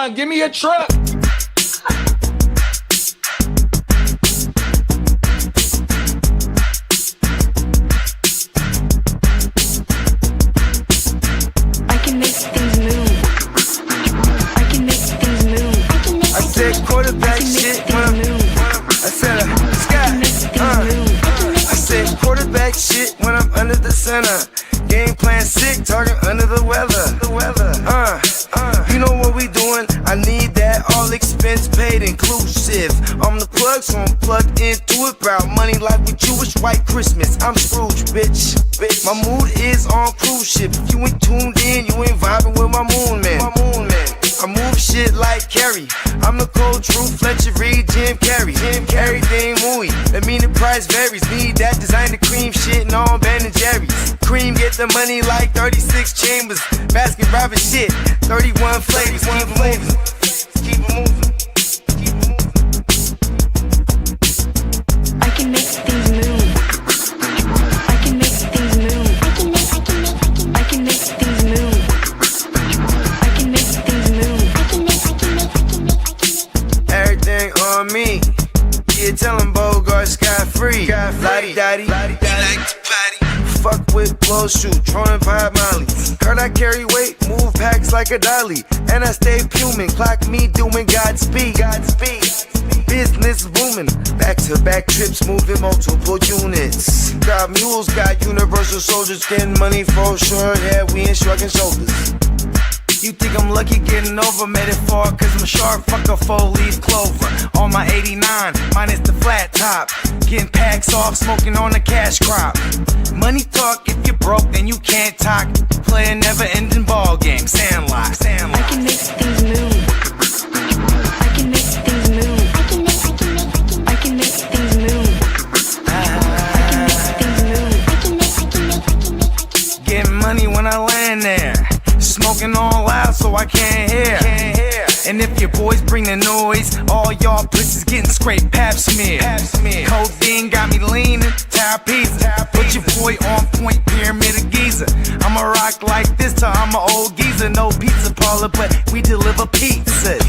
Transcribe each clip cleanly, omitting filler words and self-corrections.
Give me a truck. Quarterback shit when I'm I said I said quarterback shit when I'm under the center. Game plan sick, talking under the weather. You know what we doing? I need that all expense paid inclusive. I'm the plug, so I'm plugged into it. About money like with Jewish white Christmas. I'm Scrooge, bitch. My mood is on cruise ship. If you ain't tuned in, you ain't vibing with my moon man. I move shit like Carrie. I'm the cold truth, Fletcher Reed, Jim Carrey. Everything mooey, that mean the price varies. Need that designer cream shit and all Ben and Jerry's. Cream get the money like 36 chambers. Baskin Robbins shit, 31 flavors. Keep it moving. I can make things move. I can make things move. I can make things move. I can make things move. Everything on me. Yeah, tell him Bogart scot-free. Lottie-dottie. Fuck with blow shoot, trolling 5 Molly. Heard I carry weight, move packs like a dolly. And I stay fuming, clock me doing Godspeed. Business booming, back-to-back trips, moving multiple units. Got mules, got universal soldiers, getting money for sure. Yeah, we ain't shrugging shoulders. You think I'm lucky getting over, made it far, cause I'm sharp, fuck a 4-leaf clover. On my 89, minus the flat top. Getting packs off, smoking on a cash crop. Money talk, if you're broke, then you can't talk. Play a never-ending ball game, Sandlot. I can make things move. I can make things move. I can make things move. Getting money when I land there. Smoking all loud so I can't hear. And if your boys bring the noise, all y'all bitches getting scraped pap smear. Codeine got me leaning, pizza. Put your boy on point, pyramid of Giza. I'ma rock like this till I'm an old geezer. No pizza parlor, but we deliver pizzas.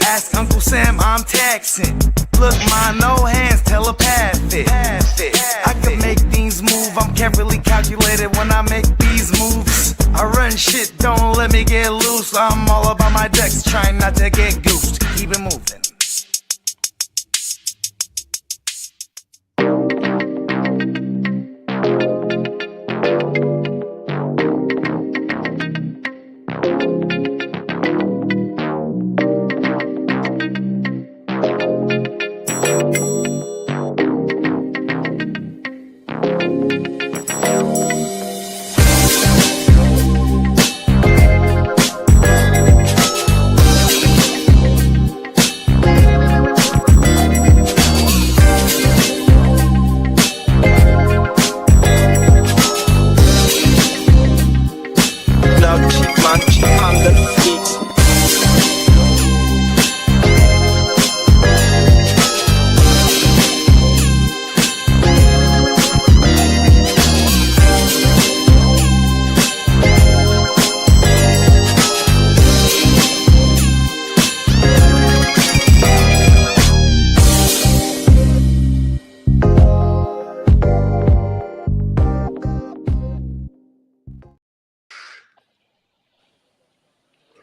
Ask Uncle Sam, I'm taxing. Look, my no hands telepathic. I can make things move, I'm carefully calculated when I make these moves. I run shit, don't let me get loose. I'm all about my decks, trying not to get goosed. Keep it moving.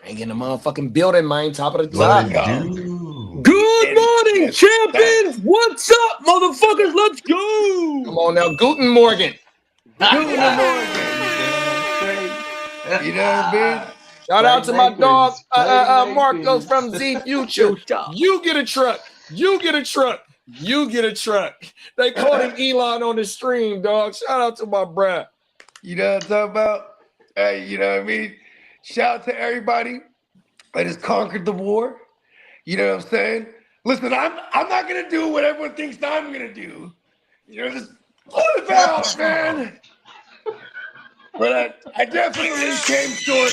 In the motherfucking building, man. Top of the top. Good morning, champions. What's up, motherfuckers? Let's go. Come on now, Guten Morgen. You know what I mean? Shout out to my dog, Marcos from Z Future. You get a truck. You get a truck. You get a truck. They called him Elon on the stream, dog. Shout out to my bruh. You know what I'm talking about? Hey, you know what I mean? Shout out to everybody that has conquered the war. You know what I'm saying? Listen, I'm not gonna do what everyone thinks I'm gonna do. You know, just pull it out, man. But I definitely came short.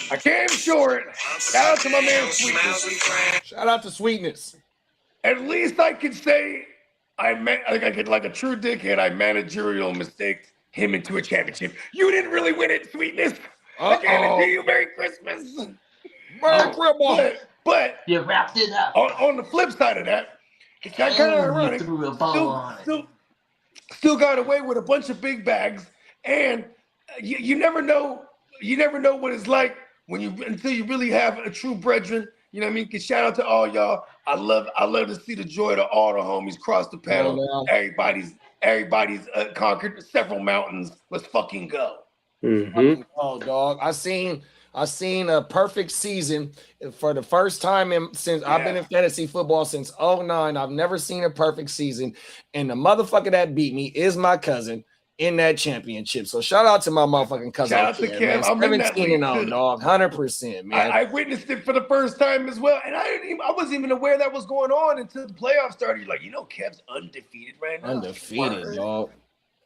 I came short. Shout out to my man Sweetness. Shout out to Sweetness. At least I could say I could, like a true dickhead, I managerial mistaked him into a championship. You didn't really win it, Sweetness. I gave it to you. Merry Christmas. Merry Christmas. But You wrapped it up. on the flip side of that, it's kind of ironic. You threw a bow on it. Still got away with a bunch of big bags, and you never know. You never know what it's like until you really have a true brethren. You know what I mean? Shout out to all y'all. I love to see the joy to all the homies cross the panel. Everybody's conquered several mountains. Let's fucking go. Oh, dog! I seen a perfect season for the first time since I've been in fantasy football since 2009. I've never seen a perfect season, and the motherfucker that beat me is my cousin in that championship. So shout out to my motherfucking cousin. Shout out to Kev. I'm in that league too, dog. 100%, man. I witnessed it for the first time as well, and I wasn't even aware that was going on until the playoffs started. You're like, Kev's undefeated right now. Undefeated, dog.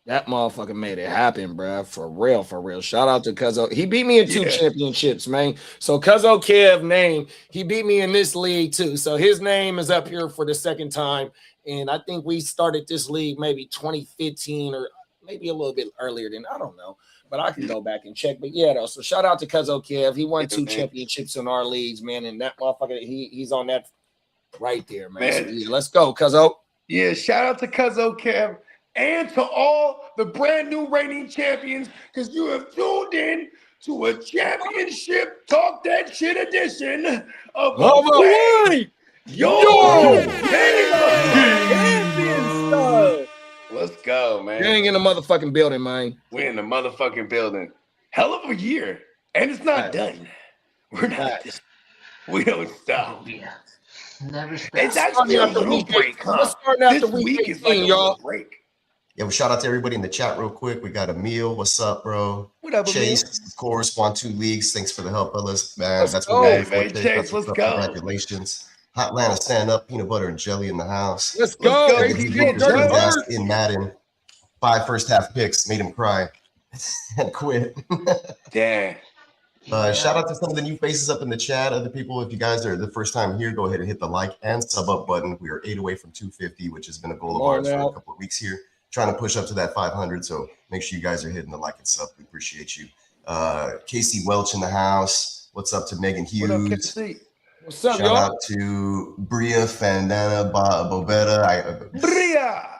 That motherfucker made it happen, bro. For real, for real. Shout out to Cuzzo. He beat me in 2 championships, man. So Cuzzo Kev name, he beat me in this league too. So his name is up here for the second time. And I think we started this league maybe 2015 or maybe a little bit earlier than, I don't know. But I can go back and check. But yeah, though. So shout out to Cuzzo Kev. He won 2 championships in our leagues, man. And that motherfucker, he's on that right there, man. So yeah, let's go, Cuzzo. Yeah, shout out to Cuzzo Kev. And to all the brand new reigning champions, because you have tuned in to a championship Talk That Shit edition of Way. Yo! Champions. Let's go, man. Gang in the motherfucking building, man. We're in the motherfucking building. Hell of a year. And it's not done. We're not. We don't stop. Never stop. It's actually a little break, huh? This week is like a little break. Yeah, well, shout out to everybody in the chat real quick. We got Emil. What's up, bro? What up, Chase, Emil? of course, won 2 leagues. Thanks for the help, fellas. Man, that's go, what man. Chase, let's go. Congratulations. Hot Atlanta, stand up, peanut butter and jelly in the house. Let's go. In Madden. 5 first half picks made him cry and quit. Damn. Shout out to some of the new faces up in the chat. Other people, if you guys are the first time here, go ahead and hit the like and sub up button. We are 8 away from 250, which has been a goal of ours for a couple of weeks here. Trying to push up to that 500, so make sure you guys are hitting the like and sub. We appreciate you. Casey Welch in the house. What's up to Megan Hughes? What up, Casey? What's up, Shout out to Bria Fandana Bobetta. Bria!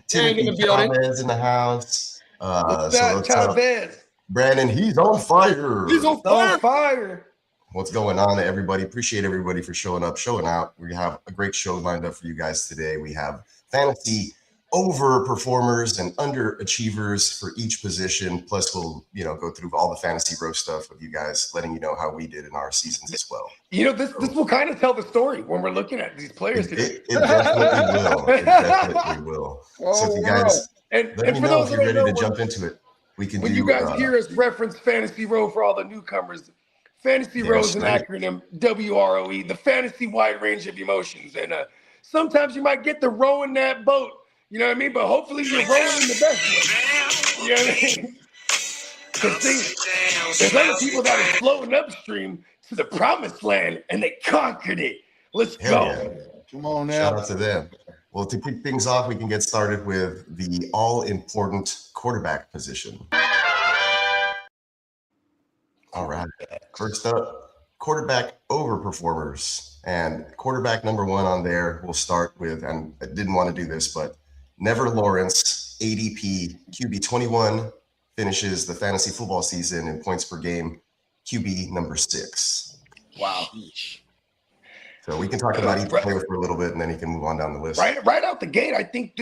Timothy Chavez in the house. What's that, Chavez? Brandon, he's on fire. He's on fire. What's going on, everybody? Appreciate everybody for showing up, showing out. We have a great show lined up for you guys today. We have fantasy overperformers and underachievers for each position. Plus, we'll go through all the fantasy row stuff with you guys, letting you know how we did in our seasons as well. This will kind of tell the story when we're looking at these players. It definitely will. It definitely will. So if you guys let me know if you're ready to jump into it. We can. When you guys hear us reference Fantasy Row for all the newcomers, Fantasy Row is an acronym, WROE, the fantasy wide range of emotions. And sometimes you might get the row in that boat. You know what I mean? But hopefully you're rolling in the best way. You know what I mean? Because there's other people that are floating upstream to the promised land and they conquered it. Let's go. Yeah. Come on now. Shout out to them. Well, to kick things off, we can get started with the all-important quarterback position. All right. First up, quarterback overperformers. And quarterback number 1 on there, we'll start with, and I didn't want to do this, but Never Lawrence, ADP, QB 21, finishes the fantasy football season in points per game, QB number 6. Wow. So we can talk about each player for a little bit, and then he can move on down the list. Right out the gate, I think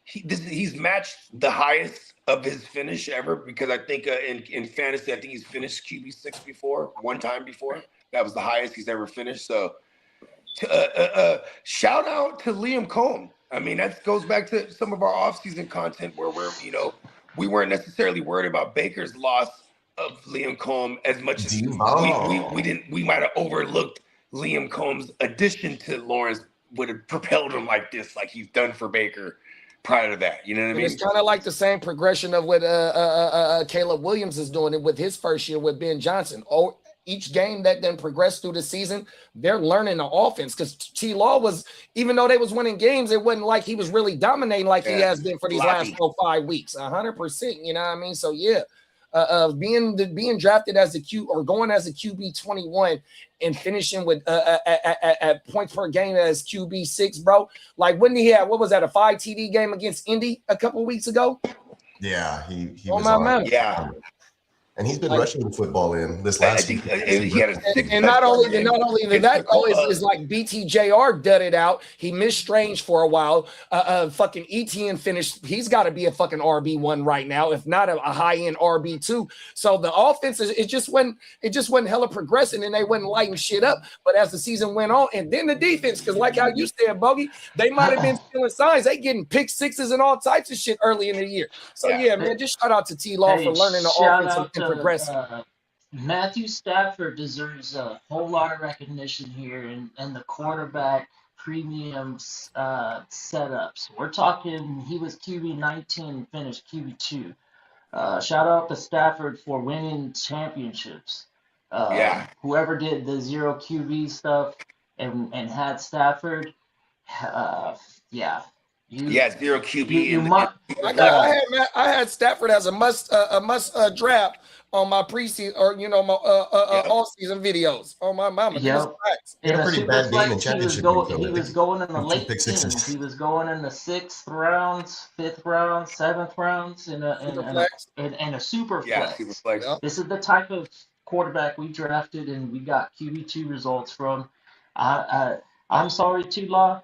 he's matched the highest of his finish ever, because I think in fantasy, I think he's finished QB 6 before, one time before. That was the highest he's ever finished. So shout out to Liam Cohn. I mean, that goes back to some of our offseason content where we weren't necessarily worried about Baker's loss of Liam Cohn as much as we might have overlooked Liam Cohn's addition to Lawrence would have propelled him like this, like he's done for Baker prior to that. You know what I mean? It's kind of like the same progression of what Caleb Williams is doing it with his first year with Ben Johnson. Each game that then progressed through the season, they're learning the offense, because T-Law was, even though they was winning games, it wasn't like he was really dominating like he has been for these last 4-5 weeks. 100%, you know what I mean? So yeah, being drafted as a Q or going as a QB 21 and finishing with at points per game as QB 6, bro. Like when he had what was that, a 5 TD game against Indy a couple of weeks ago? Yeah, he Oh was my on. man. Yeah. And he's been rushing the football in this I last think week. he had a 6 And not only touchdown that, game. that is like BTJR dudded out. He missed Strange for a while. Fucking ETN finished. He's got to be a fucking RB1 right now, if not a high end RB2. So the offense it just wasn't hella progressing, and they wasn't lighting shit up. But as the season went on, and then the defense, because like how you said, Bogey, they might have been feeling signs. They getting pick sixes and all types of shit early in the year. So yeah, man, just shout out to T Law for learning the offense and progressing. Matthew Stafford deserves a whole lot of recognition here, and the quarterback premium setups. We're talking he was QB 19 and finished QB 2. Shout out to Stafford for winning championships. Whoever did the zero QB stuff and had Stafford, Zero QB. I had Stafford as a must draft on my preseason or my all season videos on my mama. Yep. In a super flex, he was going in the late teens. He was going in the 6th rounds, 5th rounds, 7th rounds in a super flex. Super flex. This is the type of quarterback we drafted and we got QB2 results from. I'm sorry, T-Law.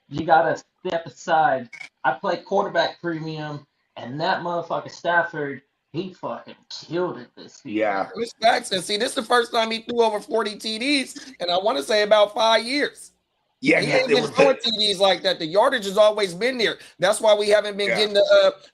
You gotta step aside. I play quarterback premium, and that motherfucker Stafford, he fucking killed it this season. Yeah. Facts. And see, this is the first time he threw over 40 TDs, and I want to say about 5 years. Yeah, he ain't been throwing TDs like that. The yardage has always been there. That's why we haven't been getting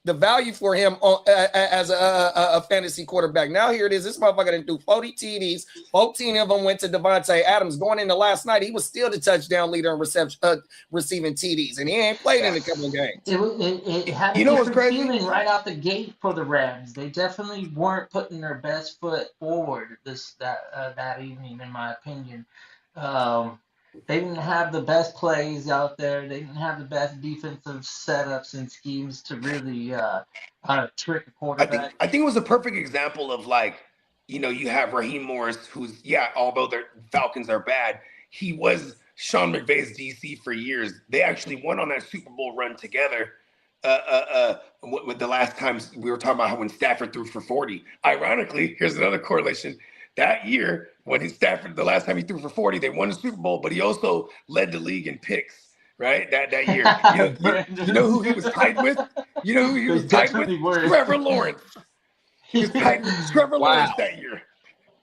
the value for him as a fantasy quarterback. Now here it is. This motherfucker didn't do 40 TDs. 14 of them went to Devontae Adams. Going into last night, he was still the touchdown leader in receiving TDs, and he ain't played in a couple of games. It had a different feeling right out the gate for the Rams. They definitely weren't putting their best foot forward that evening, in my opinion. They didn't have the best plays out there. They didn't have the best defensive setups and schemes to really trick a quarterback. I think it was a perfect example of you have Raheem Morris, who's although the Falcons are bad, he was Sean McVay's DC for years. They actually went on that Super Bowl run together. With the last time we were talking about how when Stafford threw for 40. Ironically, here's another correlation. That year, when Stafford, the last time he threw for 40, they won the Super Bowl, but he also led the league in picks, right? That year. You know who he was tied with? You know who he was tied with? Trevor Lawrence. He was tied with Trevor Lawrence that year.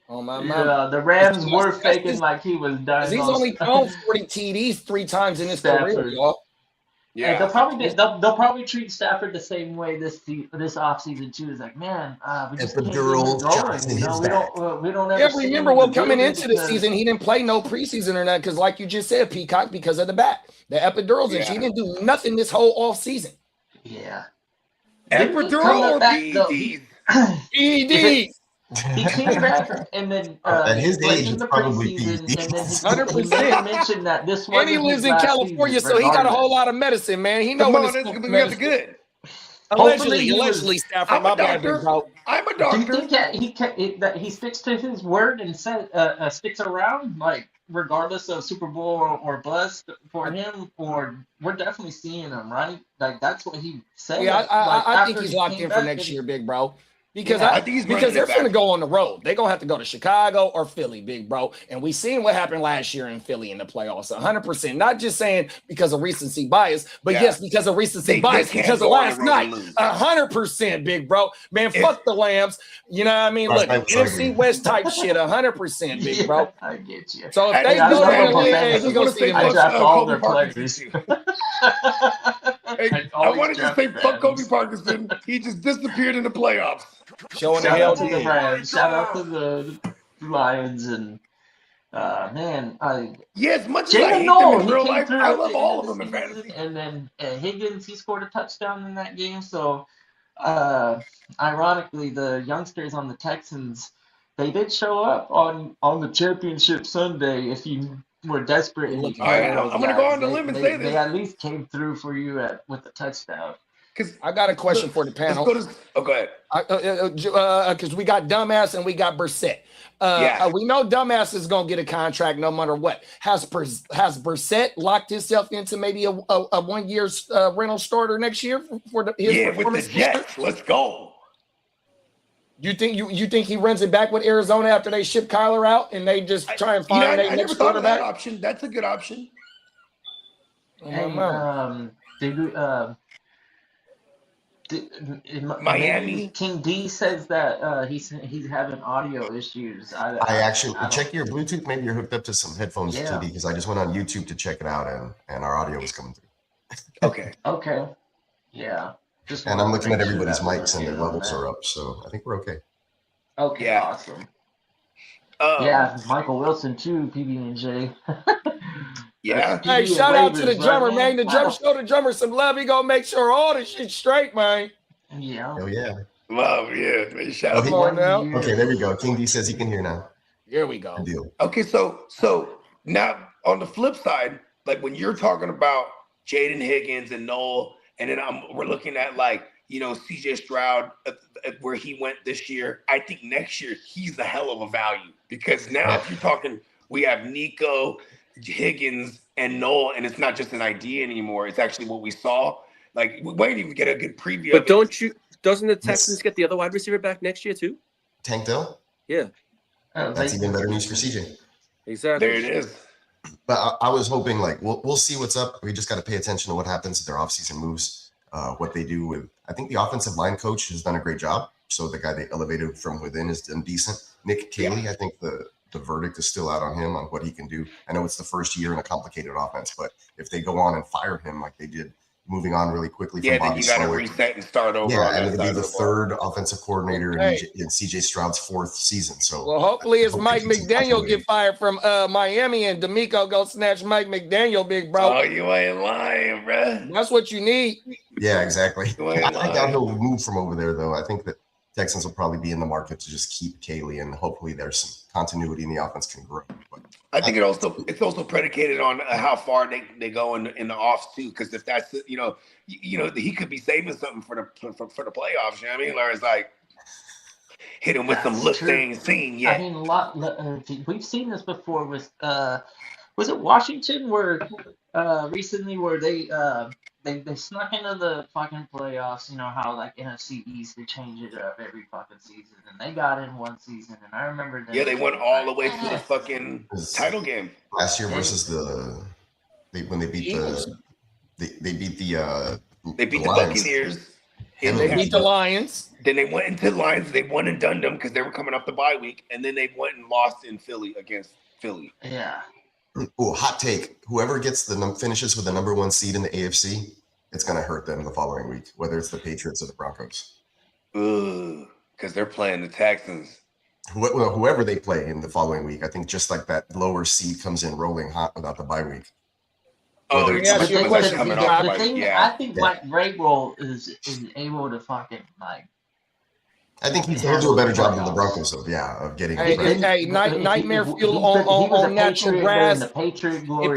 Oh my God. The Rams were faking like he was dying. He's only thrown 40 TDs 3 times in his career, y'all. Yeah, they'll probably treat Stafford the same way this offseason too. It's like, man, we just can't get going. We don't ever. Remember, coming into the season, he didn't play no preseason or that because, like you just said, Peacock, because of the back, the epidurals, and he didn't do nothing this whole off season. Yeah, epidural or PEDs? PEDs. He came back and then at his age, in the probably preseason, and then 100%. mentioned that this was. And he lives in California, so he got a whole lot of medicine, man. He knows what it's we got the good. Allegedly, Stafford. I'm a doctor. I'm a doctor. Do you think that he sticks to his word and sticks around, like regardless of Super Bowl or bust for him? Or we're definitely seeing him, right? Like that's what he said. Yeah, I think he's locked in for next year, big bro. Because they're going to go on the road. They're going to have to go to Chicago or Philly, big bro. And we seen what happened last year in Philly in the playoffs. 100%. Not just saying because of recency bias, but yes, because of recency bias because of last night. 100%, big bro. Man, fuck the Lambs. You know what I mean? Look, NFC West type shit, 100%, big bro. I get you. So if they go in the league, you're going to see I draft all their players. I wanted to say fuck Kobe Parkinson. He just disappeared in the playoffs. Showing Shout the out to the Rams. Shout out to the Lions and man, as much as I hate them in real life, I love all of them in fantasy. And then Higgins, he scored a touchdown in that game. So ironically, the youngsters on the Texans, they did show up on the championship Sunday. If you were desperate, and I'm going to go on the limb and say this. They at least came through for you with a touchdown. Because I got a question for the panel. Go ahead. Because we got Dumbass and we got Brissett. We know Dumbass is gonna get a contract no matter what. Has Brissett locked himself into maybe a 1 year rental starter next year for his performance? With the Jets. Let's go. You think he runs it back with Arizona after they ship Kyler out and they just try and find I never thought of that option. That's a good option. Hey, Miami. King D says that he's having audio issues. I actually check your Bluetooth. Maybe you're hooked up to some headphones, TD, because I just went on YouTube to check it out, and our audio was coming through. Okay. Yeah. And I'm looking at everybody's mics and their levels are up, so I think we're okay. Okay, yeah. awesome. Yeah, Michael Wilson too, PB&J. Yeah. Hey, shout out to the drummer, man. The drummer, show the drummer some love. He gonna make sure all this shit's straight, man. Yeah. Oh yeah. Love, yeah. Man, shout out. Come on now. Okay, there we go. King D says he can hear now. Here we go. Good deal. Okay, so now on the flip side, like when you're talking about Jaden Higgins and Noel, and then we're looking at CJ Stroud where he went this year. I think next year he's a hell of a value because now if you're talking, we have Nico, Higgins, and Noel, and it's not just an idea anymore. It's actually what we saw. Like we might even get a good preview. But doesn't the Texans get the other wide receiver back next year too? Tank Dell? Yeah. That's even better news for CJ. Exactly. There it is. But I was hoping we'll see what's up. We just got to pay attention to what happens to their offseason moves, what they do with. I think the offensive line coach has done a great job. So the guy they elevated from within is done decent. Nick Caley, I think the verdict is still out on him on what he can do. I know it's the first year in a complicated offense, but if they go on and fire him like they did, moving on really quickly from Bobby then you got to reset and start over. Yeah, and it'll be the third offensive coordinator in CJ Stroud's fourth season. So, well, hopefully it's Mike McDaniel get fired from Miami and D'Amico go snatch Mike McDaniel, big bro. Oh, you ain't lying, bro. That's what you need. Yeah, exactly. I doubt he'll move from over there, though. I think that Texans will probably be in the market to just keep Caley, and hopefully there's some continuity in the offense can grow. But I think it's also predicated on how far they go in the offs too. Because if that's he could be saving something for the playoffs. You know what I mean? Or it's like hit him with some look they ain't seen yet. I mean, we've seen this before with was it Washington where recently where they snuck into the fucking playoffs. You know how like NFC East they change it up every fucking season, and they got in one season, and I remember them. Yeah, they went all the way to the fucking title game last year versus they beat the Buccaneers. And they beat the Lions. Then they went into the Lions. They won and done them because they were coming off the bye week, and then they went and lost in Philly against Philly. Yeah. Oh, hot take. Whoever gets finishes with the number one seed in the AFC, it's going to hurt them the following week, whether it's the Patriots or the Broncos. Ooh, because they're playing the Texans. Whoever they play in the following week, I think just like that lower seed comes in rolling hot without the bye week. Oh, yeah, I think Mike Vrabel is able to fucking like. I think he'll do a better job than the Broncos of getting. Nightmare fuel on natural grass. It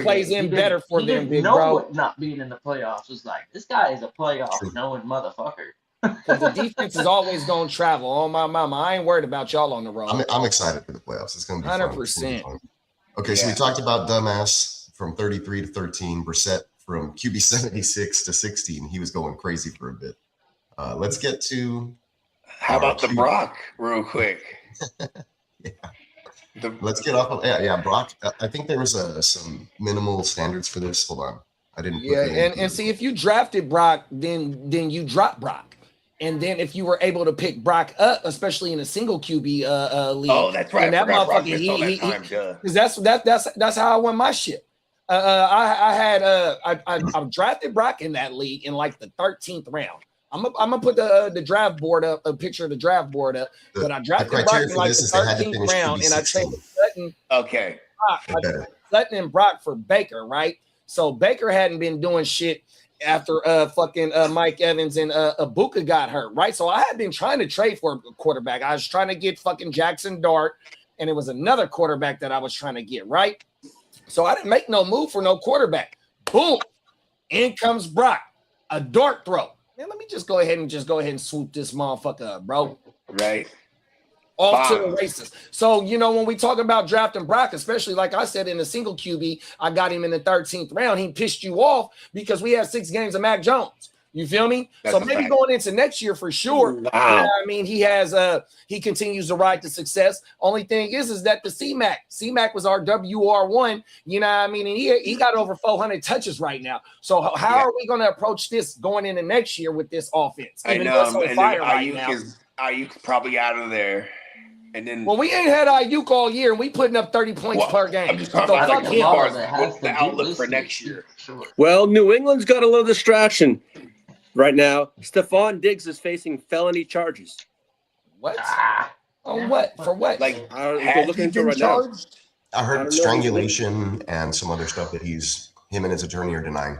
plays in better for them, big bro. What not being in the playoffs was like. This guy is a playoff knowing motherfucker. The defense is always going to travel. Oh my mama, I ain't worried about y'all on the road. I'm excited for the playoffs. It's going to be 100%. fun. Okay, so we talked about Dumbass from 33 to 13, Brissett from QB 76 to 16. He was going crazy for a bit. Let's get to. How about the Brock real quick? Let's get off of Brock. I think there was some minimal standards for this. Hold on. I didn't. And see, if you drafted Brock, then you drop Brock. And then if you were able to pick Brock up, especially in a single QB league. Oh, that's right. And that motherfucker, because that's how I won my shit. I drafted Brock in that league in like the 13th round. I'm gonna put the draft board up, a picture of the draft board up. But I drafted Brock in like the 13th round, and I traded Sutton. Okay. Sutton and Brock for Baker, right? So Baker hadn't been doing shit after Mike Evans and Ibuka got hurt, right? So I had been trying to trade for a quarterback. I was trying to get fucking Jackson Dart, and it was another quarterback that I was trying to get, right? So I didn't make no move for no quarterback. Boom. In comes Brock. A dart throw. Man, let me just go ahead and swoop this motherfucker up, bro. Right. Off to the races. So, when we talk about drafting Brock, especially like I said in the single QB, I got him in the 13th round. He pissed you off because we had 6 games of Mac Jones. You feel me? That's so maybe going into next year for sure. Wow. I mean, he continues to ride to success. Only thing is that the C-Mac was our WR1, you know what I mean? And he got over 400 touches right now. So how are we going to approach this going into next year with this offense? I know. And then Ayuk's probably out of there. And then, we ain't had Ayuk all year, and we putting up 30 points per game. I'm just talking about fuck as far as what's the outlook for next year. Sure. Well, New England's got a little distraction right now. Stephon Diggs is facing felony charges. What? On what? For what? Like, has he been charged? I heard strangulation and some other stuff that him and his attorney are denying.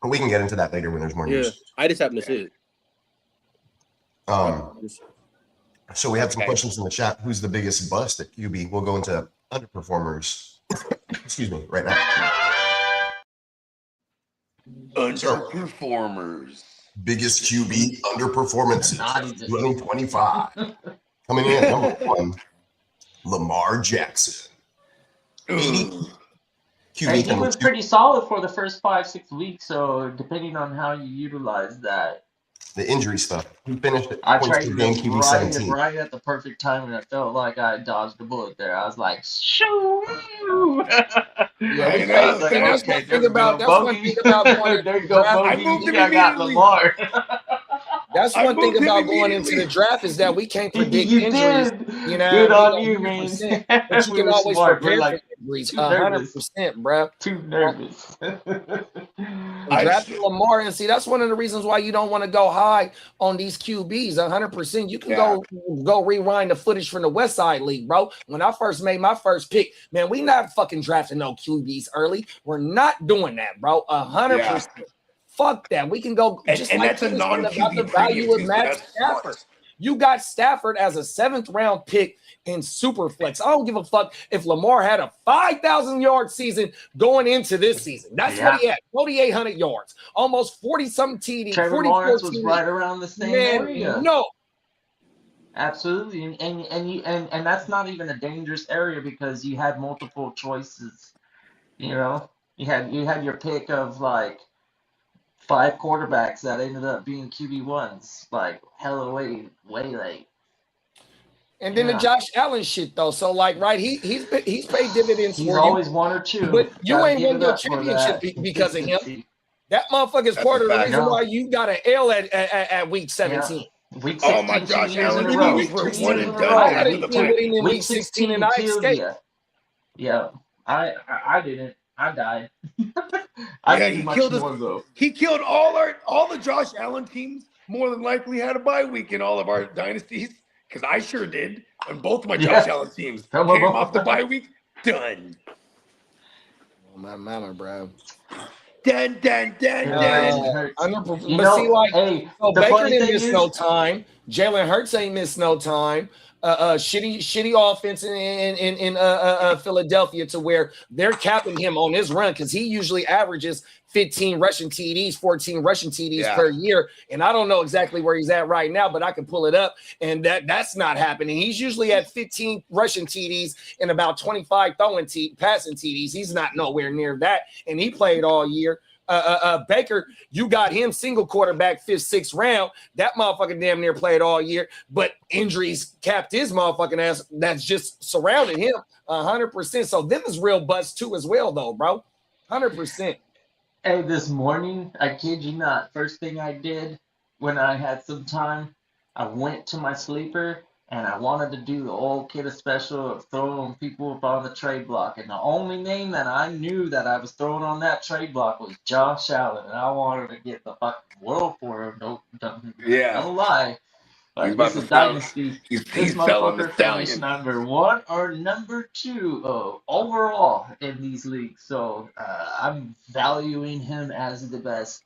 But we can get into that later when there's more news. I just happen to see it. So we have some questions in the chat. Who's the biggest bust at QB? We'll go into underperformers. Excuse me, right now. Underperformers. Biggest QB underperformances 2025. Coming in at number 1, Lamar Jackson. He was pretty solid for the first 5-6 weeks. So depending on how you utilize that. The injury stuff. He finished at I points per game QB 17. right at the perfect time, and I felt like I dodged a bullet there. I was like, shoo! That's one thing about going there you go, Bogey. I got Lamar. That's one thing about going into the draft is that we can't predict injuries. You know, good on you, man. But you can always prepare for injuries. 100%, bro. Too nervous. Drafting Lamar, and see, that's one of the reasons why you don't want to go high on these QBs. 100%. You can go rewind the footage from the West Side League, bro. When I first made my first pick, man, we not fucking drafting no QBs early. We're not doing that, bro. 100%. Fuck that. We can go and that's a non-QB the value of Matt Stafford. You got Stafford as a 7th round pick in Superflex. I don't give a fuck if Lamar had a 5,000-yard season going into this season. That's what he had, 4,800 yards, almost 40-something TD. Trevor Lawrence was right around the same area. No. Absolutely, and that's not even a dangerous area because you had multiple choices. You know, you had your pick of like 5 quarterbacks that ended up being QB1s, like hella way late. And then the Josh Allen shit though. So like, right, he's paid dividends for you. He's always 1 or 2. But you ain't won your championship because of him. That motherfucker is part of the reason why you got an L at week 17. Yeah. Week 16, my Josh Allen, we were 1 and done. I got a team winning in week 16 and I escaped. Yeah, I didn't. I died. I did much more though. He killed all the Josh Allen teams. More than likely had a bye week in all of our dynasties because I sure did. And both of my Josh Allen teams came off the bye week. Done. Oh, my mama, bro. Done. But see, like, Baker didn't miss no time. Jalen Hurts ain't missed no time. Shitty offense in Philadelphia to where they're capping him on his run because he usually averages 15 rushing TDs, 14 rushing TDs per year. And I don't know exactly where he's at right now, but I can pull it up. And that's not happening. He's usually at 15 rushing TDs and about 25 passing TDs. He's not nowhere near that. And he played all year. Baker, you got him single quarterback 5th, 6th round. That motherfucker damn near played all year, but injuries capped his motherfucking ass. That's just surrounded him 100%. So them is real bust too as well, though, bro. 100%. Hey, this morning, I kid you not, first thing I did when I had some time, I went to my sleeper and I wanted to do the old kid special of throwing people up on the trade block. And the only name that I knew that I was throwing on that trade block was Josh Allen. And I wanted to get the fucking world for him. Don't lie. Like, this is Dynasty. This motherfucker finished number 1 or number 2 overall in these leagues. So I'm valuing him as the best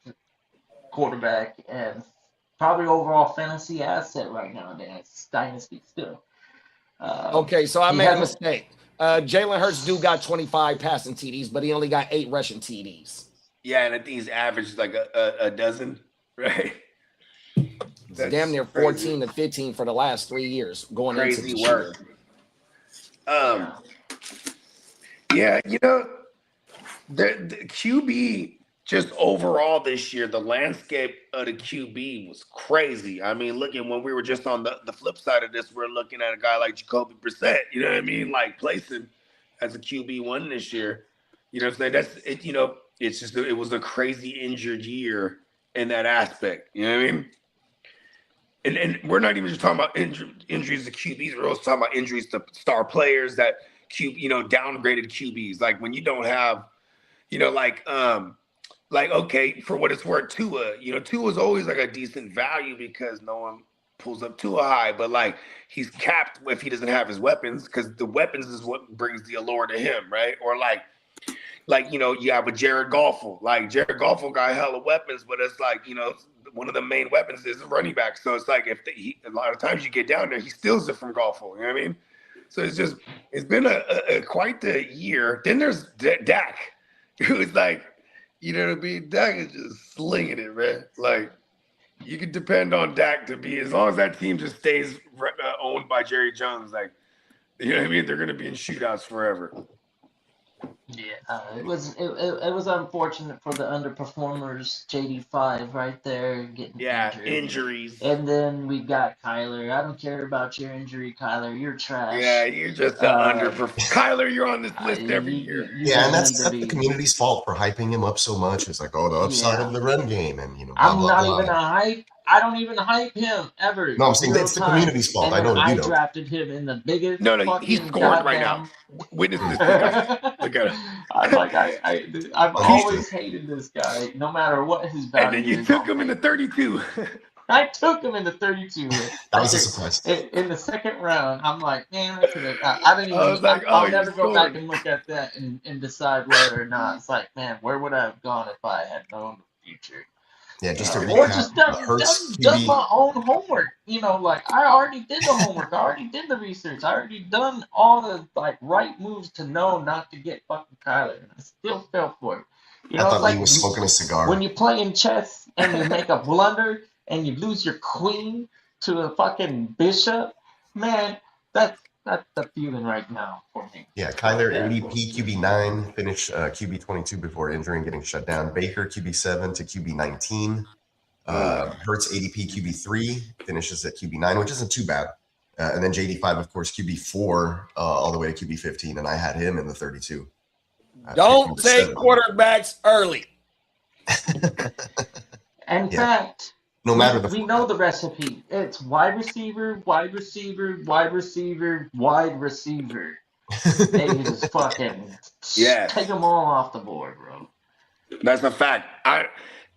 quarterback and probably overall fantasy asset right now. It's Dynasty still. Okay, so I made a mistake. Jalen Hurts got 25 passing TDs, but he only got 8 rushing TDs. Yeah, and I think he's averaged like a dozen, right? It's damn near 14 to 15 for the last 3 years going into Crazy this work. year. Yeah, you know, the QB just overall this year, the landscape of the QB was crazy. I mean, looking when we were just on the flip side of this, we're looking at a guy like Jacoby Brissett, you know what I mean? Like placing as a QB1 this year. You know what I'm saying? That's it, you know, it's just it was a crazy injured year in that aspect. You know what I mean? And we're not even just talking about injuries to QBs. We're also talking about injuries to star players that downgraded QBs. Like when you don't have, okay, for what it's worth, Tua. Tua's always like a decent value because no one pulls up Tua high, but like he's capped if he doesn't have his weapons because the weapons is what brings the allure to him, right? Or you have a Jared Goff. Like Jared Goff got hella weapons, but it's like one of the main weapons is a running back. So it's like a lot of times you get down there, he steals it from Goff. You know what I mean? So it's been a quite the year. Then there's Dak, who's like, you know what I mean? Dak is just slinging it, man. Like you can depend on Dak to be as long as that team just stays owned by Jerry Jones. Like you know what I mean? They're gonna be in shootouts forever. Yeah, it was unfortunate for the underperformers. JD5 right there getting injured. Injuries. And then we got Kyler. I don't care about your injury, Kyler. You're trash. Yeah, you're just an underperformer. Kyler, you're on this list every year. And that's the community's fault for hyping him up so much. It's like, the upside of the run game, and blah, I'm blah, not blah. even a hype. I don't even hype him ever. No, I'm saying it's the community's fault. I know you I don't. drafted him in the biggest. No, he's scoring right now. Witness this. Look at him. I've always hated this guy, no matter what his value is. And then you took him in the 32. I took him in the 32. That was a surprise. In the second round, I'm like, man, I didn't even. I'll never go back and look at that and decide whether or not. It's like, man, where would I have gone if I had known the future? Yeah, just to or just done my own homework. Like I already did the homework. I already did the research. I already done all the right moves to know not to get fucking Kyler, and I still fell for it. I thought he was smoking a cigar. When you play in chess and you make a blunder and you lose your queen to a fucking bishop, man, that's the feeling right now for me. Yeah, Kyler ADP QB9, finished QB22 before injury and getting shut down. Baker QB7 to QB19. Hurts ADP QB3 finishes at QB9, which isn't too bad. And then JD5, of course, QB4 all the way to QB15, and I had him in the 32. Don't take quarterbacks early. In fact, no matter we know the recipe. It's wide receiver, wide receiver, wide receiver, wide receiver. They just fucking take them all off the board, bro. That's a fact.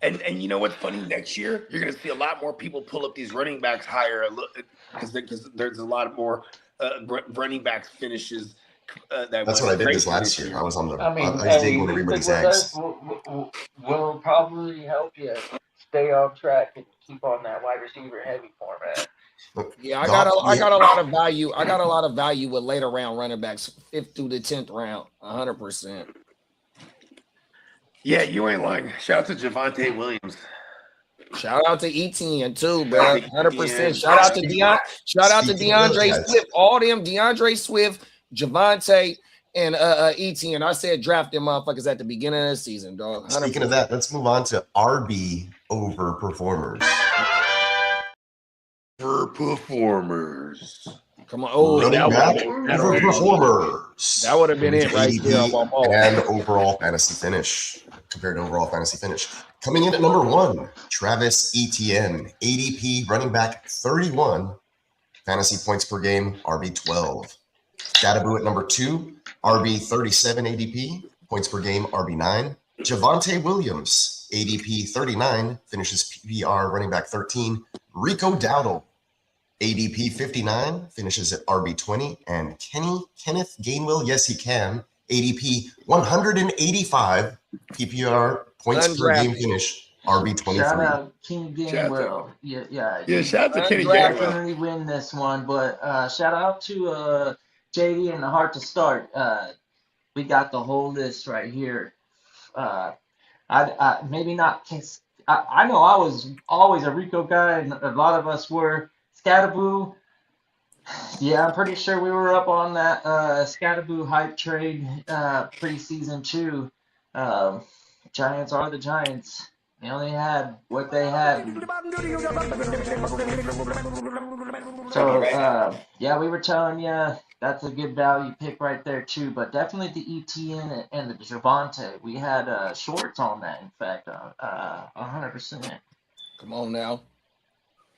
And you know what's funny? Next year, you're going to see a lot more people pull up these running backs higher because there's a lot more running backs finishes. That's what I did this last year. I was on the. I was digging everybody's eggs. Will probably help you stay on track and keep on that wide receiver heavy format. Yeah, I got a lot of value. I got a lot of value with later round running backs, 5th through the 10th round, 100%. Yeah, you ain't lying. Shout out to Javonte Williams. Shout out to Etienne too, bro. 100%. Shout out to DeAndre Swift. All them DeAndre Swift, Javonte, and Etienne. I said draft them motherfuckers at the beginning of the season, dog. 100%. Speaking of that, let's move on to RB overperformers. Performers. Come on. Overperformers. That would have been it right there. And overall fantasy finish. Compared to overall fantasy finish. Coming in at number 1, Travis Etienne. ADP running back 31. Fantasy points per game, RB 12. Databoo at number 2, RB 37 ADP. Points per game, RB 9. Javonte Williams, ADP 39. Finishes PPR running back 13. Rico Dowdle, ADP 59, finishes at RB 20, and Kenneth Gainwell, yes he can, ADP 185, PPR points per game finish, RB 23. Shout out King Gainwell. Yeah. Shout out to Kenny Gainwell. Definitely win this one, but shout out to JD and the Heart to Start. We got the whole list right here. I maybe not I know I was always a Rico guy, and a lot of us were. Scatterboo, yeah, I'm pretty sure we were up on that Scatterboo hype train preseason too. Um, Giants are the Giants. They only had what they had. So, yeah, we were telling you that's a good value pick right there too. But definitely the ETN and the Javante. We had shorts on that. In fact, 100%. Come on now.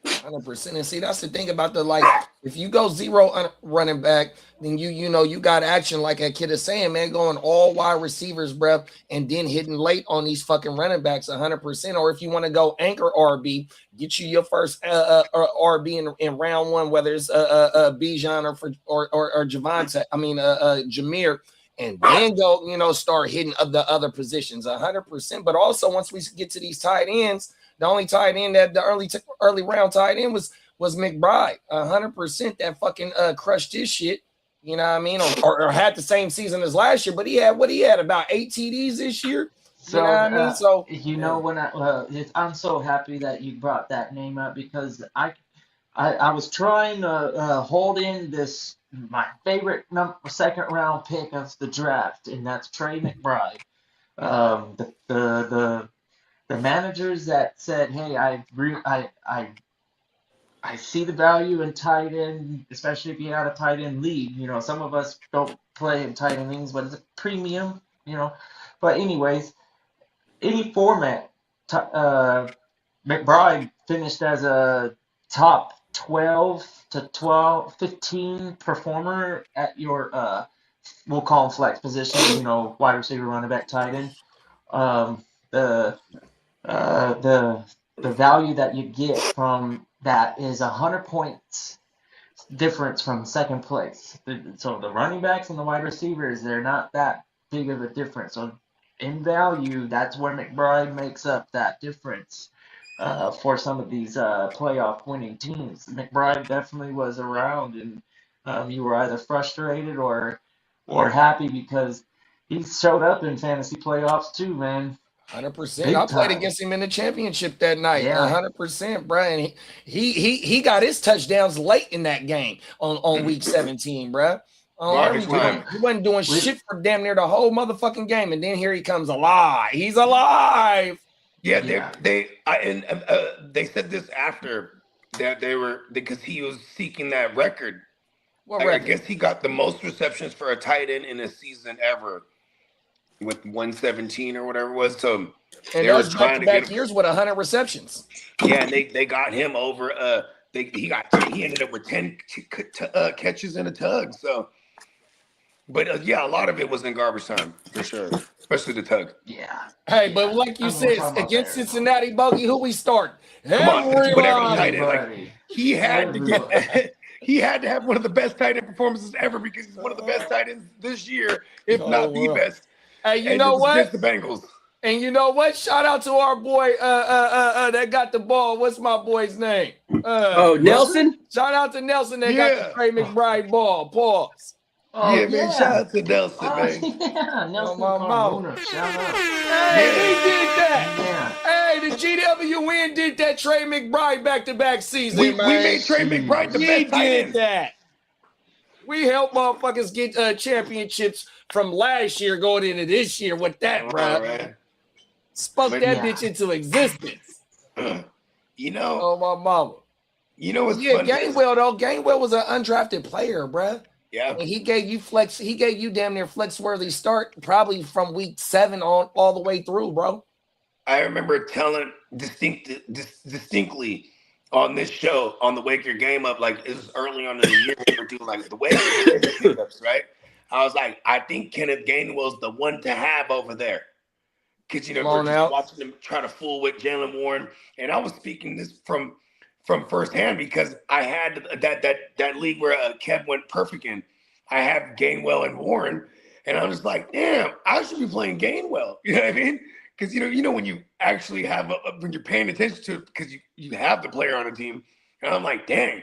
100%. And see, that's the thing about the like, if you go zero running back, then you got action like that kid is saying, man, going all wide receivers, bruh, and then hitting late on these fucking running backs 100%. Or if you want to go anchor RB, get you your first RB in round one, whether it's Bijan or Javante, Jameer, and then go, start hitting the other positions 100%. But also once we get to these tight ends, the only tight end that the early round tight end was McBride. 100% that fucking crushed his shit. You know what I mean? Or had the same season as last year, but he had about 8 TDs this year. So, you know what I mean? So when I'm so happy that you brought that name up because I was trying to hold in this my favorite second round pick of the draft, and that's Trey McBride. The managers that said, "Hey, I see the value in tight end, especially if you had a tight end league. Some of us don't play in tight end leagues, but it's a premium. But anyways, any format, McBride finished as a top 12 to 15 performer at your we'll call them flex positions. Wide receiver, running back, tight end. The the value that you get from that is 100 points difference from second place. So the running backs and the wide receivers, they're not that big of a difference. So in value, that's where McBride makes up that difference for some of these playoff winning teams. McBride definitely was around, and you were either frustrated or happy because he showed up in fantasy playoffs too, man. 100%. Big I played time. against him in the championship that night. Yeah. 100%, bro. And he got his touchdowns late in that game on week 17, bro. Garbage time. He wasn't doing shit for damn near the whole motherfucking game, and then here he comes alive. He's alive. Yeah, they said this after that they were because he was seeking that record. I guess he got the most receptions for a tight end in a season ever with 117 or whatever it was. So and they were trying to get him. years with 100 receptions. Yeah, and they got him over. He ended up with 10 catches and a tug. So, but yeah, a lot of it was in garbage time for sure, especially the tug. Yeah. Hey, but like you said, against Cincinnati, Bogey, who we start? Come on, whatever tight end. Like Everybody. he had to get. He had to have one of the best tight end performances ever because he's one of the best tight ends this year, if not the best. Hey, you know what? Against the Bengals. And you know what? Shout out to our boy that got the ball. What's my boy's name? Nelson? Shout out to Nelson that got the Trey McBride ball. Pause. Oh, yeah, man. Shout out to Nelson, man. Yeah, Nelson my Carmona. Shout out. Hey, he did that. Yeah. Hey, the GWN did that Trey McBride back-to-back season, We man. made Trey McBride the best tight did end. that. We helped motherfuckers get championships from last year going into this year with that, bro. Right. Spoke that bitch into existence. You know. Oh, my mama. You know what's Yeah, funny? Gainwell, though. Gainwell was an undrafted player, bro. Yeah. And he gave you flex. He gave you damn near flex-worthy start probably from week 7 on all the way through, bro. I remember telling distinctly on this show on the Wake Your Game Up, like it was early on in the year, we were doing like the Wake Your Game Ups, right? I was like, I think Kenneth Gainwell's the one to have over there. Because, we're just watching him try to fool with Jalen Warren. And I was speaking this from firsthand because I had that league where Kev went perfect in. I have Gainwell and Warren. And I was like, damn, I should be playing Gainwell. You know what I mean? Because, when you actually have, when you're paying attention to it because you have the player on the team. And I'm like, dang,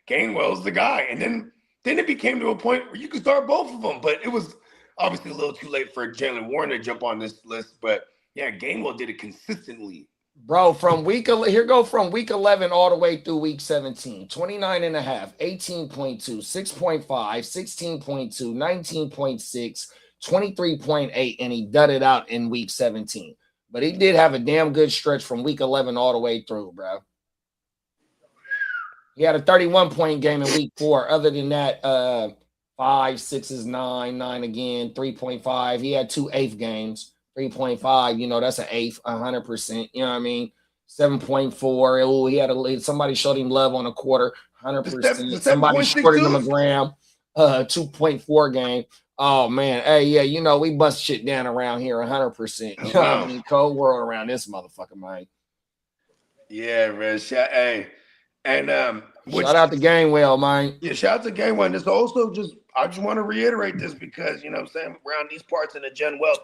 Gainwell's the guy. And then it became to a point where you could start both of them. But it was obviously a little too late for Jalen Warren to jump on this list. But, yeah, Gainwell did it consistently Bro, from week from week 11 all the way through week 17. 29 and a half, 18.2, 6.5, 16.2, 19.6, 23.8, and he dud it out in week 17. But he did have a damn good stretch from week 11 all the way through, bro. He had a 31-point game in week 4. Other than that, 5, 6 is 9, 9 again, 3.5. He had 2 eighth games. 3.5, you know, that's an eighth, 100%. You know what I mean? 7.4. Oh, he had somebody showed him love on a quarter, 100%. Somebody shorted him a gram, 2.4 game. Oh man, hey, yeah, you know, we bust shit down around here 100%. You know what I mean? Cold world around this motherfucker, man. Yeah, man. Hey. And shout out to Gainwell, man. Yeah, shout out to Gainwell. And it's also I just want to reiterate this because, you know what I'm saying, around these parts in the Gen Wealth,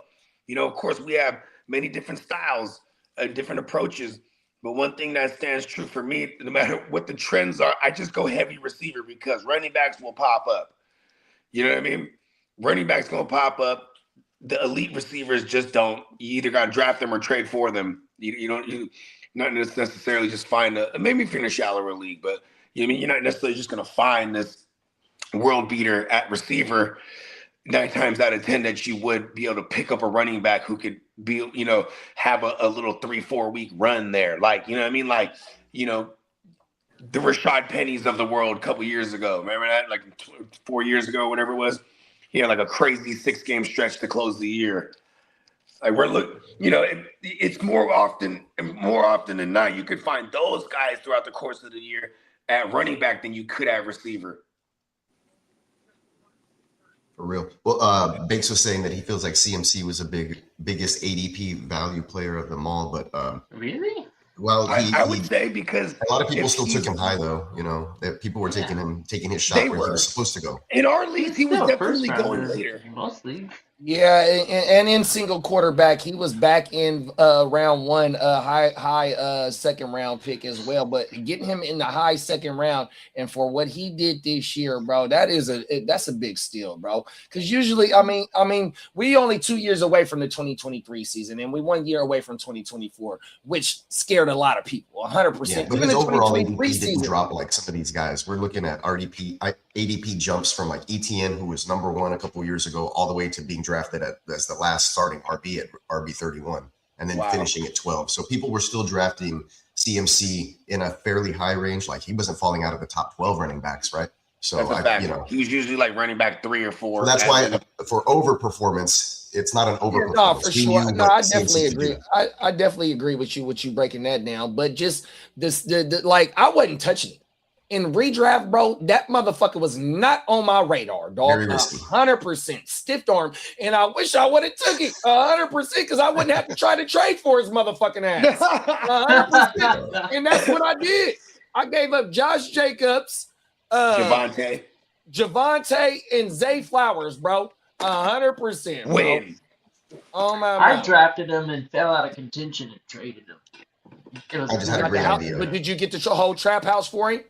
you know, of course, we have many different styles and different approaches. But one thing that stands true for me, no matter what the trends are, I just go heavy receiver because running backs will pop up. You know what I mean? Running backs going to pop up. The elite receivers just don't. You either got to draft them or trade for them. You not necessarily just find maybe if you're in a shallower league, but you know what I mean, you're not necessarily just going to find this world beater at receiver 9 times out of 10 that you would be able to pick up a running back who could be, you know, have a little 3-4 week run there. Like, you know what I mean? Like, you know, the Rashad Pennies of the world a couple years ago. Remember that? Like 4 years ago, whatever it was. He had like a crazy 6-game stretch to close the year. Like you know, it's more often than not, you could find those guys throughout the course of the year at running back than you could at receiver. For real. Well, Banks was saying that he feels like CMC was biggest ADP value player of them all, but really? Well, I would say because a lot of people still took him high, though. You know, that people were taking his shot where he was supposed to go. In our leagues, he was definitely going later. Most leagues. Yeah, and in single quarterback, he was back in round 1, high second round pick as well. But getting him in the high second round, and for what he did this year, bro, that's a big steal, bro. Because usually, I mean, we only 2 years away from the 2023 season, and we 1 year away from 2024, which scared a lot of people. 100%. Yeah, but his overall ADP didn't drop like some of these guys. We're looking at ADP jumps from like ETN, who was number 1 a couple years ago, all the way to being drafted as the last starting RB at RB 31, and then finishing at 12. So people were still drafting CMC in a fairly high range. Like he wasn't falling out of the top 12 running backs, right? So you know, he was usually like running back 3 or 4. So that's why for overperformance, it's not an overperformance. No, for sure. No, I definitely agree. I definitely agree with you breaking that down. But just the like, I wasn't touching it. In redraft, bro, that motherfucker was not on my radar, dog. 100% stiff arm, and I wish I would have took it 100% because I wouldn't have to try to trade for his motherfucking ass. 100%, and that's what I did. I gave up Josh Jacobs, Javonte, and Zay Flowers, bro. 100%. Win. Oh my! I drafted him and fell out of contention and traded him. I just had a great idea. But did you get the whole trap house for him?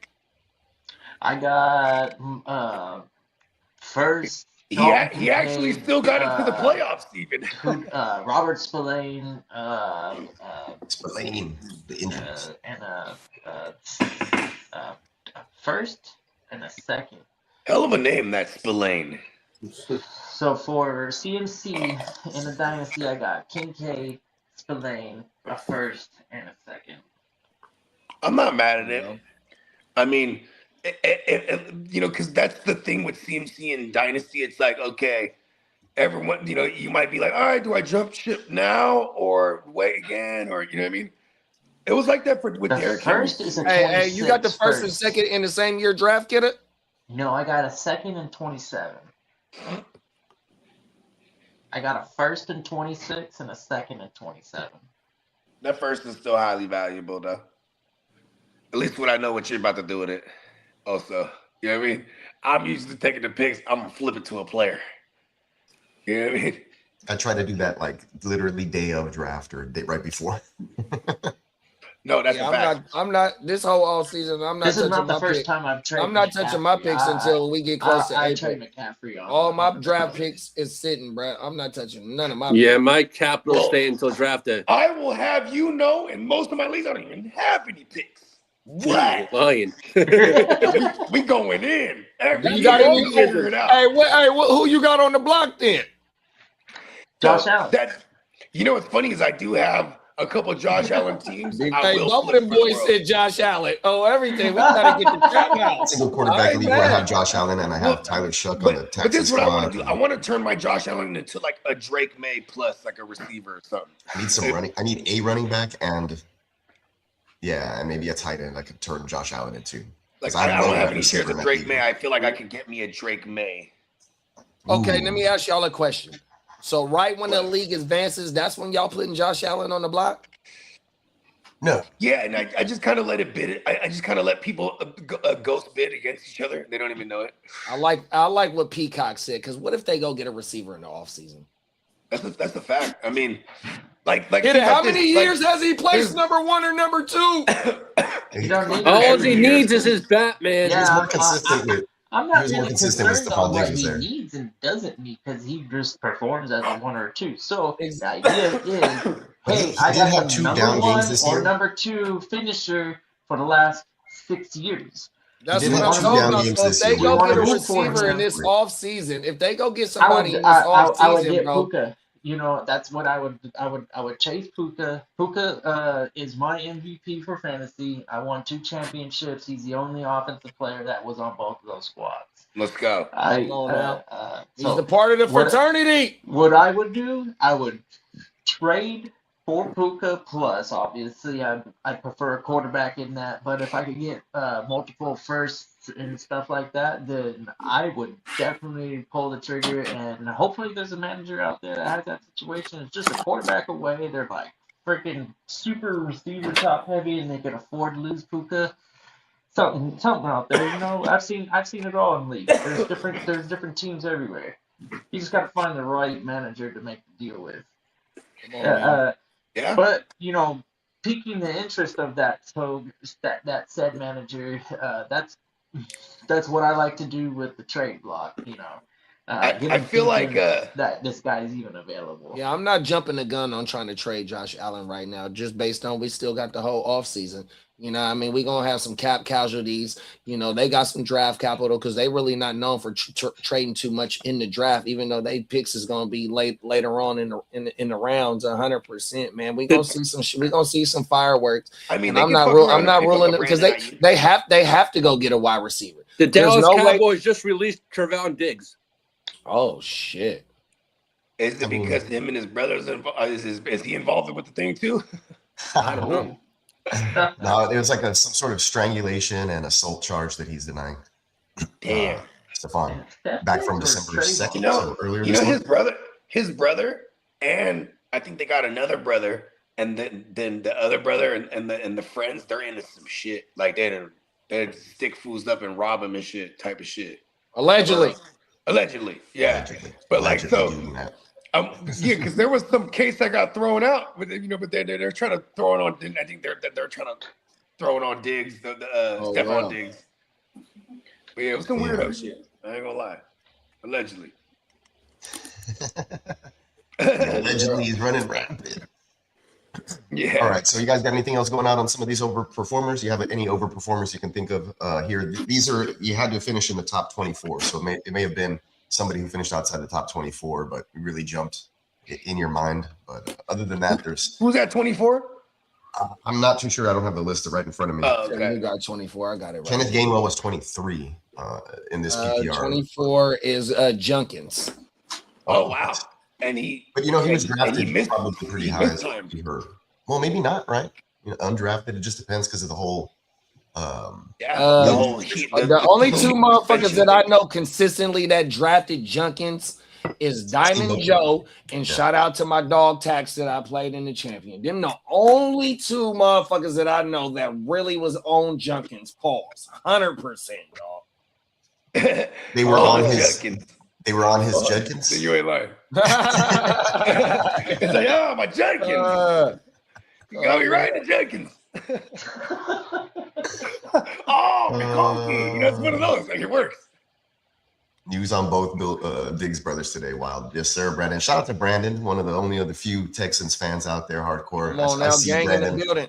I got first. He actually still got into the playoffs, Steven. Robert Spillane. Spillane, the injuries. And first and a second. Hell of a name, that Spillane. So for CMC in the dynasty, I got Kincaid, Spillane, a first and a second. I'm not mad at it. I mean, you know, because that's the thing with CMC and Dynasty. It's like, okay, everyone, you know, you might be like, all right, do I jump ship now or wait again? Or, you know what I mean? It was like that with Derrick Henry. Hey, you got the first and second in the same year draft, get it? No, I got a second and 27. I got a first and 26 and a second and 27. That first is still highly valuable, though. At least when I know what you're about to do with it. Also, you know what I mean? I'm used to taking the picks. I'm going to flip it to a player. You know what I mean? I try to do that like literally day of draft or day right before. No, that's Yeah, a fact. I'm not. This whole all season, I'm not This is touching not the my first pick. time I've traded. I'm not touching my McCaffrey. picks until we get close to I April. trade McCaffrey on All my on the draft play. picks is sitting, bro. I'm not touching none of my Yeah, picks. my capital Well, stay until draft day. I will have you know, in most of my leagues, I don't even have any picks. What? Lying. we going in. You got any? We'll figure it out. Hey, who you got on the block then? Josh Allen. You know what's funny is I do have a couple Josh Allen teams. Hey, both of them boys said Josh Allen. Oh, everything. We gotta get the trap out. Single quarterback league where I have Josh Allen and I have Tyler Shuck on the Texas But this is what I squad. want to do. I want to turn my Josh Allen into like a Drake May plus like a receiver or something. I need some running. I need a running back and maybe a tight end I could turn Josh Allen into. Like I I don't have that any shares receiver of in Drake that May. league. I feel like I could get me a Drake May. Okay, Ooh. let me ask y'all a question. So right when the league advances, that's when y'all putting Josh Allen on the block? No. Yeah, and I just kind of let it bid it. I just kind of let people ghost bid against each other. They don't even know it. I like what Peacock said, because what if they go get a receiver in the offseason? That's the fact. I mean, like How many years has he placed number 1 or number 2? You don't need All Every he year. needs is his bat, man. Yeah, He's more consistent with. I'm He not was more really consistent with concerned Stephon on what Diggs he there. needs and doesn't need because he just performs as a 1 or 2. So the Exactly. idea is, But hey, he I did got have the 2 number down 1 games this or year. number 2 finisher for the last 6 years. That's did what have I'm 2 talking down about. games So if this they year. go We get a wanna root for receiver him. in this offseason, if they go get I somebody would in this I would offseason, get bro. Puka. You know, that's what I would chase Puka. Puka is my MVP for fantasy. I won 2 championships. He's the only offensive player that was on both of those squads. Let's go. Come on now. He's So the part of the fraternity. what I would do, I would trade for Puka plus. Obviously, I prefer a quarterback in that. But if I could get multiple firsts and stuff like that, then I would definitely pull the trigger. And hopefully, there's a manager out there that has that situation. It's just a quarterback away. They're like freaking super receiver top heavy, and they can afford to lose Puka. Something out there, you know. I've seen it all in leagues. There's different teams everywhere. You just got to find the right manager to make the deal with. Come on, man. Yeah. But you know, piquing the interest of that that said manager, that's what I like to do with the trade block. You know, I feel like that this guy's even available. Yeah, I'm not jumping the gun on trying to trade Josh Allen right now, just based on we still got the whole offseason. You know, I mean, we're going to have some cap casualties. You know, they got some draft capital because they really not known for trading too much in the draft, even though they picks is going to be later on in the rounds 100%, man. We're going to see some fireworks. I mean, I'm not ruling it because they have to go get a wide receiver. The Dallas Cowboys just released Trevon Diggs. Oh shit. Is it because him and his brothers is he involved with the thing too? I don't know. No, it was like some sort of strangulation and assault charge that he's denying. Damn. Stephon, back from December 2nd, You know, so earlier this month. his brother, and I think they got another brother, and then the other brother and the friends, they're into some shit. Like they stick fools up and rob him and shit, type of shit. Allegedly, yeah. But like so. Doing that. Yeah, because there was some case that got thrown out, but but they're trying to throw it on. I think they're trying to throw it on Diggs, Stephon Diggs. But yeah, it was some weirdo shit. I ain't gonna lie. Allegedly. Allegedly, he's running rapid. Yeah. All right. So you guys got anything else going on some of these overperformers? You have any overperformers you can think of here? These are you had to finish in the top 24, so it may have been somebody who finished outside the top 24, but really jumped in your mind. But other than that, there's who's at 24? I'm not too sure. I don't have the list right in front of me. Oh, okay. You got 24. I got it right. Kenneth Gainwell was 23 in this PPR. 24 is Junkins. Oh wow. And he, but you know, he was drafted he missed, probably pretty high. Well, maybe not, right? You know, undrafted. It just depends because of the whole. The only 2 motherfuckers that I know consistently that drafted Junkins is Diamond Joe and shout out to my dog Tax that I played in the champion. Them the only 2 motherfuckers that I know that really was on Junkins. Pause. 100%, dog. They were on his. Junkins. They were on his Junkins. You ain't lying. It's like, oh, my Junkins. You got me right in the Junkins. Oh, McConkey. That's one of those. Like, it works. News on both Diggs brothers today. Wild. Yes, sir, Brandon. Shout out to Brandon, one of the only other few Texans fans out there, hardcore. Come on I now, see gang Brandon in the building.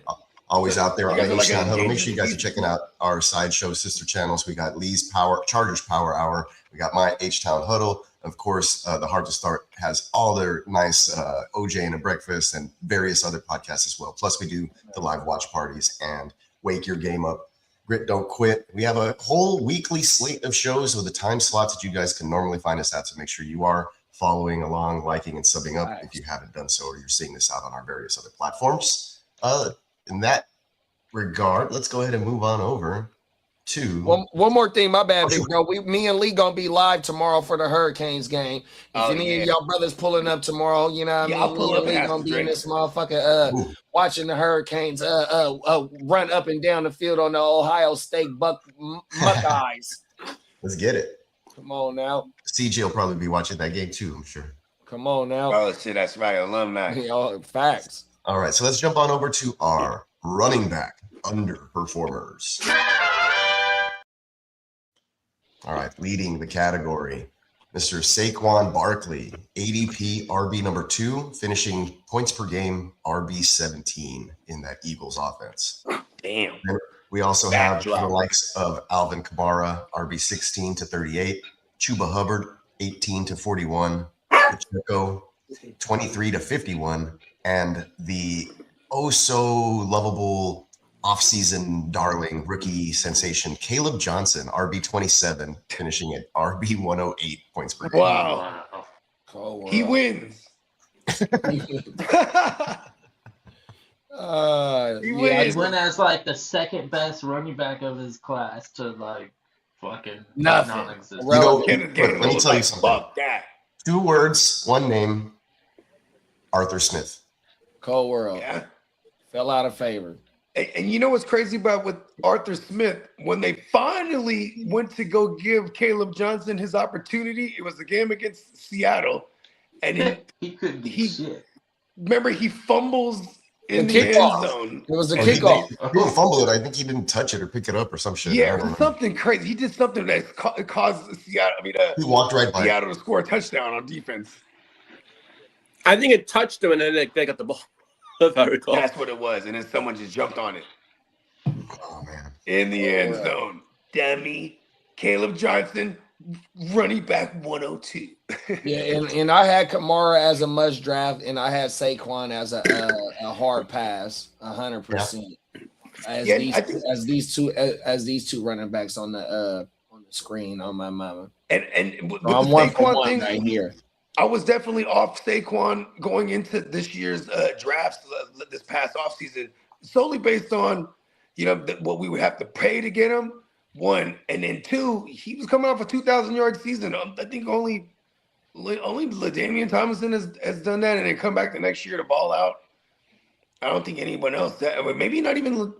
always out there You on guys the are like H-Town a Huddle. Make sure you guys are engaged checking out our sideshow sister channels. We got Lee's Chargers Power Hour. We got my H-Town Huddle. Of course, the Hard to Start has all their nice OJ and a breakfast and various other podcasts as well. Plus, we do the live watch parties and Wake Your Game Up. Grit Don't Quit. We have a whole weekly slate of shows with the time slots that you guys can normally find us at. So make sure you are following along, liking, and subbing up if you haven't done so, or you're seeing this out on our various other platforms. In that regard, let's go ahead and move on over to one more thing. My bad, Oh, big sure. bro. Me and Lee gonna be live tomorrow for the Hurricanes game. If any of y'all brothers pulling up tomorrow, you know what I I'll mean. pull Me up and Lee and have gonna some be in drinks. this motherfucker watching the Hurricanes run up and down the field on the Ohio State Buckeyes. Let's get it. Come on now. CJ will probably be watching that game too, I'm sure. Come on now. Oh, shit, that's right. Alumni. Facts. All right, so let's jump on over to our running back underperformers. All right, leading the category, Mr. Saquon Barkley, ADP RB number 2, finishing points per game RB 17 in that Eagles offense. Damn. We also have the likes of Alvin Kamara, RB 16 to 38, Chuba Hubbard, 18 to 41, Pacheco, 23 to 51, and the oh-so-lovable offseason darling rookie sensation, Caleb Johnson, RB 27, finishing at RB 108 points per game. Wow. He wins. He went as like the second best running back of his class to like fucking nothing. non-existent. Let me tell you something. Fuck that. 2 words, 1 name, Arthur Smith. Cold world. Yeah. Fell out of favor. And you know what's crazy about with Arthur Smith? When they finally went to go give Caleb Johnson his opportunity, it was the game against Seattle. And he couldn't do shit. Remember, he fumbles in the end zone. It was a kickoff. He didn't fumble it. I think he didn't touch it or pick it up or some shit. Yeah, it was something crazy. He did something that caused Seattle. He walked right by Seattle to score a touchdown on defense. I think it touched him, and then they got the ball. If I recall. That's what it was, and then someone just jumped on it. Oh man! In the end zone, dummy. Caleb Johnson, running back 102. Yeah, and I had Kamara as a must draft, and I had Saquon as a hard pass, 100%. As these two running backs on the screen on my mama. And with I'm the 1 for Saquon 1 thing, right here. I was definitely off Saquon going into this year's drafts this past offseason, solely based on, what we would have to pay to get him, 1. And then 2, he was coming off a 2,000-yard season. I think only LaDainian Tomlinson has done that, and then come back the next year to ball out. I don't think anyone else, maybe not even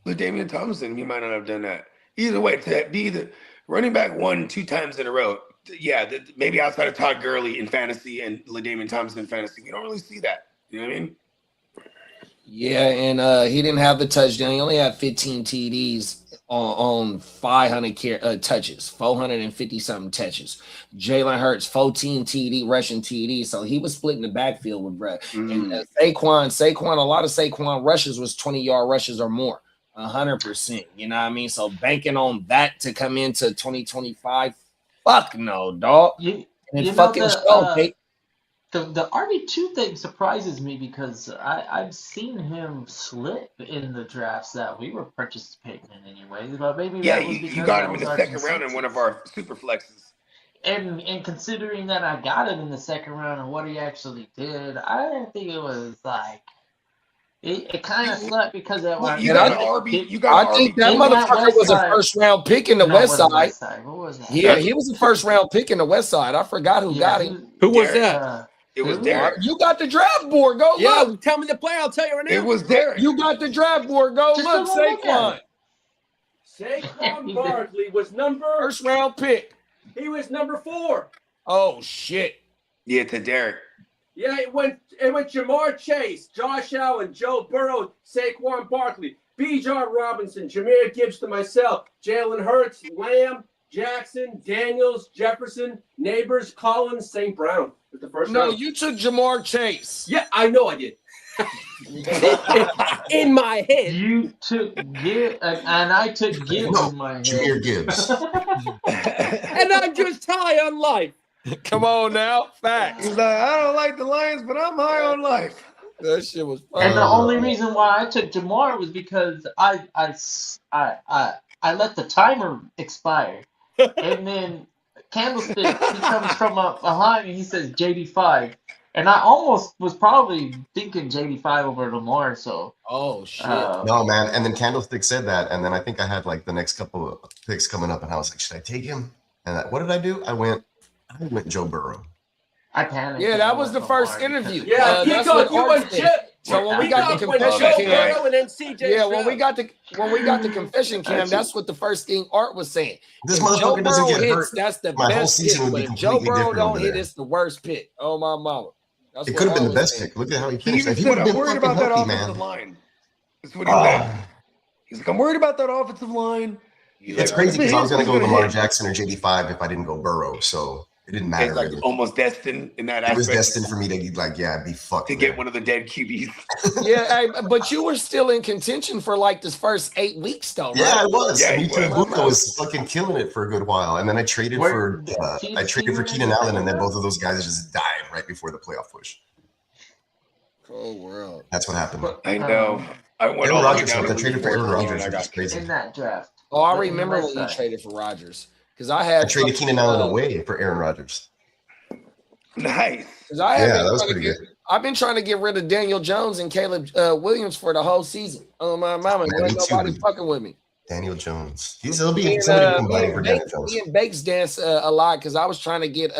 LaDainian Tomlinson, he might not have done that. Either way, to be the running back 1 2 times in a row, yeah, maybe outside of Todd Gurley in fantasy and LaDainian Tomlinson in fantasy, we don't really see that. You know what I mean? Yeah, and he didn't have the touchdown. He only had 15 TDs on 500 touches, 450-something touches. Jalen Hurts, 14 rushing TD. So he was splitting the backfield with Brett. And Saquon, a lot of Saquon rushes was 20-yard rushes or more, 100%. You know what I mean? So banking on that to come into 2025, fuck no, dog. The RB2 thing surprises me because I've seen him slip in the drafts that we were participating in anyway. But maybe that was because you got him in the second round in one of our super flexes. And considering that I got him in the second round and what he actually did, I didn't think it was like it kind of sucked because that I think that motherfucker was a first round pick in the West Side. What was that? Yeah, he was a first round pick in the West Side. I forgot who got him. Who was that? It was Derek. You got the draft board. Go look. Tell me the player. I'll tell you right now. It was Derek. You got the draft board. Go look. Saquon. Saquon Barkley was first round pick. He was number 4. Oh shit. Yeah, to Derek. Yeah, it went Jamar Chase, Josh Allen, Joe Burrow, Saquon Barkley. Bijan Robinson, Jahmyr Gibbs to myself, Jalen Hurts, Lamb, Jackson, Daniels, Jefferson, Neighbors, Collins, St. Brown with the first No, round. you took Jamar Chase. Yeah, I know I did. In my head. You took Gibbs, and I took Gibbs No, in my head. Jahmyr Gibbs. And I'm just high on life. Come on now, facts. He's like, I don't like the Lions, but I'm high on life. That shit was fun. And the only reason why I took Jamar was because I let the timer expire, and then Candlestick he comes from behind and he says JD5, and I almost was probably thinking JD5 over Lamar. So Oh shit. No, man. And then Candlestick said that. And then I think I had like the next couple of picks coming up. And I was like, should I take him? And what did I do? I went Joe Burrow. I panicked. Yeah, and that I was the went first Lamar. interview. Yeah, that's Pico, what you Art went said. Chip. So when we got the Pico went confession Joe cam, Burrow and then CJ yeah, Stroud. when we got the confession cam, that's what the first thing Art was saying. This If Joe motherfucker doesn't Burrow get hits, hurt. that's the My whole best season pick. would be But if Joe completely Burrow different don't over hit, there. it's the worst pick. Oh my mama. That's It what could have been Art the was best saying. pick. Look at how he He finished. even If he said, would have I'm been worried fucking about that healthy, offensive man. line. That's what he said. He's like, I'm worried about that offensive line. It's crazy because I was going to go Who's Lamar hit? Jackson or JD5 if I didn't go Burrow. So it didn't matter. It's like Really. almost destined in that It was aspect destined for me to be fucked. to get one of the dead QBs. Yeah, hey, but you were still in contention for like this first 8 weeks, though, right? Yeah, I was. Yeah, and he Buka was fucking killing it for a good while. And then I traded for Keenan Allen, and then both of those guys just died right before the playoff push. Oh world. That's what happened. I know. I went Aaron all the way Rodgers, down I to traded for week Aaron 14 Rodgers, and which is crazy. in that draft. Oh, I In the remember when West you Side. traded for Rodgers. Because I had I traded Keenan Allen away for Aaron Rodgers. Nice. Yeah, that was pretty good. I've been trying to get rid of Daniel Jones and Caleb Williams for the whole season. Oh my mama, Man, ain't me too. nobody fucking with me. Daniel Jones. He'll be somebody combining for Daniel Jones. Me and Bakes dance a lot because I was trying to get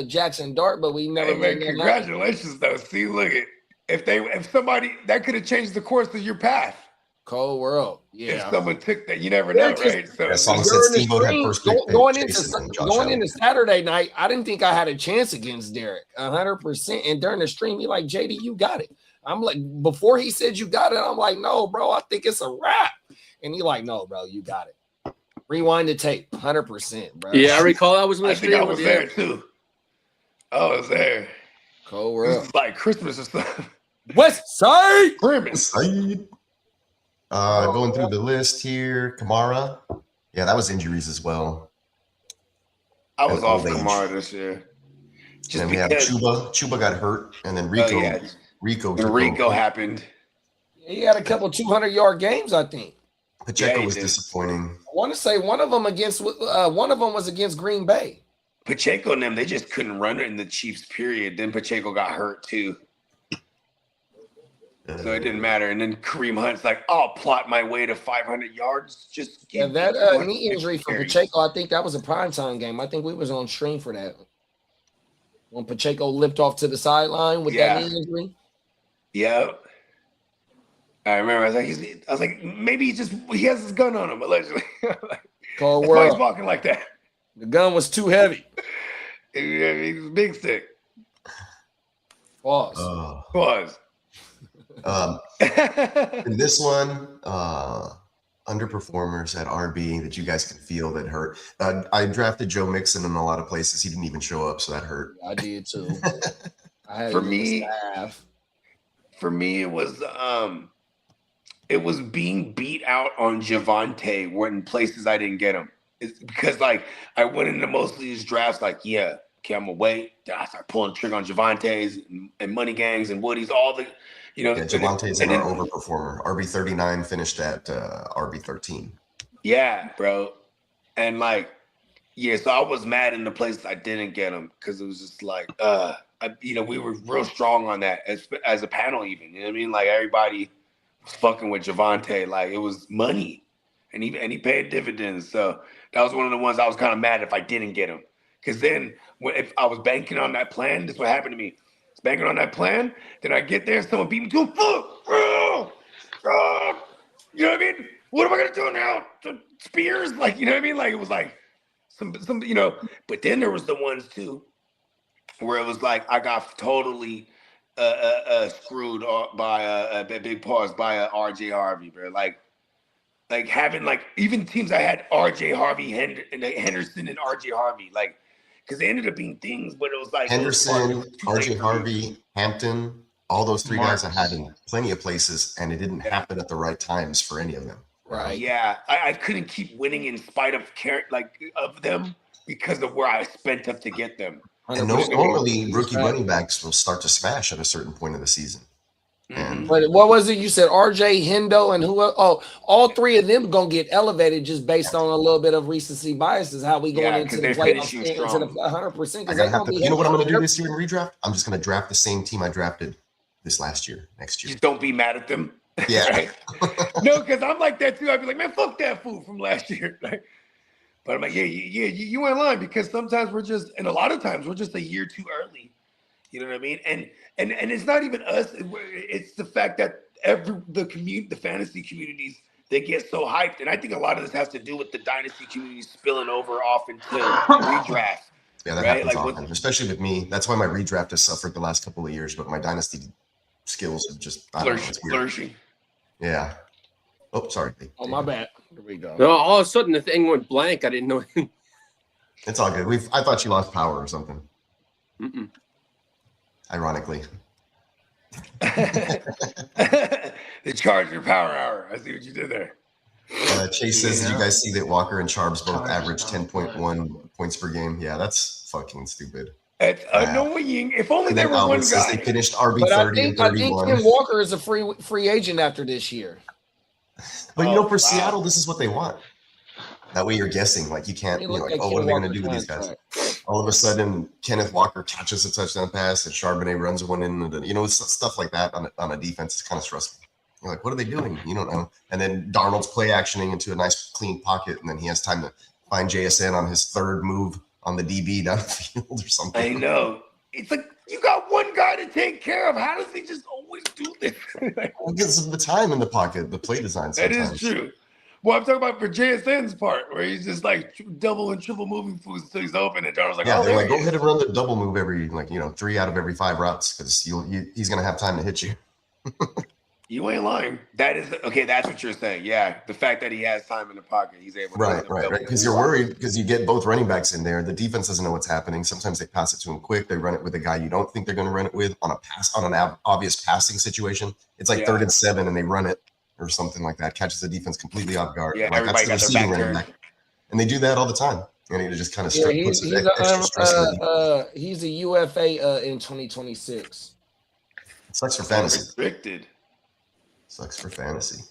Jackson Dart, but we never. Hey, man, congratulations though. See, look at if somebody that could have changed the course of your path. Cold world. Yeah. If someone took that, you never know, right? So That song said Steamboat had first pick. Going into Saturday night, I didn't think I had a chance against Derek 100%. And during the stream, he like, JD, you got it. I'm like, before he said you got it, I'm like, no, bro, I think it's a wrap. And he like, no, bro, you got it. Rewind the tape, 100%, bro. Yeah, I recall I was in the I think I stream was with there you. too. I was there. Cold This world. is like Christmas or something. West Side. Christmas. Going through the list here, Kamara. Yeah, that was injuries as well. I was And off old age. Kamara this year. Just And we have because Chuba. Chuba got hurt, and then Rico. Rico. when took Rico over. happened. He had a couple 200-yard games, I think. Pacheco Yeah, he was did. disappointing. I want to say one of them was against Green Bay. Pacheco and them, they just couldn't run it in the Chiefs, period. Then Pacheco got hurt too. So it didn't matter. And then Kareem Hunt's like, I'll plot my way to 500 yards. Just Yeah, give that me knee 150 injury for carries. Pacheco, I think that was a primetime game. I think we was on stream for that. When Pacheco limped off to the sideline with that knee injury. Yep. I remember. I was like, maybe he has his gun on him, allegedly. Cold That's why he's world. walking like that. The gun was too heavy. He was big stick. Pause. Was. In this one, underperformers at RB that you guys can feel that hurt. I drafted Joe Mixon in a lot of places. He didn't even show up, so that hurt. I did too. I had For him in the me- staff. For me, it was being beat out on Javonte in places I didn't get him. It's because like I went into most of these drafts like, yeah, okay, I'm gonna wait. Then I start pulling the trigger on Javonte's and Money Gangs and Woody's, all the, Yeah, Javonte's an overperformer. RB39 finished at RB13. Yeah, bro. And like, yeah, so I was mad in the places I didn't get him because it was just like, we were real strong on that as a panel, even. You know what I mean? Like everybody was fucking with Javonte, like it was money, and he paid dividends. So that was one of the ones I was kind of mad if I didn't get him, because then if I was banking on that plan, this is what happened to me. I was banking on that plan, then I get there, someone beat me to a fuck. You know what I mean? What am I gonna do now? Spears, like, you know what I mean? Like it was like some, But then there was the ones too, where it was like I got totally screwed by a big pause by RJ Harvey, bro. Like Like having like even teams I had RJ Harvey, Henderson, and RJ Harvey, like because they ended up being things, but it was like Henderson, too RJ late for me. Harvey, Hampton, all those three guys I had in Marks. plenty of places, and it didn't happen at the right times for any of them. Right. Yeah, I couldn't keep winning in spite of of them because of where I spent up to get them. And normally rookie running backs will start to smash at a certain point of the season. And But what was it you said? RJ, Hendo, and who else? Oh, all three of them gonna get elevated just based on a little bit of recency biases. How we going into the playoffs, into the 100%? You know what I'm gonna do this year in redraft? I'm just gonna draft the same team I drafted this next year. Just don't be mad at them. Yeah. Right? No, because I'm like that too. I'd be like, man, fuck that fool from last year. Right? But I'm like, yeah, you ain't lying because sometimes and a lot of times we're just a year too early. You know what I mean? And it's not even us. It's the fact that the fantasy communities, they get so hyped. And I think a lot of this has to do with the dynasty communities spilling over off into redraft. Yeah, that happens often, especially with me. That's why my redraft has suffered the last couple of years, but my dynasty skills have just flourishing. Yeah. Oh, sorry. Oh, my bad. Here we go. No, all of a sudden the thing went blank. I didn't know. It's all good. I thought you lost power or something. Mm-mm. Ironically. The Charger Power Hour. I see what you did there. Chase says, did you guys see that Walker and Charbs both average 10.1 points per game? Yeah, that's fucking stupid. It's annoying. If only there was one guy. They finished RB 30 and 31. I think Ken Walker is a free agent after this year. But for Seattle, this is what they want. That way you're guessing. Like you can't, what are they going to do with these guys? All of a sudden, Kenneth Walker catches a touchdown pass and Charbonnet runs one in. Stuff like that on a defense is kind of stressful. You're like, what are they doing? You don't know. And then Darnold's play actioning into a nice clean pocket, and then he has time to find JSN on his third move on the DB down the field or something. I know. It's like you got one guy to take care of. How does he just always do this? Because of the time in the pocket, the play design. Sometimes. That is true. Well, I'm talking about for JSN's part, where he's just like double and triple moving fools until he's open, and Darnold's like, they're like, go ahead and run the double move every 3 out of every 5 routes because he's going to have time to hit you. You ain't lying. That is okay. That's what you're saying. Yeah, the fact that he has time in the pocket, he's able to right. Because you're worried because you get both running backs in there. The defense doesn't know what's happening. Sometimes they pass it to him quick. They run it with a guy you don't think they're going to run it with on an obvious passing situation. It's like 3rd and 7, and they run it or something like that. Catches the defense completely off guard. Yeah, like, everybody got their back turned. And they do that all the time. And he just kind of he's a UFA in 2026. It sucks for fantasy. Restricted. Sucks for fantasy.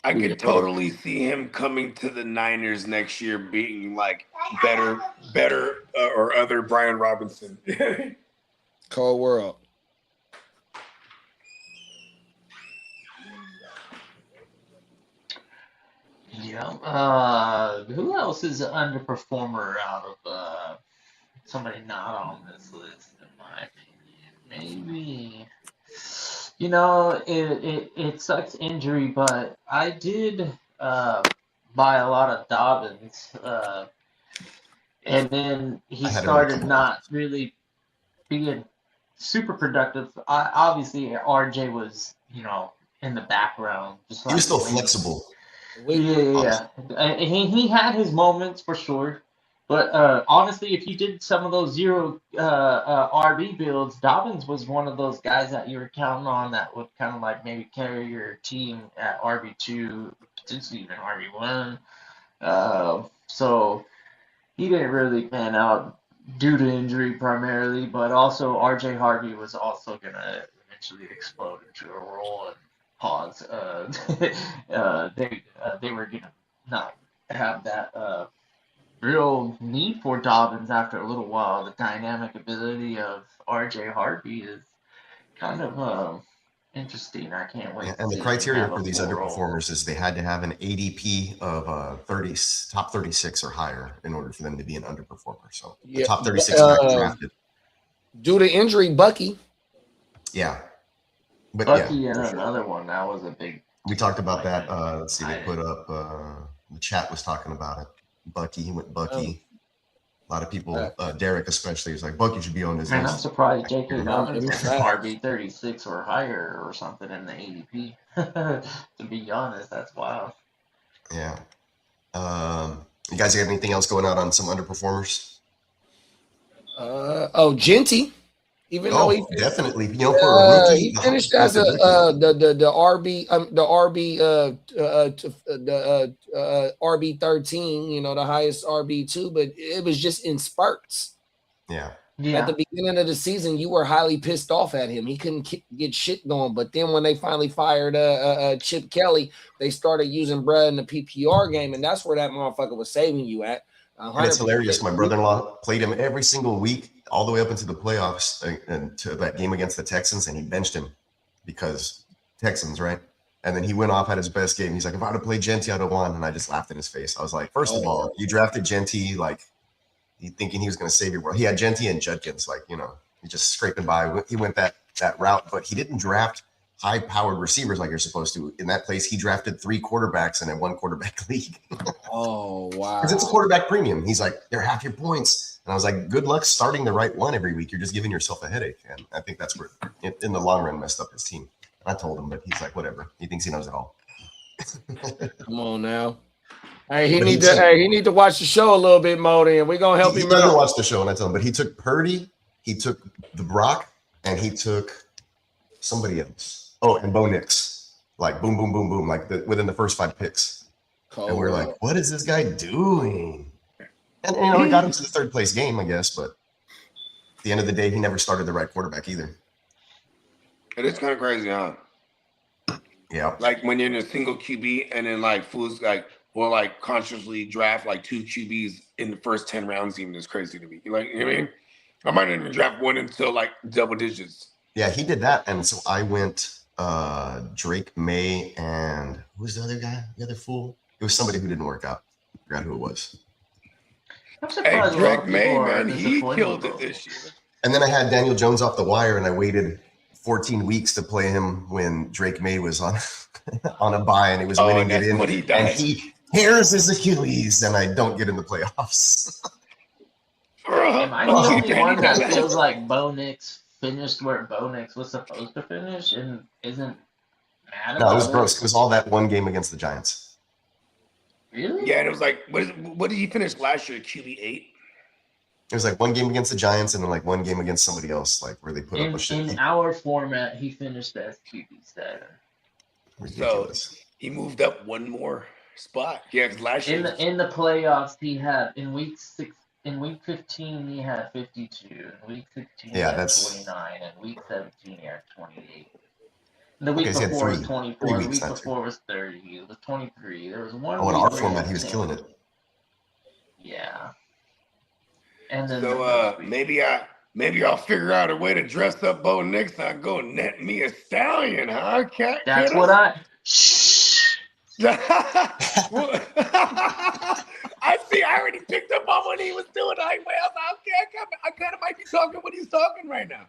I could totally see him coming to the Niners next year being like better or other Brian Robinson. Cold world. Yeah. Who else is an underperformer out of somebody not on this list, in my opinion? Maybe. It sucks injury, but I did buy a lot of Dobbins, and then he started not really being super productive. Obviously, RJ was, in the background. He was still flexible. Yeah. He had his moments for sure. But honestly, if you did some of those zero RB builds, Dobbins was one of those guys that you were counting on that would kind of like maybe carry your team at RB2, potentially even RB1. So he didn't really pan out due to injury primarily, but also RJ Harvey was also going to eventually explode into a role and pause. They were going to not have that real need for Dobbins after a little while. The dynamic ability of RJ Harvey is kind of interesting. I can't wait. And the criteria for these underperformers is they had to have an ADP of top 36 or higher in order for them to be an underperformer. So the top 36 are drafted. Due to injury, Bucky. Yeah. But Bucky and another one. That was a big. We talked about that. Let's see. They put up. The chat was talking about it. Bucky. He went Bucky. A lot of people, Derek especially, is like, Bucky should be on his list. I'm surprised J.K. Dobbins is RB 36 or higher or something in the ADP. To be honest, that's wild. Yeah. You guys have anything else going on some underperformers? Genty. Even though definitely. For a rookie, he finished as the RB RB 13, the highest RB2, but it was just in spurts. Yeah. At the beginning of the season, you were highly pissed off at him. He couldn't get shit going. But then when they finally fired Chip Kelly, they started using Brad in the PPR game, and that's where that motherfucker was saving you at. And it's hilarious. My brother-in-law played him every single week, all the way up into the playoffs and to that game against the Texans, and he benched him because Texans, right? And then he went off, had his best game. He's like, if I'd have played Genty, I'd have won. And I just laughed in his face. I was like, first of all, you drafted Genty, like, thinking he was going to save your world. He had Genty and Judkins, like, he just scraping by. He went that route, but he didn't draft high-powered receivers like you're supposed to. In that place, he drafted 3 quarterbacks in a 1-quarterback league. Oh, wow. Because it's a quarterback premium. He's like, they're half your points. And I was like, good luck starting the right one every week. You're just giving yourself a headache. And I think that's where, in the long run, messed up his team. And I told him, but he's like, whatever. He thinks he knows it all. Come on now. Hey, he need to watch the show a little bit more. Then we're gonna help him. He doesn't watch the show, and I tell him. But he took Purdy, he took the Brock, and he took somebody else. Oh, and Bo Nix. Like boom, boom, boom, boom. Like within the first 5 picks. Cold. And we're like, what is this guy doing? And he got him to the 3rd place game, I guess. But at the end of the day, he never started the right quarterback either. It is kind of crazy, huh? Yeah. Like when you're in a single QB, and then like fools like will like consciously draft like 2 QBs in the first 10 rounds. Even is crazy to me. You know what I mean? I might not even draft one until like double digits. Yeah, he did that, and so I went Drake May and who's the other guy? The other fool? It was somebody who didn't work out. I forgot who it was. Hey, Drake May, man, he killed it this year. And then I had Daniel Jones off the wire, and I waited 14 weeks to play him when Drake May was on a bye, and he was winning it in. And he tears his Achilles, and I don't get in the playoffs. Am I the only one that feels like Bo Nix finished where Bo Nix was supposed to finish and isn't mad about it? No, it was gross. It was all that one game against the Giants. Really? Yeah, and it was like, what did he finish last year? QB8? It was like one game against the Giants and then like one game against somebody else, like where they put up a shit. In our format, he finished as QB7. Ridiculous. So he moved up one more spot. Yeah, because last year in the playoffs, he had in week 15 he had 52. In week 16 he had 29. And week 17 he had 28. The week before was 24. The week before was 30. It was 23. There was one. Oh, in our format, he was killing it. Yeah. And then so maybe I'll figure out a way to dress up Bo Nix and go net me a stallion, huh? That's what I. I see. I already picked up on what he was doing. I kind of might be talking what he's talking right now.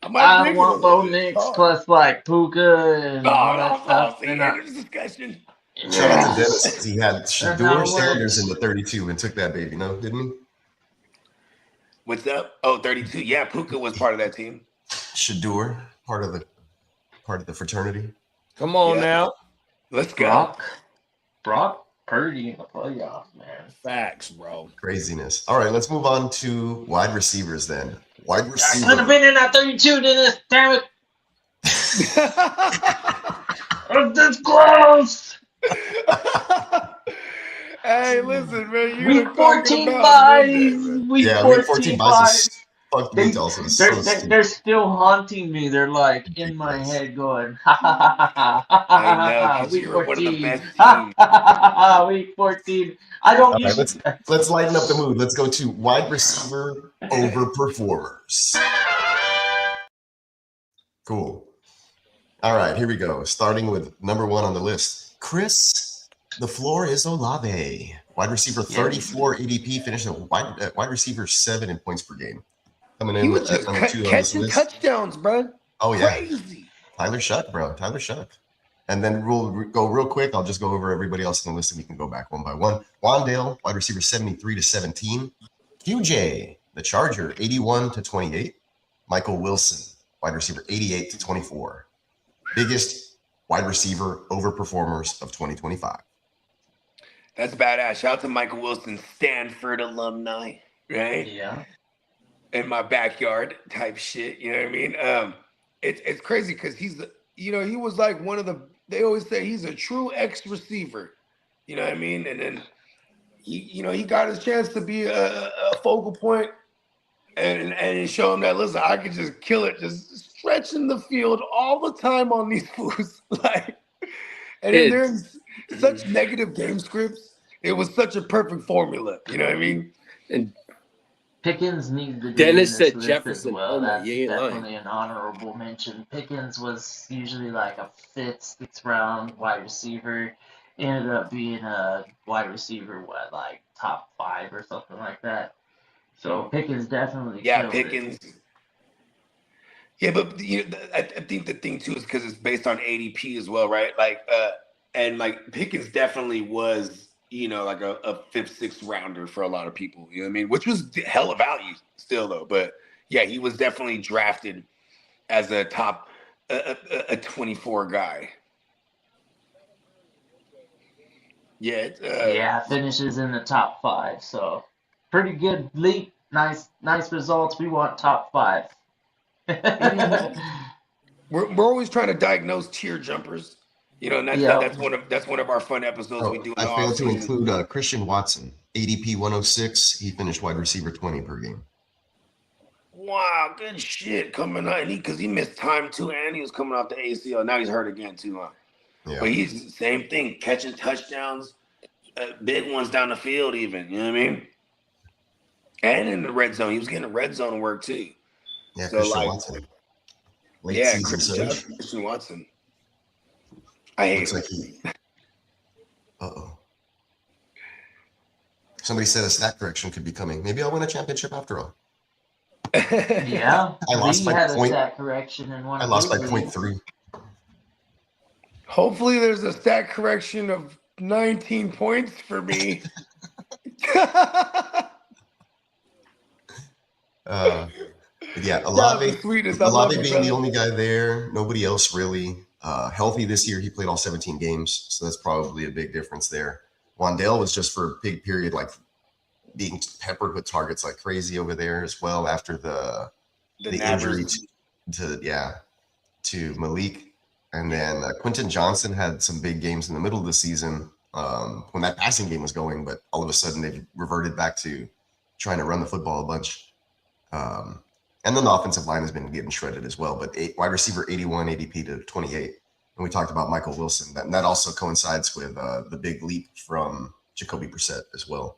I want Bo Nix plus like Puka and all that stuff. See, there's discussion. Chandler Dennis, he had Shador Sanders in the 32 and took that baby, no, didn't he? What's up? Oh, 32. Yeah, Puka was part of that team. Shador, part of the fraternity. Come on now. Let's go. Brock Purdy in the playoffs, man. Facts, bro. Craziness. All right, let's move on to wide receivers then. Wide receiver. I could have been in that 32, Dennis. Damn it. I'm this close. Hey, listen, man. Week 14 buys. Week 14 buys. Fuck me, also. They're still haunting me. They're like in my head going, ha ha ha ha ha ha ha ha. Week 14. Week 14. I don't usually. Let's lighten up the mood. Let's go to wide receiver overperformers. Cool. All right, here we go. Starting with number 1 on the list, Chris. The floor is Olave. Wide receiver 34 ADP, finished at wide receiver 7 in points per game. Coming in at number 2 on this list. Touchdowns, bro. Oh, yeah. Crazy. Tyler Shuck, bro. Tyler Shuck. And then we'll go real quick. I'll just go over everybody else on the list and we can go back one by one. Wandale, wide receiver 73 to 17. QJ, the Charger, 81 to 28. Michael Wilson, wide receiver 88 to 24. Biggest wide receiver overperformers of 2025. That's badass. Shout out to Michael Wilson, Stanford alumni, right? Yeah. In my backyard type shit. You know what I mean? It's crazy because he's, he was like one of the. They always say he's a true X receiver. You know what I mean? And then he got his chance to be a focal point and show him that, listen, I could just kill it, just stretching the field all the time on these fools. Like, and then they're in such negative game scripts. It was such a perfect formula. You know what I mean? And Pickens needs to be Dennis in this said list Jefferson. as well. Oh my, That's you ain't definitely lying. an honorable mention. Pickens was usually like a fifth, sixth round wide receiver. Ended up being a wide receiver, like top 5 or something like that. So Pickens definitely killed Pickens. it. Yeah, but I think the thing too is because it's based on ADP as well, right? Like, and like Pickens definitely was, like a 5th, 6th rounder for a lot of people. You know what I mean? Which was hella value still though. But yeah, he was definitely drafted as a top a 24 guy. Yeah, Finishes in the top 5. So pretty good leap. Nice results. We want top 5. We're always trying to diagnose tier jumpers, and that's one of our fun episodes we do. I failed to include Christian Watson, ADP 106. He finished wide receiver 20 per game. Wow, good shit coming out, because he missed time too, and he was coming off the ACL. Now he's hurt again too, huh? Yeah. But he's the same thing, catching touchdowns, big ones down the field, even. You know what I mean? And in the red zone, he was getting red zone work too. Yeah, so Christian Watson. Late season Christian Watson. I hate him. Like somebody said a stat correction could be coming. Maybe I'll win a championship after all. Yeah, I lost by a stat correction in one. I lost by 0.3. Hopefully, there's a stat correction of 19 points for me. Yeah, Olave being the only guy there. Nobody else really healthy this year. He played all 17 games, so that's probably a big difference there. Wandale was just for a big period, like being peppered with targets like crazy over there as well after the injury to Malik. And then Quentin Johnson had some big games in the middle of the season when that passing game was going, but all of a sudden they've reverted back to trying to run the football a bunch. And then the offensive line has been getting shredded as well, but wide receiver 81 ADP to 28. And we talked about Michael Wilson. That also coincides with the big leap from Jacoby Brissett as well.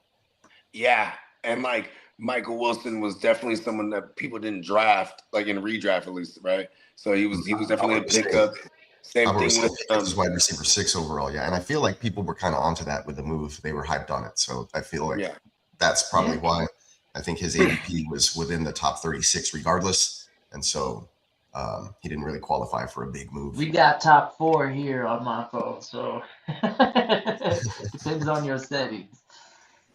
Yeah, and like Michael Wilson was definitely someone that people didn't draft, like in redraft at least, right? So he was definitely a pickup. Same thing with wide receiver 6 overall, yeah. And I feel like people were kind of onto that with the move. They were hyped on it. So I feel like that's probably why. I think his ADP was within the top 36 regardless. And so he didn't really qualify for a big move. We got top 4 here on my phone, so depends on your settings.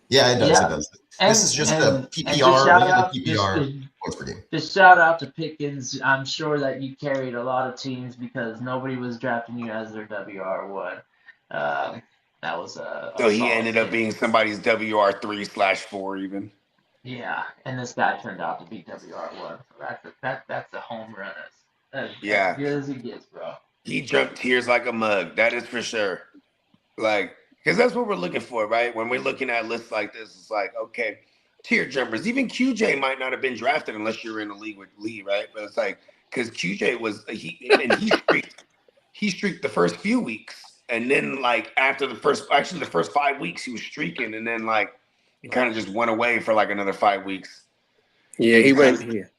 Yeah, it does. It does. This is just a PPR points per game. Just shout out to Pickens. I'm sure that you carried a lot of teams because nobody was drafting you as their WR1. That was so he ended up being somebody's WR3/4 even. Yeah, and this guy turned out to be WR1. That's a home run. As good as he gets, bro. He jumped tiers like a mug. That is for sure. Like, because that's what we're looking for, right? When we're looking at lists like this, it's like, okay, tier jumpers. Even QJ might not have been drafted unless you're in a league with Lee, right? But it's like, because QJ was he streaked the first few weeks, and then like after the first 5 weeks he was streaking, and then like he kind of just went away for like another 5 weeks. Yeah, he went here.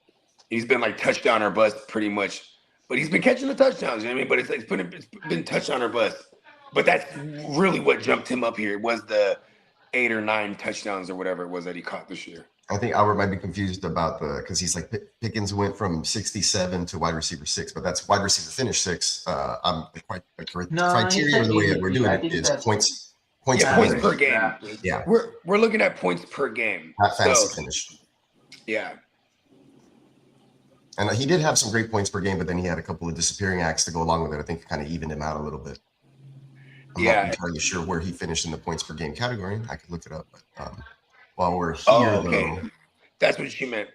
He's been like touchdown or bust pretty much, but he's been catching the touchdowns. You know what I mean? But it's been touchdown or bust. But that's really what jumped him up here. It was the 8 or 9 touchdowns or whatever it was that he caught this year. I think Albert might be confused about because he's like Pickens went from 67 to wide receiver 6, but that's wide receiver finish 6. Criteria the way that we're doing it is points. Points per game. Yeah, we're looking at points per game. Not fantasy finish. Yeah. And he did have some great points per game, but then he had a couple of disappearing acts to go along with it. I think it kind of evened him out a little bit. I'm not entirely sure where he finished in the points per game category. I could look it up. But while we're here, though, that's what she meant.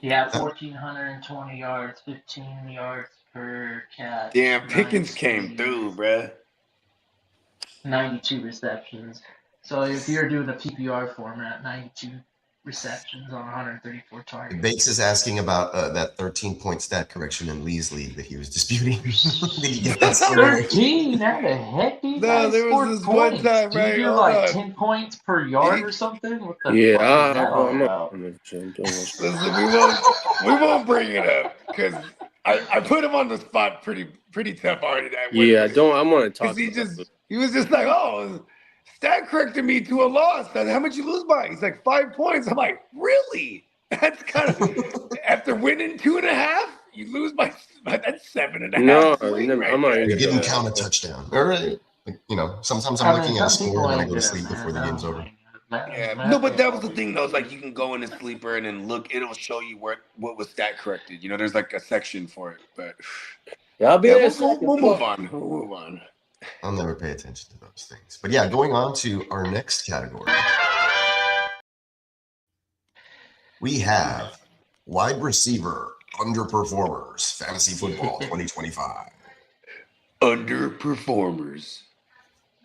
Yeah, 1,420 yards, 15 yards per catch. Damn, Pickens came through, bruh. 92 receptions. So if you're doing a PPR format, 92 receptions on 134 targets. Bates is asking about that 13-point stat correction in Lee's league that he was disputing. Did you get that story? 13? How the heck, dude? No, there was this one time, right? Do you do like 10 points per yard or something? What the fuck is that all about? Listen, we won't bring it up because I put him on the spot pretty tough already that way. Yeah, I want to talk about he was just like, oh, stat corrected me to a loss. How much you lose by? He's like 5 points. I'm like, really? That's kind of after winning 2.5, you lose by that's 7.5. No, I'm not You didn't count a touchdown. All right. Sometimes I'm looking at a score and then I go to sleep before the game's over. Yeah, no, but that was the thing though. It's like you can go in a sleeper and then look. It'll show you what was stat corrected. There's like a section for it. But I'll be there. We'll move on. We'll move on. I'll never pay attention to those things. But yeah, going on to our next category, we have wide receiver underperformers, fantasy football 2025. Underperformers.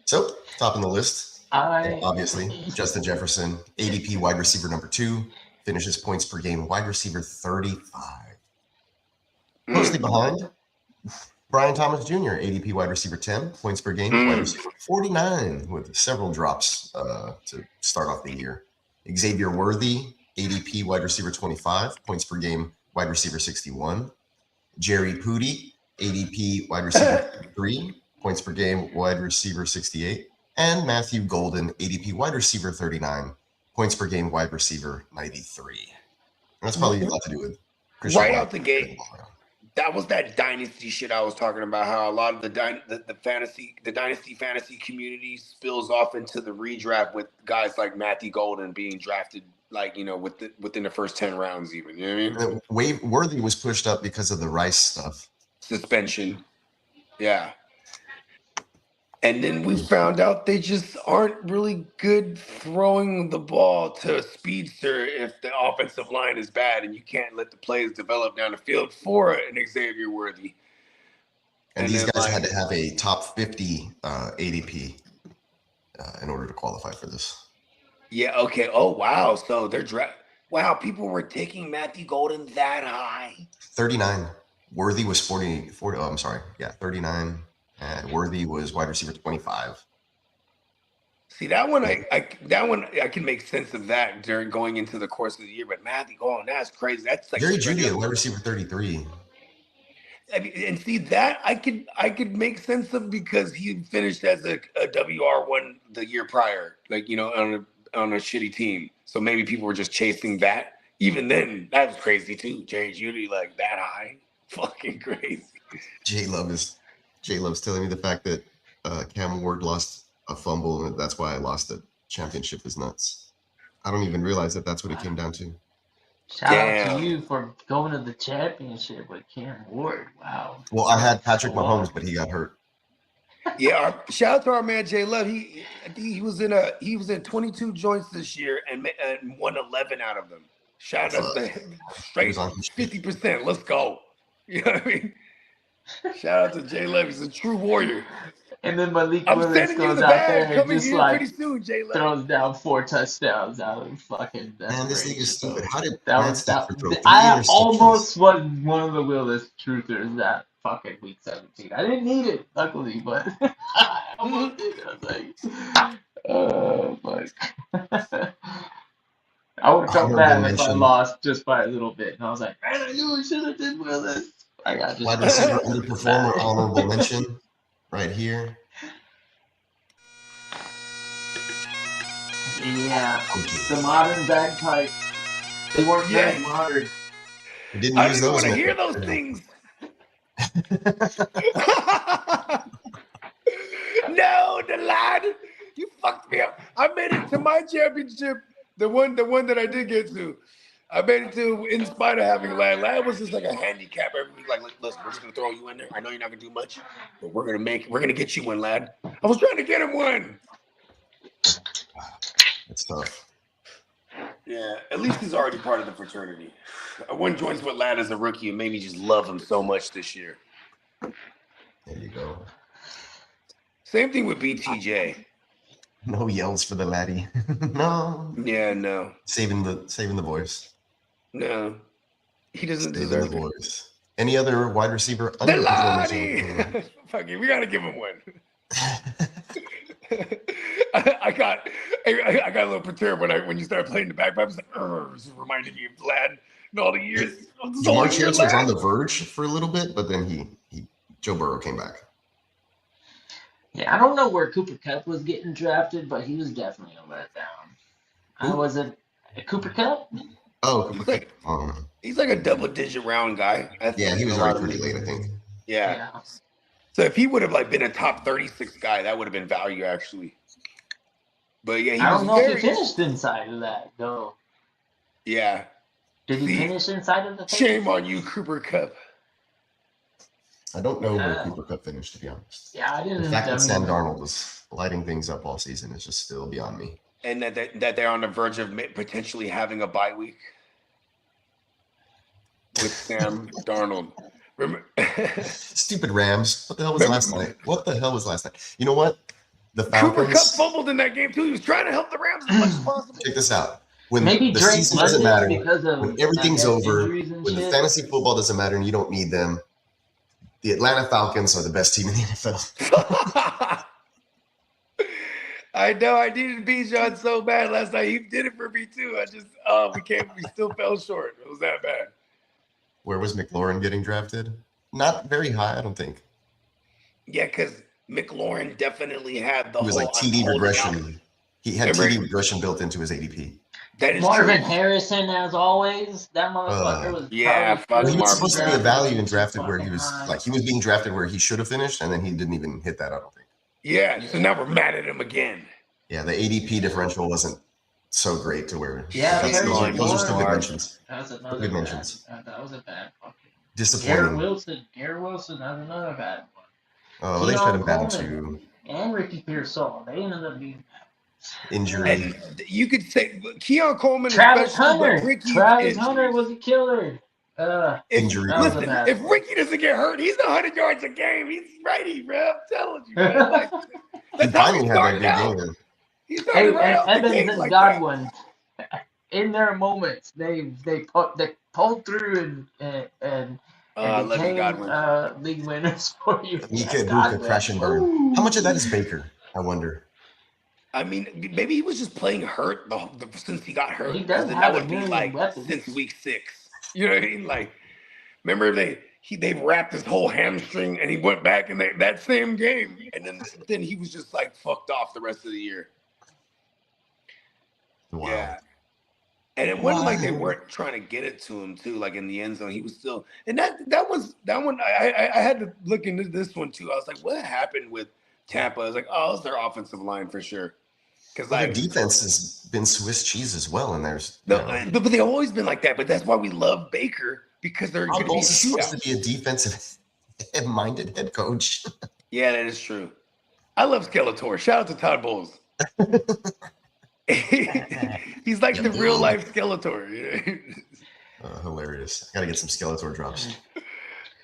So top of the list. Obviously, Justin Jefferson, ADP wide receiver number 2, finishes points per game, wide receiver 35. Closely behind, Brian Thomas Jr., ADP wide receiver 10, points per game, wide receiver 49, with several drops to start off the year. Xavier Worthy, ADP wide receiver 25, points per game, wide receiver 61. Jerry Pooty, ADP wide receiver 3, points per game, wide receiver 68. And Matthew Golden, ADP wide receiver 39, points per game, wide receiver 93. And that's probably a lot to do with Christian right out the gate. That was that dynasty shit I was talking about. How a lot of the dynasty fantasy community spills off into the redraft with guys like Matthew Golden being drafted, within the first 10 rounds, even. You know what I mean? Worthy was pushed up because of the Rice stuff, suspension. Yeah. And then we found out they just aren't really good throwing the ball to a speedster if the offensive line is bad and you can't let the plays develop down the field for an Xavier Worthy. And these guys had to have a top 50 ADP in order to qualify for this. Yeah, okay. Oh, wow. So wow, people were taking Matthew Golden that high. 39. Worthy was 40. Oh, I'm sorry. Yeah, 39. And Worthy was wide receiver 25. See, that one I can make sense of that during going into the course of the year. But Matthew Golden, that's crazy. That's like Jerry Jeudy at wide receiver 33. I mean, and see that I could make sense of because he finished as a WR1 the year prior, on a shitty team. So maybe people were just chasing that. Even then, that was crazy too. Jerry Jeudy like that high, fucking crazy. J Love's telling me the fact that Cam Ward lost a fumble and that's why I lost the championship is nuts. I don't even realize that that's what it came down to. Shout out to you for going to the championship with Cam Ward. Wow. Well, I had Patrick Mahomes, but he got hurt. Yeah, shout out to our man Jay Love. He was in 22 joints this year and won 11 out of them. Shout out to straight 50%. Let's go. You know what I mean? Shout out to Jay Love. He's a true warrior. And then Malik Willis goes out there and just throws down 4 touchdowns out of fucking. Man, this league is stupid. How did I almost was one of the Willis truthers that fucking week 17. I didn't need it, luckily, but I almost did. I was like, oh fuck. I would have felt bad if I lost just by a little bit, and I was like, man, I knew I should have did Willis. I got just wide receiver underperformer honorable mention right here. Yeah, the modern bagpipes. They weren't very modern. We didn't use those. I didn't want to hear those things. No, the lad, you fucked me up. I made it to my championship. The one that I did get to. I made it to, in spite of having Lad. Lad was just like a handicap every week. Like, listen, we're just gonna throw you in there. I know you're not gonna do much, but we're gonna get you one, Lad. I was trying to get him one. It's tough. Yeah, at least he's already part of the fraternity. One joins with Lad as a rookie and made me just love him so much this year. There you go. Same thing with BTJ. No yells for the laddie. No. Yeah, no. Saving the voice. No. He doesn't Saving deserve the it. voice. Any other wide receiver? The laddie! Fuck it, we gotta give him one. I got a little perturbed when you started playing the back. I was like, this reminded me of Lad and all the years. Jamar Chase was on the verge for a little bit, but then Joe Burrow came back. Yeah, I don't know where Cooper Kupp was getting drafted, but he was definitely a letdown. Was it Cooper Kupp? Oh, he's like a double-digit round guy. Yeah, he was already pretty late, I think. Yeah. So if he would have like been a top 36 guy, that would have been value actually. But yeah, I don't know if he finished inside of that though. Yeah. Did he finish inside of the? Shame on you, Cooper Kupp. I don't know where Cooper Kupp finished, to be honest. Yeah, I didn't. The fact that Sam Darnold was lighting things up all season is just still beyond me. And that they're on the verge of potentially having a bye week with Sam Darnold. Remember? Stupid Rams. What the hell was last night? You know what? The Falcons. Cooper Kupp fumbled in that game too. He was trying to help the Rams as much as possible. Check this out. When maybe the Drake season doesn't matter, when everything's over, when the fantasy football doesn't matter and you don't need them, the Atlanta Falcons are the best team in the NFL. I know. I needed Bijan so bad last night. He did it for me too. We still fell short. It was that bad. Where was McLaurin getting drafted? Not very high, I don't think. Yeah, because McLaurin definitely had the whole like TD regression. He had TD regression built into his ADP. That is Marvin true. Harrison, as always, that motherfucker was. He was supposed to be a value and drafted where he was being drafted where he should have finished, and then he didn't even hit that. I don't think. Yeah, so now we're mad at him again. Yeah, the ADP differential wasn't so great to where. Yeah, those are still good mentions. That was another good mentions. That was a bad fucking. Disappointing. Garrett Wilson, that's another bad one. Oh, they tried him bad too. And Ricky Pearsall, they ended up being injury. And you could say Keon Coleman, Travis Hunter. Travis Hunter was a killer. Injury. Listen, if Ricky doesn't get hurt, he's 100 yards a game. He's ready, bro. I'm telling you, man. Like, that's how he started out. He started right out the Evans and Godwin, in their moments, they pulled through and became league winners for you. Buka, crash and burn. How much of that is Baker? I wonder. I mean, maybe he was just playing hurt since he got hurt. He doesn't that would be like since week 6. You know what I mean? Like, remember they wrapped his whole hamstring and he went back in that same game, and then he was just like fucked off the rest of the year. Wow. Yeah. And it wasn't like they weren't trying to get it to him too, like in the end zone. He was still, and that one. I had to look into this one too. I was like, what happened with Tampa? I was like, oh, it's their offensive line for sure. Because their defense has been Swiss cheese as well, and there's but they've always been like that. But that's why we love Baker, because they're going to be supposed to be a defensive-minded head coach. Yeah, that is true. I love Skeletor. Shout out to Todd Bowles. He's like the real life Skeletor. Hilarious. I gotta get some Skeletor drops.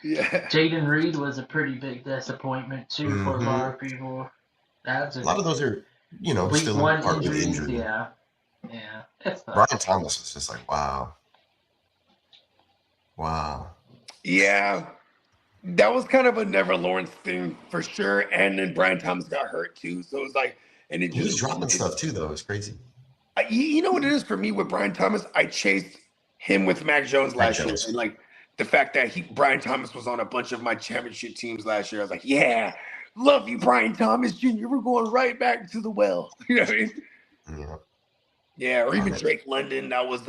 Yeah. Jaden Reed was a pretty big disappointment too for a lot of people. That's a lot of those are, still partly injured. Yeah. Brian Thomas was just like, wow. Yeah. That was kind of a Never Lawrence thing for sure. And then Brian Thomas got hurt too. So it was like, and it he's dropping stuff too, though. It's crazy. You know what it is for me with Brian Thomas? I chased him with Mac Jones last year. And like the fact that Brian Thomas was on a bunch of my championship teams last year. I was like, yeah, love you, Brian Thomas Jr. We're going right back to the well. You know what I mean? Yeah, or even Drake London. That was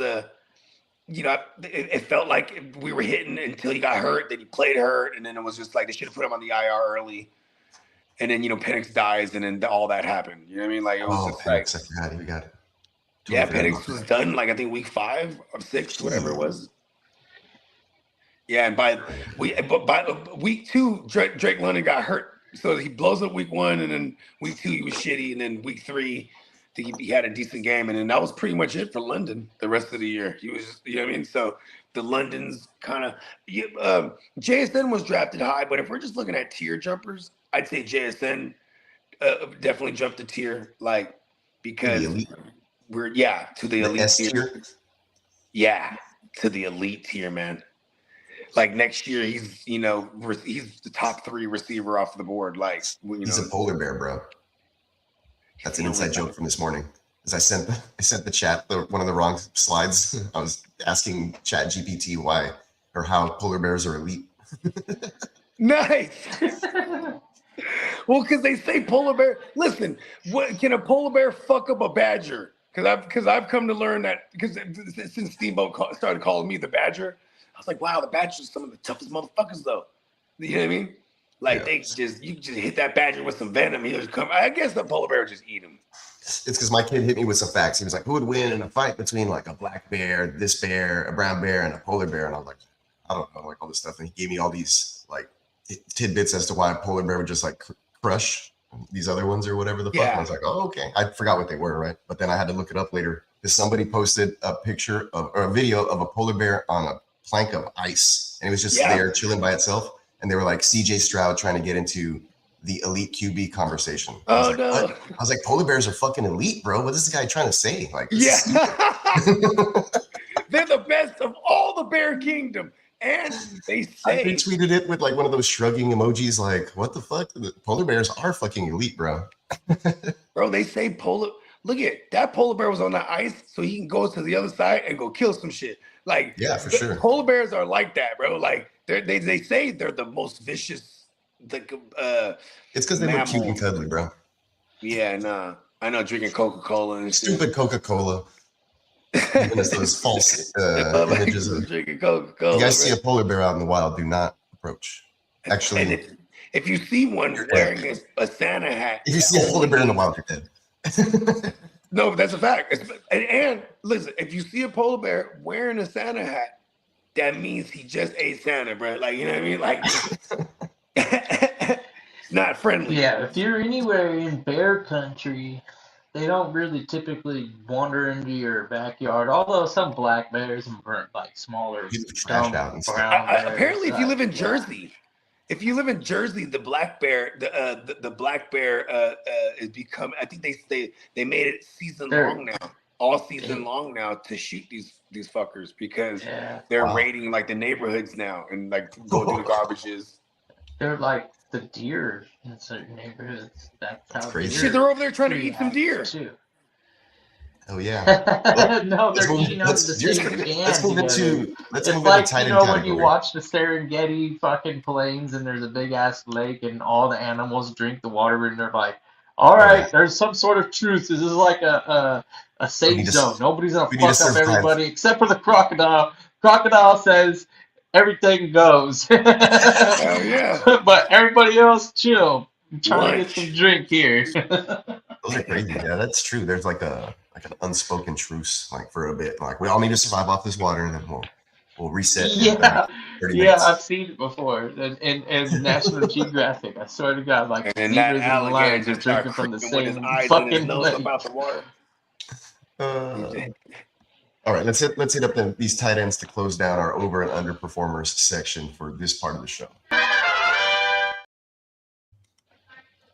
it felt like we were hitting until he got hurt. Then he played hurt. And then it was just like they should have put him on the IR early. And then, Penix dies, and then all that happened. You know what I mean? Like, it was just Penix, I forgot. We got it. Yeah, Penix was done like I think week 5 or 6, whatever it was. Yeah, and by week 2, Drake London got hurt, so he blows up week 1, and then week 2 he was shitty, and then week 3 I think he had a decent game, and then that was pretty much it for London the rest of the year. He was, you know what I mean? So the London's kind of JSN was drafted high, but if we're just looking at tier jumpers, I'd say JSN definitely jumped a tier, like because we're to the elite tier. Yeah, to the elite tier, man. Like next year, he's he's the top 3 receiver off the board. Like he's a polar bear, bro. That's an inside joke from this morning. As I sent the chat one of the wrong slides. I was asking Chat GPT why or how polar bears are elite. Nice. Well, because they say polar bear. Listen, what can a polar bear fuck up a badger? Because I've come to learn that because since Steamboat started calling me the badger, I was like, wow, the badgers are some of the toughest motherfuckers though. You know what I mean? Like you just hit that badger with some venom, he'll just come. I guess the polar bear would just eat him. It's because my kid hit me with some facts. He was like, who would win in a fight between like a black bear, this bear, a brown bear, and a polar bear? And I was like, I don't know, like all this stuff. And he gave me all these like tidbits as to why a polar bear would just like crush these other ones or whatever the fuck. And I was like, oh, okay. I forgot what they were, right? But then I had to look it up later because somebody posted a picture of or a video of a polar bear on a plank of ice. And it was just there chilling by itself. And they were like CJ Stroud trying to get into the elite QB conversation. I was like, polar bears are fucking elite, bro. What is this guy trying to say? Like, they're the best of all the bear kingdom. And they say I retweeted it with like one of those shrugging emojis, like, what the fuck? The polar bears are fucking elite, bro. Bro, they say look at that polar bear was on the ice, so he can go to the other side and go kill some shit. Like, yeah, for sure. Polar bears are like that, bro. Like they say they're the most vicious. It's because they look cute and cuddly, bro. Yeah, nah. I know, drinking Coca-Cola and stupid shit. Coca-Cola. Even as those false images of drinking Coca-Cola. You guys see a polar bear out in the wild, do not approach. Actually, if you see one wearing a Santa hat, if you see a polar bear in the wild, you're dead. No, that's a fact. And listen, if you see a polar bear wearing a Santa hat, that means he just ate Santa, bro. Like, you know what I mean? Like, not friendly. Yeah, if you're anywhere in bear country, they don't really typically wander into your backyard. Although some black bears and like smaller brown bears. Apparently, if you live in Jersey, the black bear, the black bear has become. I think they made it long now, all season long now to shoot these fuckers because they're raiding like the neighborhoods now and like going through the garbages. They're like the deer in certain neighborhoods. That's how crazy. Shit, they're over there trying to eat some deer. Too. Oh yeah. No, they're eating out of the same can. Let's move into tight end category. When you watch the Serengeti fucking plains and there's a big ass lake and all the animals drink the water and they're like, all right, there's some sort of truce. This is like a safe zone. Nobody's gonna fuck up everybody except for the crocodile. Crocodile says everything goes. Hell yeah. But everybody else chill. I'm trying to get some drink here. Those are crazy. Yeah, that's true. There's like an unspoken truce, like for a bit. Like we all need to survive off this water, and then we'll reset. Yeah, I've seen it before. And National Geographic. I swear to God, like and that alligator just drinking from the same fucking nose about the water. All right, let's hit up these tight ends to close down our over and underperformers section for this part of the show.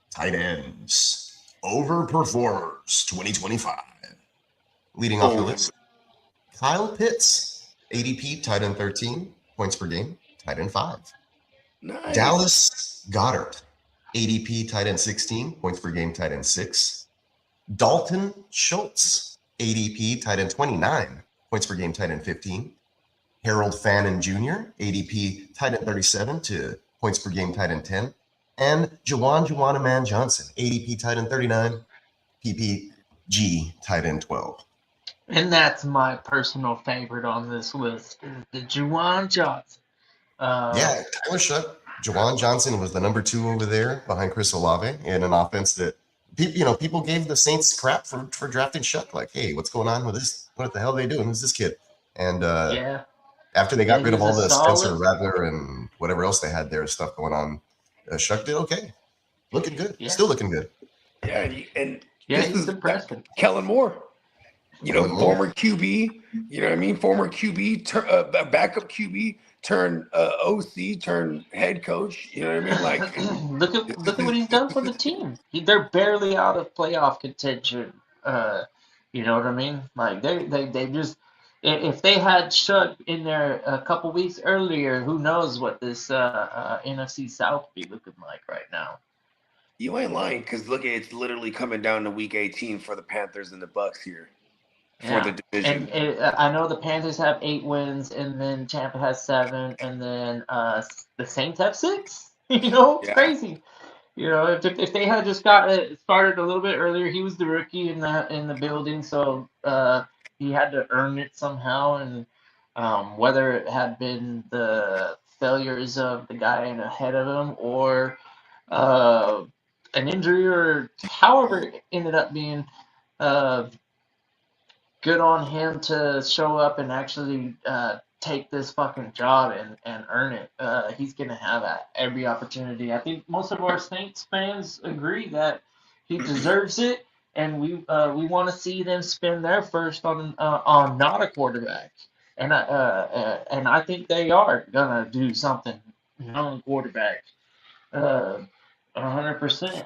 Tight ends, overperformers 2025. Leading off the list, Kyle Pitts, ADP tight end 13, points per game, tight end 5. Nice. Dallas Goedert, ADP tight end 16, points per game, tight end 6. Dalton Schultz, ADP tight end 29, points per game, tight end 15. Harold Fannin Jr., ADP tight end 37 to points per game, tight end 10. And Juwan Man Johnson, ADP tight end 39, PPG tight end 12. And that's my personal favorite on this list, the Juwan Johnson. Tyler Shutt. Juwan Johnson was the number 2 over there behind Chris Olave in an offense that people gave the Saints crap for drafting Shuck. Like, hey, what's going on with this? What the hell are they doing? Who's this kid? And Yeah. after they got rid of he's all a the Spencer solid. Rattler and whatever else they had there, stuff going on, Shuck did okay. Looking good. Yeah. Still looking good. Yeah, and Yeah, this he's is impressive. Kellen Moore. Kellen Moore. Former QB. You know what I mean? Former QB, backup QB, turned OC, turned head coach. You know what I mean? Like, look at what he's done for the team. They're barely out of playoff contention. You know what I mean? Like they just if they had Shuck in there a couple weeks earlier, who knows what this NFC South be looking like right now. you ain't lying, because look, it's literally coming down to week 18 for the Panthers and the Bucks here for the division. And I know the Panthers have 8 wins, and then Tampa has 7, and then the Saints have 6. You know, it's crazy. You know, if they had just got it started a little bit earlier, he was the rookie in the building, so he had to earn it somehow. And whether it had been the failures of the guy ahead of him or an injury or however it ended up being, good on him to show up and actually take this fucking job and earn it. He's going to have every opportunity. I think most of our Saints fans agree that he deserves it, and we want to see them spend their first on not a quarterback. And I think they are going to do something non-quarterback 100%.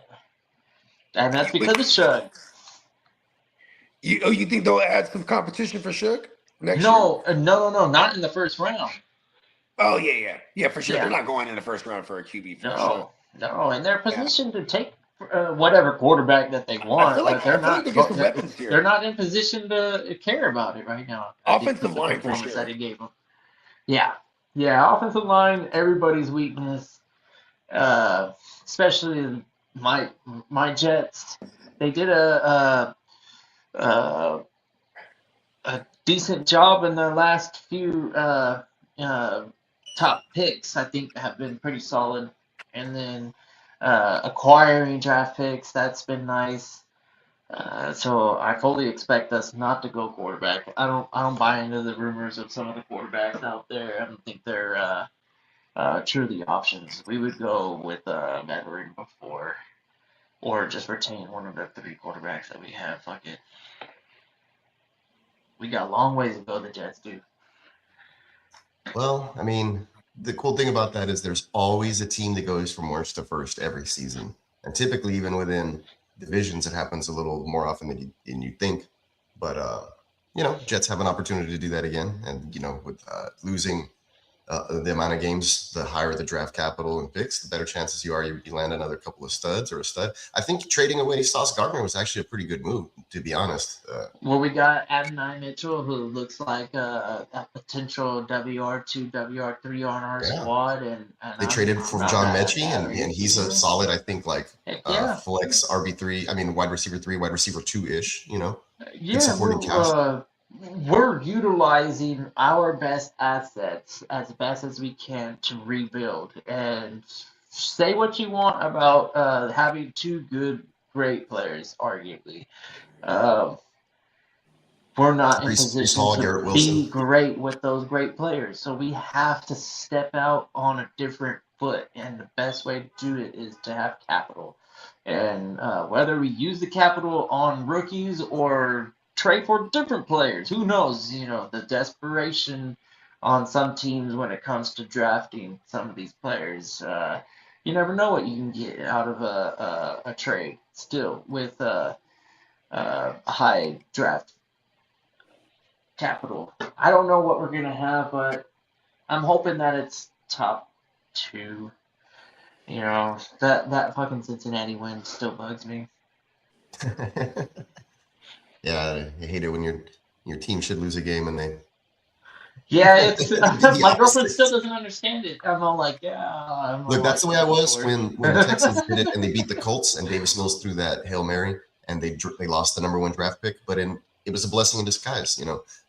And that's because of Shug. You think they'll add some competition for Shook next year? No, not in the first round. Oh yeah, for sure. Yeah. They're not going in the first round for a QB for sure. No, and they're positioned to take whatever quarterback that they want, but they're not. They're not in position to care about it right now. Offensive line for performance sure. that he gave them. Yeah, offensive line, everybody's weakness, especially my Jets. They did a decent job in their last few top picks. I think have been pretty solid, and then acquiring draft picks, that's been nice. So I fully expect us not to go quarterback. I don't buy into the rumors of some of the quarterbacks out there. I don't think they're truly options. We would go with a veteran before, or just retain one of the 3 quarterbacks that we have. Fuck it. We got a long ways to go, the Jets do. Well, I mean, the cool thing about that is there's always a team that goes from worst to first every season. And typically, even within divisions, it happens a little more often than you think. But, Jets have an opportunity to do that again. And, with losing the amount of games, the higher the draft capital and picks, the better chances you are you land another couple of studs or a stud. I think trading away Sauce Gardner was actually a pretty good move, to be honest. Well, we got Adonai Mitchell, who looks like a potential WR2, WR3 on our squad. And they traded for John Mechie, and he's a solid, I think, flex RB3. I mean, wide receiver 3, wide receiver 2-ish, supporting cast. We're utilizing our best assets as best as we can to rebuild. And say what you want about having 2 great players, arguably. We're not in position to be great with those great players. So we have to step out on a different foot. And the best way to do it is to have capital. And whether we use the capital on rookies or trade for different players, who knows? The desperation on some teams when it comes to drafting some of these players. You never know what you can get out of a trade still with a high draft capital. I don't know what we're going to have, but I'm hoping that it's top 2. That fucking Cincinnati win still bugs me. Yeah, I hate it when your team should lose a game and they. Yeah, it's my girlfriend still doesn't understand it. I'm all like, yeah. Look, that's the way I was when the Texans did it and they beat the Colts and Davis Mills threw that Hail Mary and they lost the #1 draft pick. But it was a blessing in disguise.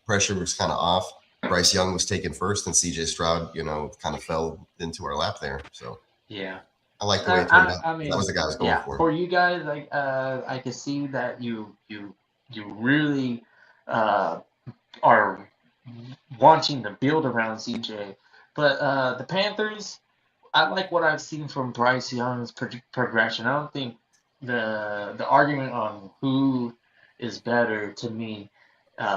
Pressure was kind of off. Bryce Young was taken first, and C.J. Stroud, kind of fell into our lap there. So yeah. I like the way it turned out. I mean, That was the guy I was going for. For you guys, like, I can see that you really are wanting to build around CJ, but the Panthers, I like what I've seen from Bryce Young's progression. I don't think the argument on who is better to me,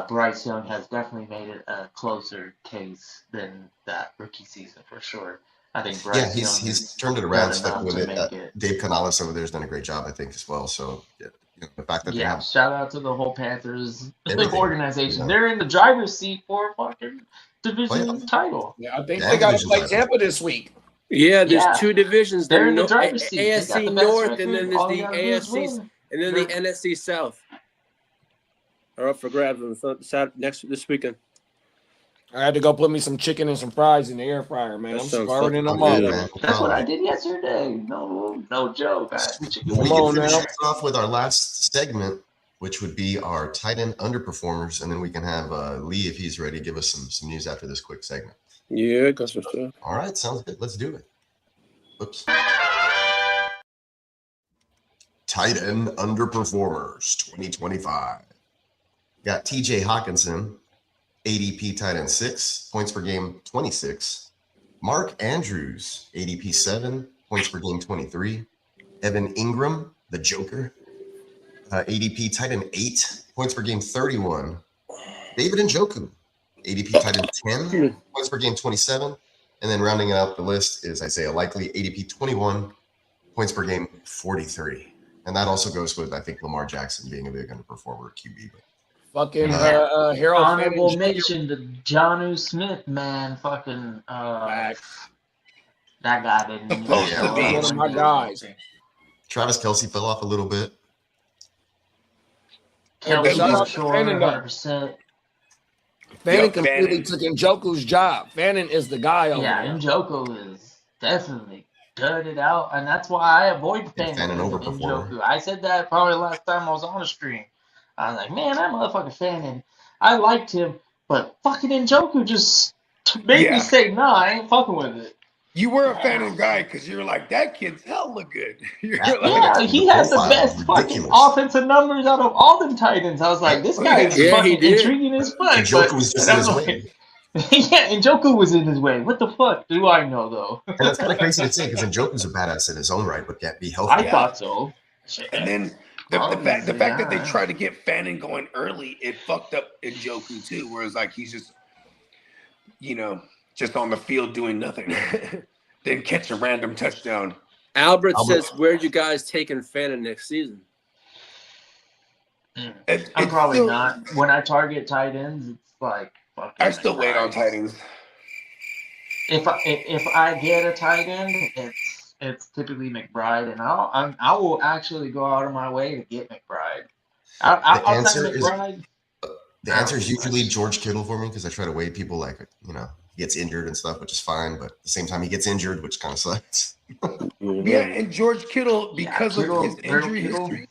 Bryce Young has definitely made it a closer case than that rookie season for sure. I think Yeah, Bryce Young he's is turned it good around, stuck enough with to it. make it. Dave Canales over there has done a great job, I think, as well. So yeah, the fact that they Yeah, have shout out to the whole Panthers everything, organization. They're in the driver's seat for a fucking division playoff, title. Yeah, I think and they got to division play title. Tampa this week. Yeah, there's Yeah, two divisions: the they're in the driver's seat. They got AFC the best North, and then record. there's All they the gotta do is AFC, win. and then the They're- NFC South are up for grabs on this weekend. I had to go put me some chicken and some fries in the air fryer, man. That I'm sounds starving them fucking up. good. Man, That's what I did yesterday. No joke. I had chicken we Come can on finish now. this off with our last segment, which would be our tight end underperformers, and then we can have Lee, if he's ready, give us some news after this quick segment. Yeah, got some stuff. All right, sounds good. Let's do it. Oops. Tight end underperformers 2025. Got TJ Hawkinson, ADP tight end 6, points per game 26. Mark Andrews, ADP 7, points per game 23. Evan Ingram, the Joker, ADP tight end 8, points per game 31. David Njoku, ADP tight end 10, points per game 27. And then rounding out the list is Isaiah Likely, ADP 21, points per game 43. And that also goes with, I think, Lamar Jackson being a big underperformer at QB. But Fucking Harold honorable Fanning Jr. mention to Jonnu Smith, man. Fucking that guy didn't even Supposed show to be. up. One of my guys. Travis Kelce fell off a little bit. Kelce Shout out for to sure, Fanning, though. 100%. Fanning Yep, completely Fanning. took Njoku's job. Fanning is the guy over Yeah, there. Njoku is definitely gutted out, and that's why I avoid Fanning Fanning overperformer. Njoku. I said that probably last time I was on the stream. I was like, man, that motherfucker Fanning, I liked him, but fucking Njoku just made me Yeah. say, nah, I ain't fucking with it. You were a Fanning guy because you're like, that kid's hella good. You're That- like, Yeah, the he had the profile best is fucking ridiculous. offensive numbers out of all them Titans. I was like, this guy is Yeah, he fucking did. intriguing as fuck. Njoku was just and in I'm his like, way. yeah, Njoku was in his way. What the fuck do I know though? And that's kind of crazy to say because Njoku's a badass in his own right, but can't be healthy. I thought so. and then the fact that they tried to get Fanning going early, it fucked up Njoku too. Whereas like he's just, just on the field doing nothing, then catch a random touchdown. Albert says, "Where'd you guys taking Fannin next season?" I'm It's probably still- not. When I target tight ends, it's like fucking. I still wait on McBride. Titans. If I get a tight end, it's typically McBride, and I will actually go out of my way to get McBride. I'll answer take is- McBride. The answer is usually George Kittle for me because I try to weigh people like, he gets injured and stuff, which is fine. But at the same time, he gets injured, which kind of sucks. Yeah, and George Kittle, because Kittle, of his injury Kittle. history,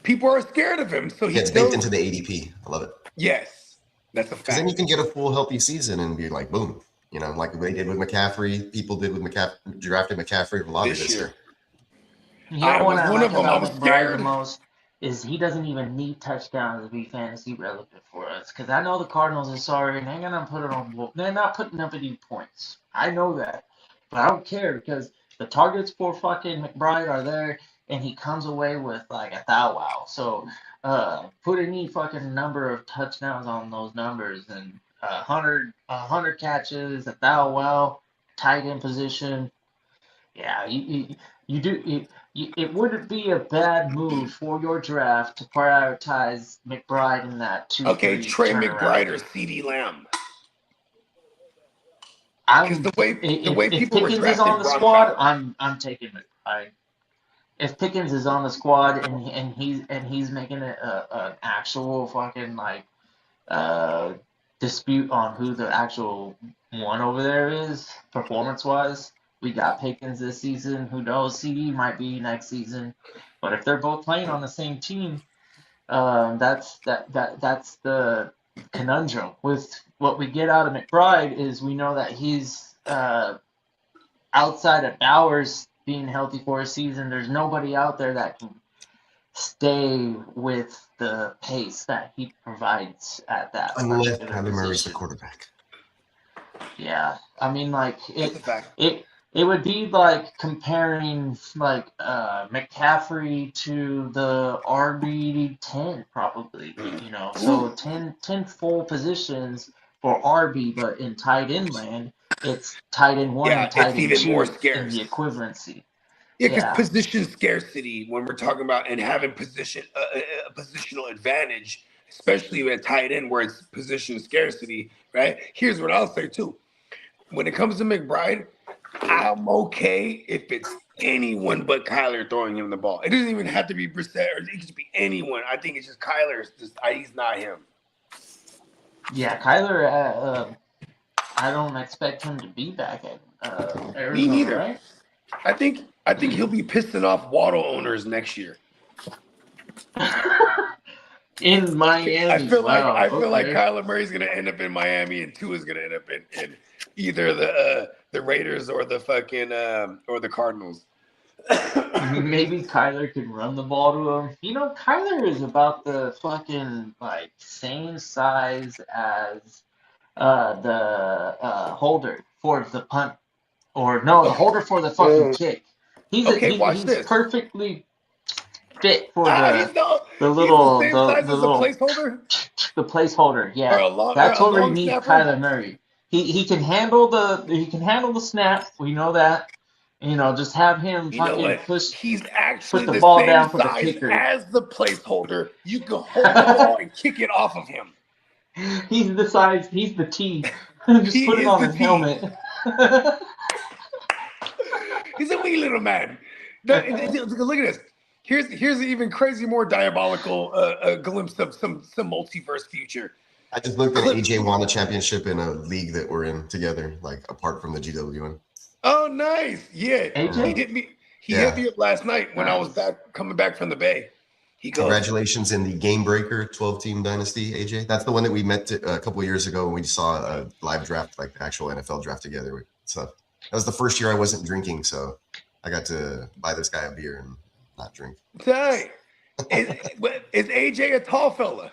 people are scared of him. So he Gets baked does. into the ADP. I love it. Yes, that's a Because then you fact. can get a full healthy season and be like, boom. Like they did with McCaffrey. People did with McCaffrey, drafted McCaffrey a lot This this year. year. You know I what was I one like of them. I about was McBride scared. the most is he doesn't even need touchdowns to be fantasy relevant for us. Because I know the Cardinals are sorry and they're gonna put it on. They're not putting up any points. I know that, but I don't care because the targets for fucking McBride are there, and he comes away with like a thou wow. So put any fucking number of touchdowns on those numbers and 100 catches, a thou wow, tight end position. Yeah, you do. It wouldn't be a bad move for your draft to prioritize McBride in that 2-3 Okay, Trey turnaround. McBride or CeeDee Lamb. I'm, Because the way if people were Pickens is drafting on the Ron squad, Fowler. I'm taking McBride. If Pickens is on the squad and he's making it an actual fucking dispute on who the actual one over there is performance wise. We got Pickens this season. Who knows? CD might be next season. But if they're both playing on the same team, that's the conundrum. With what we get out of McBride is we know that he's outside of Bowers being healthy for a season. There's nobody out there that can stay with the pace that he provides at that Unless particular Kyler Murray's the position. quarterback. Yeah, I mean, like That's a fact. it would be like comparing like McCaffrey to the RB10 probably, you know. So 10 full positions for RB, but in tight end land, it's tight end 1 Yeah, and it's tight end even more 2 in scarce. the equivalency. Yeah, because Yeah. position scarcity, when we're talking about and having positional advantage, especially at tight end where it's position scarcity, right? Here's what I'll say too. When it comes to McBride, I'm okay if it's anyone but Kyler throwing him the ball. It doesn't even have to be Brissett, or it could just be anyone. I think it's just Kyler. He's not him. Yeah, Kyler, I don't expect him to be back at Me Arizona, neither. right? I think he'll be pissing off Waddle owners next year. In Miami. I feel like Okay. Kyler Murray's gonna end up in Miami, and Tua's gonna end up in either the Raiders or the fucking or the Cardinals. Maybe Kyler could run the ball to him. You know, Kyler is about the fucking like same size as the holder for the punt, or no, the holder for the fucking kick. Okay, watch He's this. perfectly fit for He's the little same size as a placeholder. the placeholder. Yeah, Or that's a where you long need snapper. Kyler Murray. He can handle the snap. We know that. You know, just have him You know fucking what? push. He's actually Put the the ball same down for the size kicker. as the placeholder. You can hold the ball and kick it off of him. He's the size. He's the T. Just He put it is on the his T. helmet. He's a wee little man. Look at this. Here's an even crazy, more diabolical glimpse of some multiverse future. I just looked at AJ won a championship in a league that we're in together, like apart from the GWN. Oh, nice. Yeah. AJ? He hit me. He hit me up last night when I was coming back from the Bay. He goes, congratulations in the Game Breaker 12-team dynasty, AJ. That's the one that we met a couple of years ago when we saw a live draft, like the actual NFL draft together. So that was the first year I wasn't drinking, so I got to buy this guy a beer and not drink. dang. Is AJ a tall fella?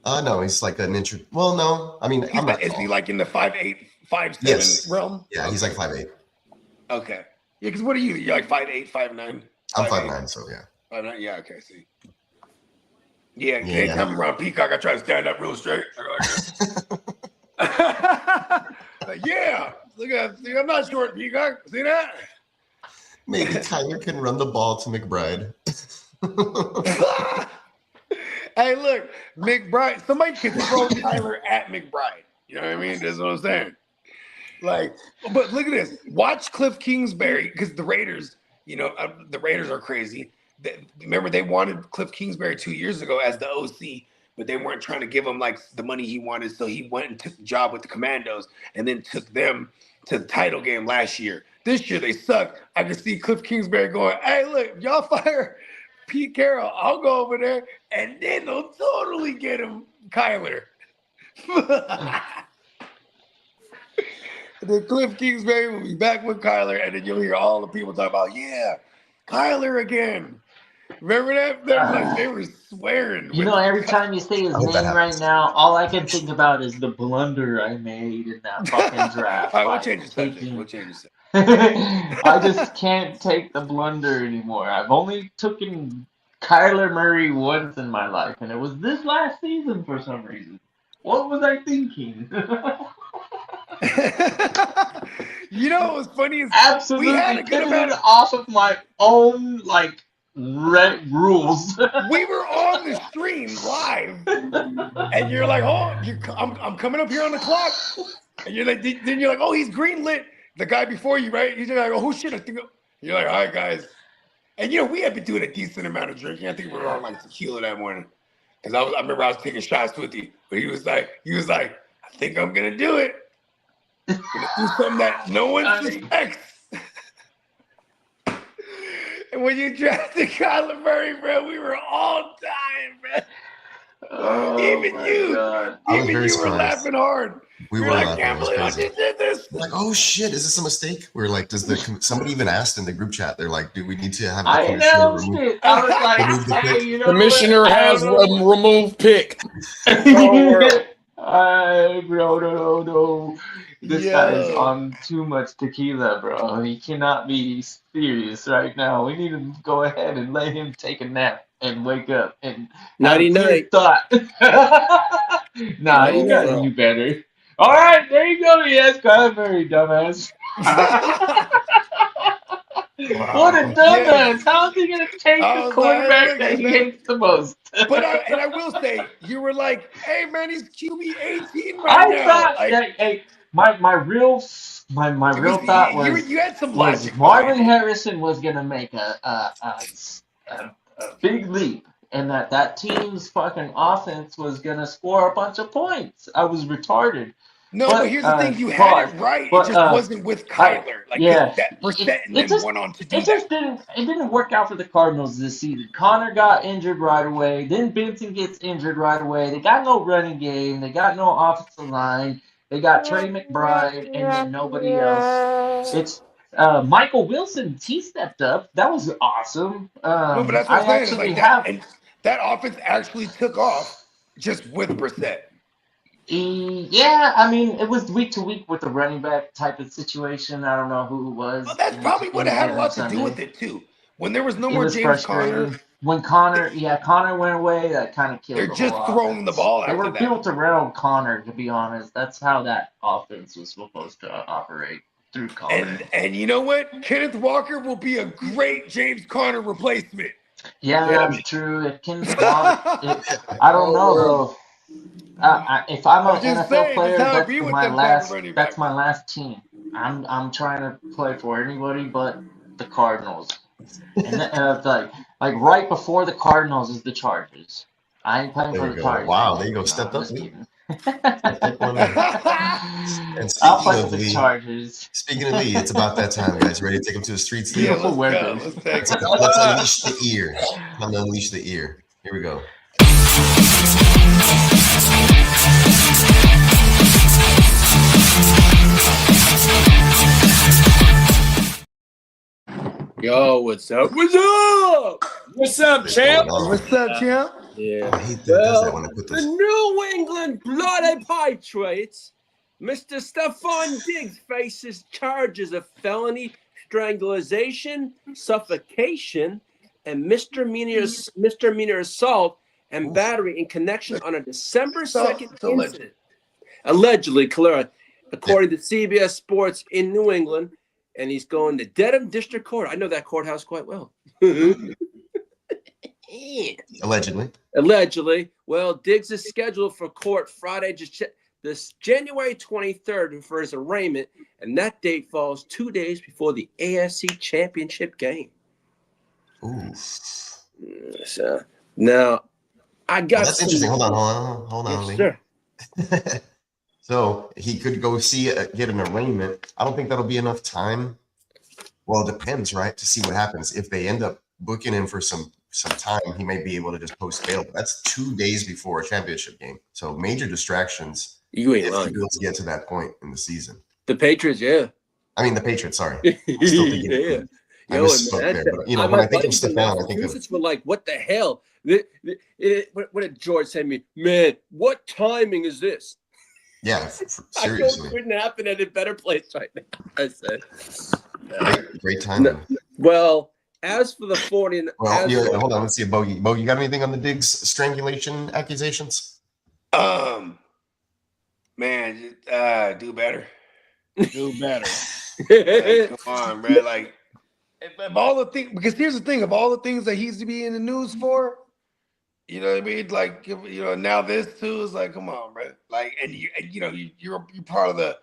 No, he's like an inch. Well, no, I mean, I'm not Is tall. he like in the 5'8", 5'7" Yes. realm? Yeah, he's like 5'8". Okay. Yeah, because what are you? You're like 5'8", 5'9"? I'm 5'9", so yeah. 5'9", yeah, okay, see. Yeah, anytime I'm around Peacock, I try to stand up real straight. Like, yeah, look at, see, I'm not short, Peacock. See that? Maybe Kyler can run the ball to McBride. Hey, look, McBride. Somebody can throw Kyler at McBride. You know what I mean? That's what I'm saying. Like, but look at this. Watch Cliff Kingsbury, because the Raiders, you know, the Raiders are crazy. Remember, they wanted Cliff Kingsbury 2 years ago as the OC, but they weren't trying to give him like the money he wanted. So he went and took the job with the Commandos and then took them to the title game last year. This year they suck. I can see Cliff Kingsbury going, "Hey, look, y'all fire Pete Carroll. I'll go over there, and then they'll totally get him, Kyler." Then Cliff Kingsbury will be back with Kyler, and then you'll hear all the people talk about, "Yeah, Kyler again." Remember that? They were swearing. You know, every time you say his name right now, all I can think about is the blunder I made in that fucking draft. All right, we'll change the subject. I just can't take the blunder anymore. I've only taken Kyler Murray once in my life, and it was this last season for some reason. What was I thinking? You know what was funny is absolutely we had a good amount of off of my own rules. We were on the stream live, and you're like, "Oh, I'm coming up here on the clock," and you're like, then you're like, "Oh, he's greenlit." The guy before you, right? He's like, "Oh shit!" I think you're like, "All right, guys," and you know we had been doing a decent amount of drinking. I think we were on like tequila that morning, because I remember I was taking shots with you, but he was like, "I think I'm gonna do it. I'm gonna do something that no one suspects." And when you drafted Kyler Murray, bro, we were all dying, bro. Oh, Even you were were laughing hard. We You're were like, laughing. can't It was believe I crazy. just did this. We're like, oh shit, is this a mistake? We were like, somebody even asked in the group chat? They're like, do we need to have the I commissioner announced remove it. I was like, the hey, pick? you know Commissioner what? I has don't know. removed pick. Don't worry. Bro, no. This guy is Yo. on too much tequila, bro. He cannot be serious right now. We need to go ahead and let him take a nap and wake up and have a Nighty clear night. thought. Nah, Nighty you Oh, gotta night. bro. do better. All right, there you go. Yes, Kyler Murray, dumbass. What a Wow. Yes. dumbass. How is he gonna take I the was like, hey, quarterback look, that hey, he man. hates the most? But I will say, you were like, hey, man, he's QB 18 right I now. thought Like, that my real it was thought you had some was logic behind Marvin it. Harrison was gonna make a big leap, and that team's fucking offense was gonna score a bunch of points. I was retarded, No, but but here's the thing: you had it pause. right. It But just wasn't with I Kyler, like because yeah, that it, Brissett and it them just went on to do it that. just didn't work out for the Cardinals this season. Connor got injured right away. Then Benson gets injured right away. They got no running game. They got no offensive line. They got Trey McBride and then nobody else. It's Michael Wilson. He stepped up. That was awesome. No, but that's what I I'm saying. It's actually like that, have. and that offense actually took off just with Brissett. Yeah, I mean, it was week to week with the running back type of situation. I don't know who it Well, was that's probably what any had a given lot to do with Sunday. it too. When there was no It more was James Conner, frustrating. When Connor went away, that kind of they're killed the whole just throwing the offense. ball They after were that. built around Connor, to be honest. That's how that offense was supposed to operate through Connor. And you know what? Kenneth Walker will be a great James Conner replacement. Yeah, Yeah, that's true. If Kenneth Walker, I don't Oh, know, world. bro. If I'm I'm an just NFL saying, this player, how it be with them type of running that's backs. my last team. I'm trying to play for anybody but the Cardinals. And like right before the Cardinals is the Chargers. I ain't playing There for you the go. Chargers Wow, there anymore. you go. No, Stepped I'm up, just Lee. kidding. Take one there. And I'll speaking play for of the Lee, Chargers. it's about that time, guys. Ready to take them to the streets, Lee? Yeah, Beautiful let's weather. go. Let's take it. Let's unleash the ear. Time to unleash the ear. Here we go. Yo, what's up? What's up? What's up, champ? What's up, champ? Yeah. I hate that it does that when I Well, put the this. New England Bloody Patriots, Mr. Stephon Diggs faces charges of felony strangulation, suffocation, and misdemeanor assault and Oof. battery in connection on a December 2nd It's alleged. incident. Allegedly, Calera, Yeah. according to CBS Sports in New England, and he's going to Dedham District Court. I know that courthouse quite well. Allegedly. Allegedly. Well, Diggs is scheduled for court Friday, this January 23rd for his arraignment, and that date falls 2 days before the AFC Championship game. Oof. So now I got Well, that's interesting. Hold on, Yes, Lee. sir. So he could go get an arraignment. I don't think that'll be enough time. Well, it depends, right? To see what happens. If they end up booking him for some time, he may be able to just post bail. But that's 2 days before a championship game. So major distractions You ain't if he lying. goes to get to that point in the season. The Patriots, yeah. I mean, the Patriots, sorry. I'm still thinking Yeah. I misspoke there. But, you know, when I think of Stephon, I think of Massachusetts were like, what the hell? What did George say to me? Man, what timing is this? yeah, I know it seriously. couldn't happen at a better place right now. I said. Great timing. Well, as for the 40, Well, hold on. Let's see, Bogey. Bogey, you got anything on the Diggs strangulation accusations? Man, do better. Do better. Like, come on, bro. Like, of all the things, because here's the thing: of all the things that he's to be in the news for, you know what I mean? Like, now this too is like, come on, bro. Like, and you're part of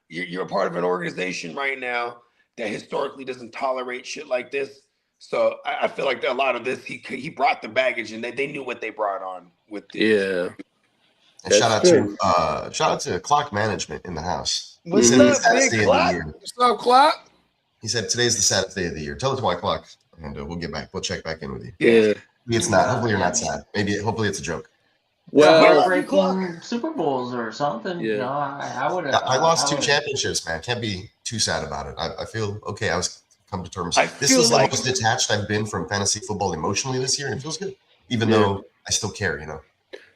you're a part of an organization right now that historically doesn't tolerate shit like this. So I feel like a lot of this, he brought the baggage, and they knew what they brought on with this. Yeah. And shout out to Clock Management in the house. What's He said up, the saddest big day Clock? of the year. What's up, Clock? He said today's the saddest day of the year. Tell us why, Clock, and we'll check back in with you. Yeah. Maybe it's not. Hopefully you're not sad. Hopefully it's a joke. Well, heartbreaking Super Bowls or something. Yeah. You know, I would have. I lost 2 championships, man. Can't be too sad about it. I feel okay. I was come to terms. This is the most detached I've been from fantasy football emotionally this year, and it feels good. Even though I still care, you know.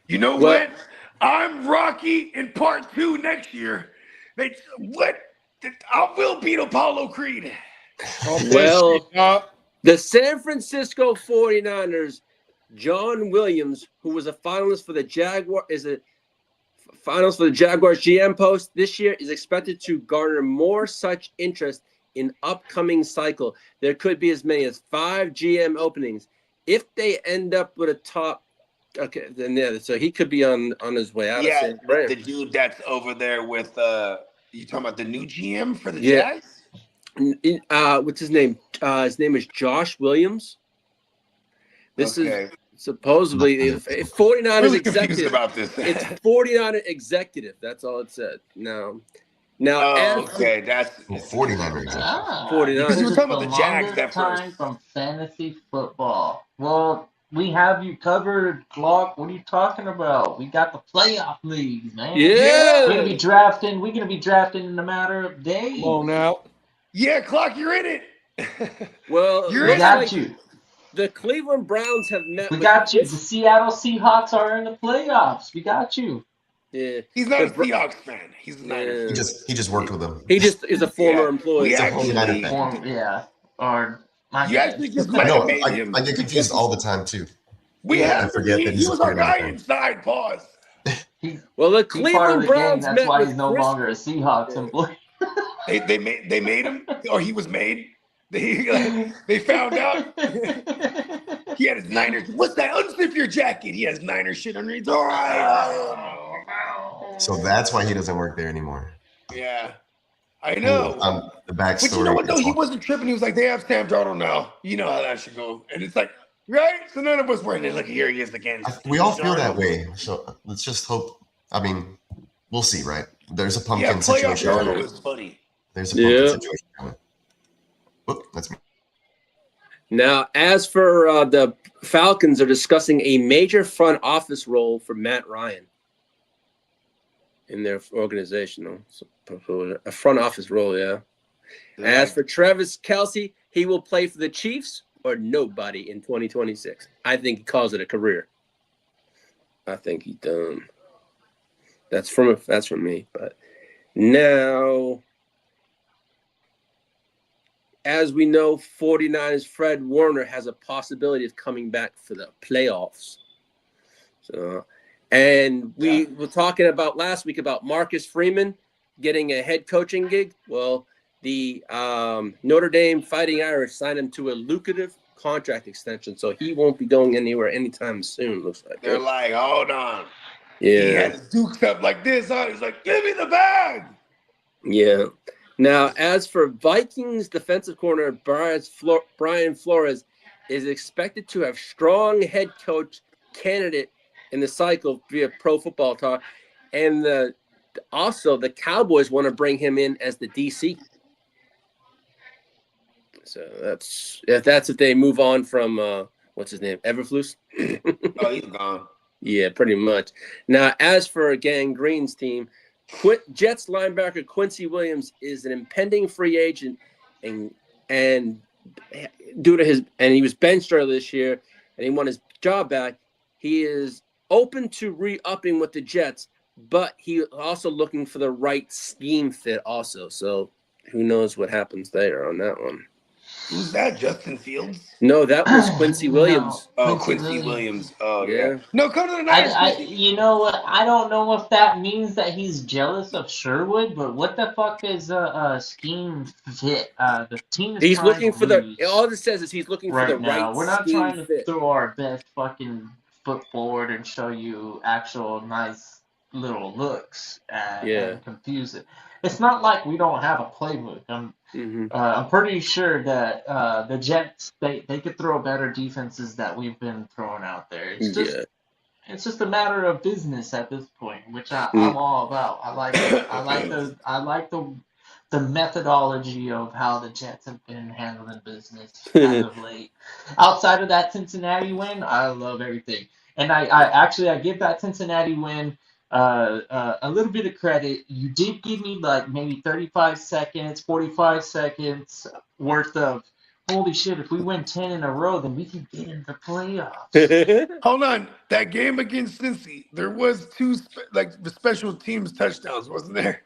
You know what? I'm Rocky in part 2 next year. I will beat Apollo Creed. Well, the San Francisco 49ers, John Williams, who was a finalist for the Jaguars GM post this year, is expected to garner more such interest in upcoming cycle. There could be as many as 5 GM openings. If they end up with a top, okay, then so he could be on his way out. Yeah, of San the dude that's over there with you talking about the new GM for the Jags? What's his name? His name is Josh Williams. This is supposedly 49ers really executive. About this. It's 49er executive. That's all it said. Now, that's 49er executive. 49. Because you were talking about the Jags that time from fantasy football. Well, we have you covered, Clark. What are you talking about? We got the playoff leagues, man. Yeah. We're gonna be drafting. We're gonna be drafting in a matter of days. Come on now. Yeah, Clark, you're in it. Well, we got you. The Cleveland Browns have met. We got you. The Seattle Seahawks are in the playoffs. We got you. Yeah. He's not a Seahawks fan. He's a Niners. He just worked with them. He just is a former employee. You actually get confused all the time too. I forget that he was our guy inside. Pause. Well, the Cleveland Browns that's why he's no longer a Seahawks employee. They made him, or he was made. They found out he had his Niners. What's that? Unzip your jacket. He has Niners shit underneath. All right. So that's why he doesn't work there anymore. Yeah, I know. The backstory. But you know what though? He wasn't tripping. He was like, they have Sam Darnold now. You know how that should go. And it's like, right? So none of us were in it. Look, here he is again. We all feel that way. So let's just hope. I mean, we'll see, right? There's a pumpkin situation. Darnold is funny. There's a pumpkin situation coming. Whoop, that's me. Now, as for the Falcons, are discussing a major front office role for Matt Ryan in their organization. A front office role, yeah. As for Travis Kelce, he will play for the Chiefs or nobody in 2026. I think he calls it a career. I think he's done. That's from me. But now, as we know, 49ers Fred Warner has a possibility of coming back for the playoffs. So, and we were talking about last week about Marcus Freeman getting a head coaching gig. Well, the Notre Dame Fighting Irish signed him to a lucrative contract extension, so he won't be going anywhere anytime soon. Looks like they're like, hold on. Yeah, he had his dukes up like this. Huh? He's like, give me the bag. Yeah. Now, as for Vikings defensive corner Brian Flores is expected to have strong head coach candidate in the cycle via Pro Football Talk, and also the Cowboys want to bring him in as the DC. So that's if they move on from what's his name, Everflus. Oh, he's gone. Yeah, pretty much. Now, as for Gang Green's team, Jets linebacker Quincy Williams is an impending free agent, and due to he was benched earlier this year, and he won his job back. He is open to re-upping with the Jets, but he also looking for the right scheme fit also. So who knows what happens there on that one. Who's that? Justin Fields? No, that was Quincy Williams. No. Oh, Quincy Williams. Oh, yeah. No, come to the Niners. You know what? I don't know if that means that he's jealous of Sherwood, but what the fuck is a scheme fit? The team is he's looking for lose. all it says is he's looking for the now. right We're not scheme trying to fit. throw our best fucking foot forward and show you actual nice little looks and confuse it. It's not like we don't have a playbook. I'm pretty sure that the Jets they could throw better defenses that we've been throwing out there. It's just a matter of business at this point, which I'm all about. I like the methodology of how the Jets have been handling business as of late. Outside of that Cincinnati win, I love everything. And I give that Cincinnati win a little bit of credit. You did give me like maybe 35 seconds, 45 seconds worth of holy shit. If we win 10 in a row, then we can get in the playoffs. Hold on. That game against Cincy, there was two the special teams touchdowns, wasn't there?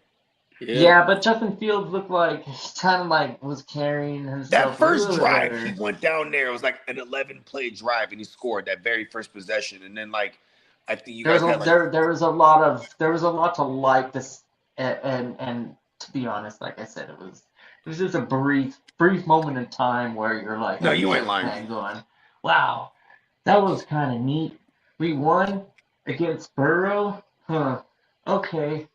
Yeah, but Justin Fields looked like he kind of like was carrying himself. That first a little drive, better. he went down there. It was like an 11-play drive, and he scored that very first possession. And then, like, I think you guys had like there was a lot to like this, and to be honest, like I said, it was just a brief moment in time where you're like, No, you ain't lying. and going, wow, that was kind of neat. We won against Burrow, huh? Okay,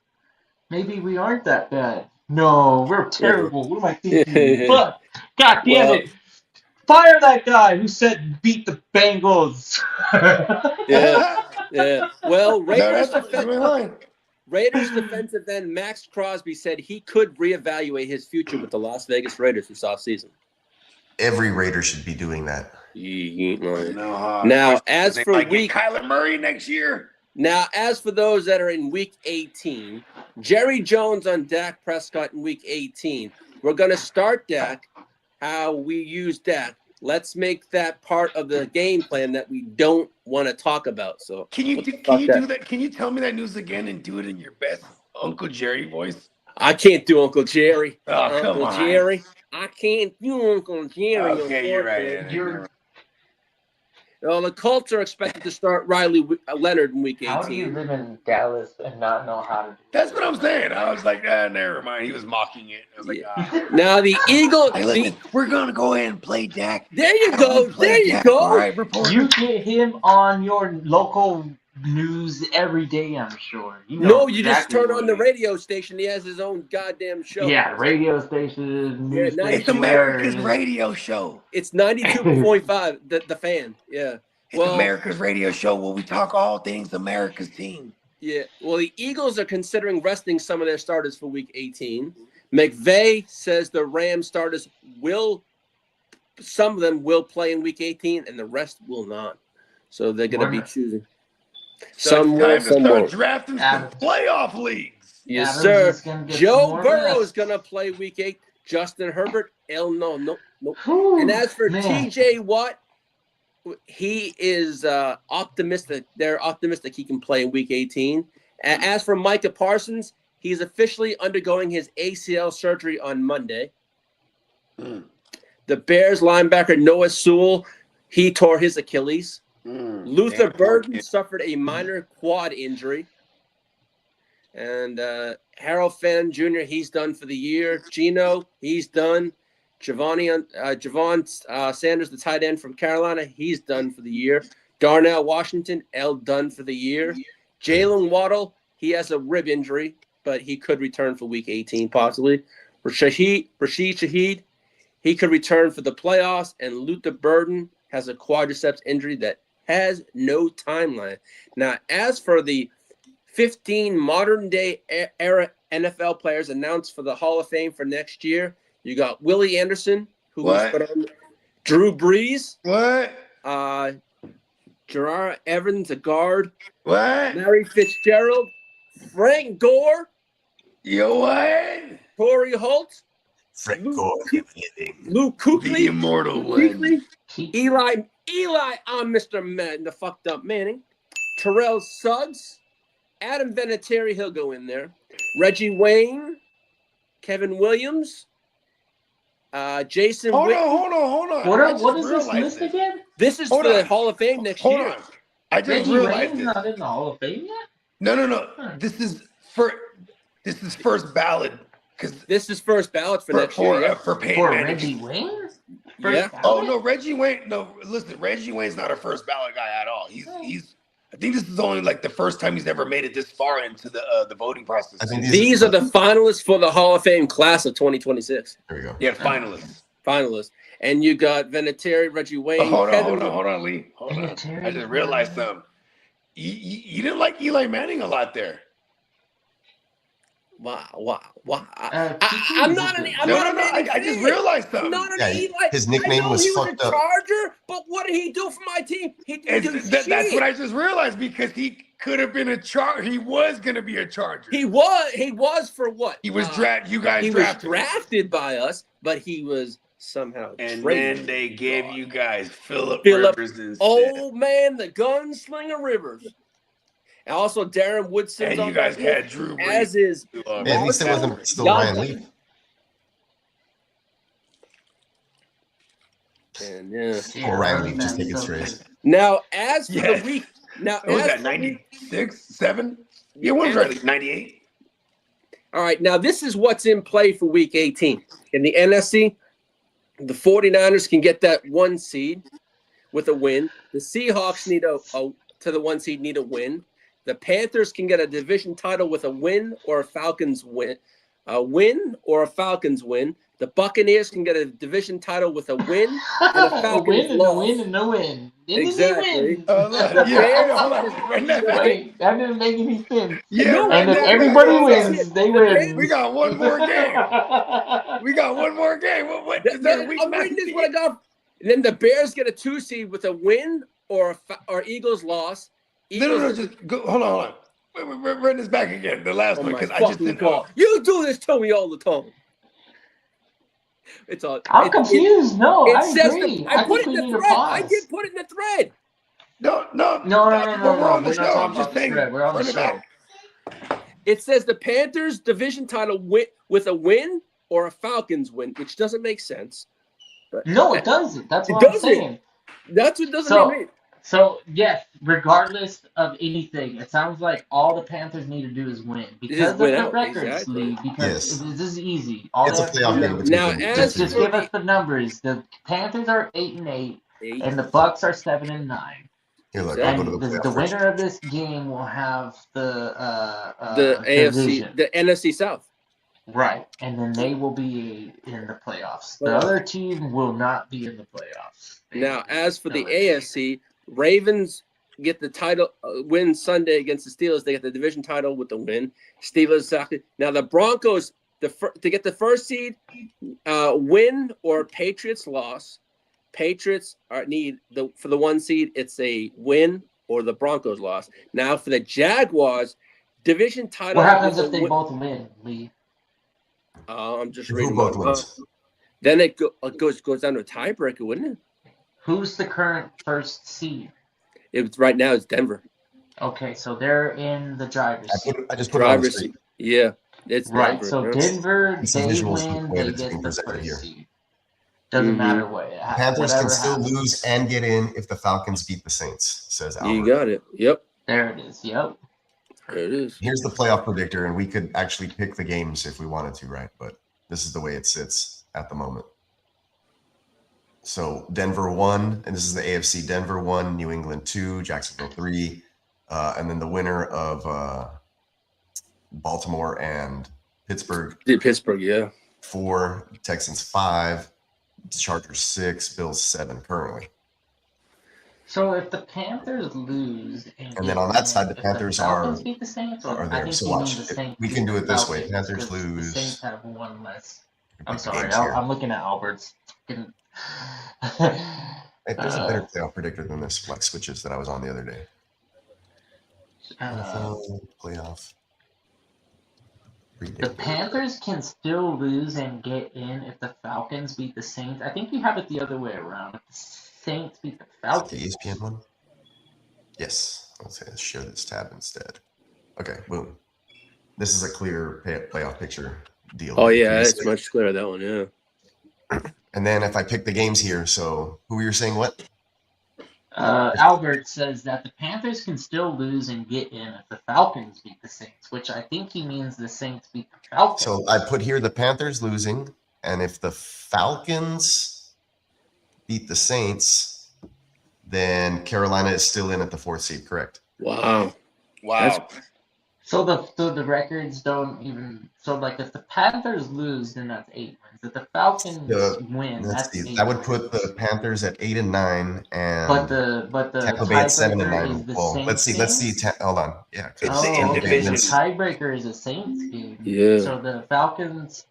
maybe we aren't that bad. No, we're terrible. What am I thinking? But God damn it! Fire that guy who said beat the Bengals. Yeah. Well, Raiders Raiders defensive end Max Crosby said he could reevaluate his future with the Las Vegas Raiders this offseason. Every Raider should be doing that. Now, as for Kyler Murray next year. Now, as for those that are in Week 18, Jerry Jones on Dak Prescott in Week 18. We're going to start Dak, how we use Dak. Let's make that part of the game plan that we don't want to talk about. So Can you do that? Can you tell me that news again and do it in your best Uncle Jerry voice? I can't do Uncle Jerry. Oh, come on. Jerry. I can't do Uncle Jerry. Okay, you're right. Well, the Colts are expected to start Riley Leonard in Week 18. How do you live in Dallas and not know how to do that? That's what I'm saying. I was like, never mind. He was mocking it. I was like, Now the Eagles. Hey, listen, we're gonna go ahead and play Dak. There you go. There you go. All right, reporter. You get him on your local news every day, I'm sure. You know No, you just exactly turn on the radio station. He has his own goddamn show. Yeah, radio station, news station. It's America's radio show. It's 92.5, the fan. Yeah. It's America's radio show where we talk all things America's team. Yeah. Well, the Eagles are considering resting some of their starters for Week 18. McVay says the Rams starters some of them will play in Week 18, and the rest will not. So they're going to be choosing. Some will, some won't. Drafting some playoff leagues. Yes, sir. Joe Burrow is going to play Week 8. Justin Herbert, no. And as for TJ Watt, he is optimistic. They're optimistic he can play in Week 18. As for Micah Parsons, he's officially undergoing his ACL surgery on Monday. The Bears linebacker Noah Sewell, he tore his Achilles. Luther Burden suffered a minor quad injury. And Harold Fenn Jr., he's done for the year. Geno, he's done. Javon Sanders, the tight end from Carolina, he's done for the year. Darnell Washington, done for the year. Jalen Waddle, he has a rib injury, but he could return for Week 18 possibly. Rashid Shaheed, he could return for the playoffs. And Luther Burden has a quadriceps injury that has no timeline. Now, as for the 15 modern-day era NFL players announced for the Hall of Fame for next year, you got Willie Anderson, who was put on, Drew Brees, Gerard Evans, a guard, Larry Fitzgerald, Frank Gore, Torrey Holt, Luke Kuechly, the immortal one, Eli, I'm Mr. Madden, the fucked up Manning, Terrell Suggs, Adam Vinatieri, he'll go in there, Reggie Wayne, Kevin Williams, Jason. Hold on. What is this list again? This is for the Hall of Fame next year. On. I just realized this. Not in the Hall of Fame yet? No. This is first ballot this is first ballot for next year. For Peyton Manning. Reggie Wayne? Yeah. Oh no, Reggie Wayne. No, listen, Reggie Wayne's not a first ballot guy at all. He's. I think this is only like the first time he's ever made it this far into the voting process. I think these are the finalists for the Hall of Fame class of 2026. There we go. Yeah, finalists. And you got Vinatieri, Reggie Wayne. Hold on, Lee. Hold on. I just realized something. You didn't like Eli Manning a lot there. Wow. PP I'm is a not an. good I'm No, not no, a no. I just realized I'm something. not an Yeah, Eli. his I nickname know was he was a fucked up. Charger, but what did he do for my team? He didn't do shit. That's what I just realized because he could have been a Charger. He was going to be a Charger. He was for what? He was drafted. You guys He was drafted him. drafted by us, but he was somehow And traded. then they gave you guys Phillip Phillip, Rivers instead. old man, the gunslinger Rivers. And also Darren Woodson's And you on guys that had list, Drew Brees. as is Man, at least it Marshall wasn't still Ryan Leaf. And Or Ryan Leaf, just take it straight. now as for Yes. the week, now What was as that, for 96, 7? Yeah, one was like 98. all right, now this is what's in play for week 18. In the NFC, the 49ers can get that 1 seed with a win. The Seahawks need to the 1 seed need a win. The Panthers can get a division title with a win or a Falcons win. A win or a Falcons win. The Buccaneers can get a division title with a win and a Falcons win loss. and a win. Exactly. Win. Hold on. Yeah, hold on. Run that back. Wait, that didn't make any sense. Yeah, No, run And if that everybody back. Hold on. wins, they win. We got one more game. We got one more game. What is there a week I'm reading this what I got. And then the Bears get a 2 seed with a win or Eagles loss. No. Just go. Hold on. Run this back again. The last one because I just didn't know. You do this to me all the time. It's all. I'm confused. No, I agree. I put think it we in need the a thread. pause. I did put it in the thread. No. We're on the not show. talking I'm just about the saying. thread. We're on the Run it show. back. It says the Panthers division title with a win or a Falcons win, which doesn't make sense. But No, it doesn't. That's It what I'm doesn't. saying. That's what doesn't So- mean. So, yes, regardless of anything, it sounds like all the Panthers need to do is win. Because of win the out, records exactly. league, because Yes. this is easy. All It's they a have to playoff do- game between Now, them. as Just for give us the numbers. The Panthers are 8-8, and the Bucks are 7-9. Here, look, I'll go to And the the playoff first. winner of this game will have the AFC, division. the NFC South. Right, and then they will be in the playoffs. The other team will not be in the playoffs. Now, as for the No. AFC, Ravens get the title win Sunday against the Steelers. They get the division title with the win. Steelers. Now the Broncos to get the first seed, win or Patriots loss. Patriots need for the 1 seed. It's a win or the Broncos loss. Now for the Jaguars, division title. What happens with if a they win- both win, Lee? I'm just Who reading. both wins? Then it goes down to a tiebreaker, wouldn't it? Who's the current first seed? It's right now. It's Denver. Okay, so they're in the driver's seat. I just put it on the Driver's screen. seat. Yeah, it's Right, Denver. so yeah. Denver, It's the they visuals win, the way they that's get being the presented first here. seed. Doesn't Mhm. matter what. Panthers whatever can still happens. lose and get in if the Falcons beat the Saints, says Albert. You got it. Yep. There it is. Yep. There it is. Here's the playoff predictor, and we could actually pick the games if we wanted to, right? But this is the way it sits at the moment. So Denver 1, and this is the AFC. Denver 1, New England 2, Jacksonville 3, and then the winner of Baltimore and Pittsburgh Pittsburgh, yeah. 4, Texans 5, Chargers 6, Bills 7 currently. So if the Panthers lose, And then on that side, the Panthers Falcons beat the Saints, or are I there. think So you watch. mean the Saints We beat can do the it this way. Falcons, Panthers 'cause lose. The Saints have one less. I'm Pick the sorry, games here. I'm looking at Albert's. If there's a better playoff predictor than this flex switches that I was on the other day. NFL playoff. The predictor. Panthers can still lose and get in if the Falcons beat the Saints. I think you have it the other way around. If the Saints beat the The Falcons. ESPN one? Yes. Let's share this tab instead. Okay, boom. This is a clear playoff picture deal. Oh yeah, it's much clearer that one. Yeah. And then if I pick the games here, so who you're saying what? Albert says that the Panthers can still lose and get in if the Falcons beat the Saints, which I think he means the Saints beat the Falcons. So I put here the Panthers losing, and if the Falcons beat the Saints, then Carolina is still in at the 4th seed, correct? Wow. Wow. So the records don't even like if the Panthers lose, then that's 8 wins. If the Falcons win, Let's that's see. 8 That would wins. put the Panthers at 8-9 But and the Tampa Bay at tiebreaker is 7-9. the Well, let's Saints see. Let's game. see. Hold on. Yeah, It's the Oh, Tampa Bay okay. The wins. in-division. tiebreaker is a Saints game. Yeah. So the Falcons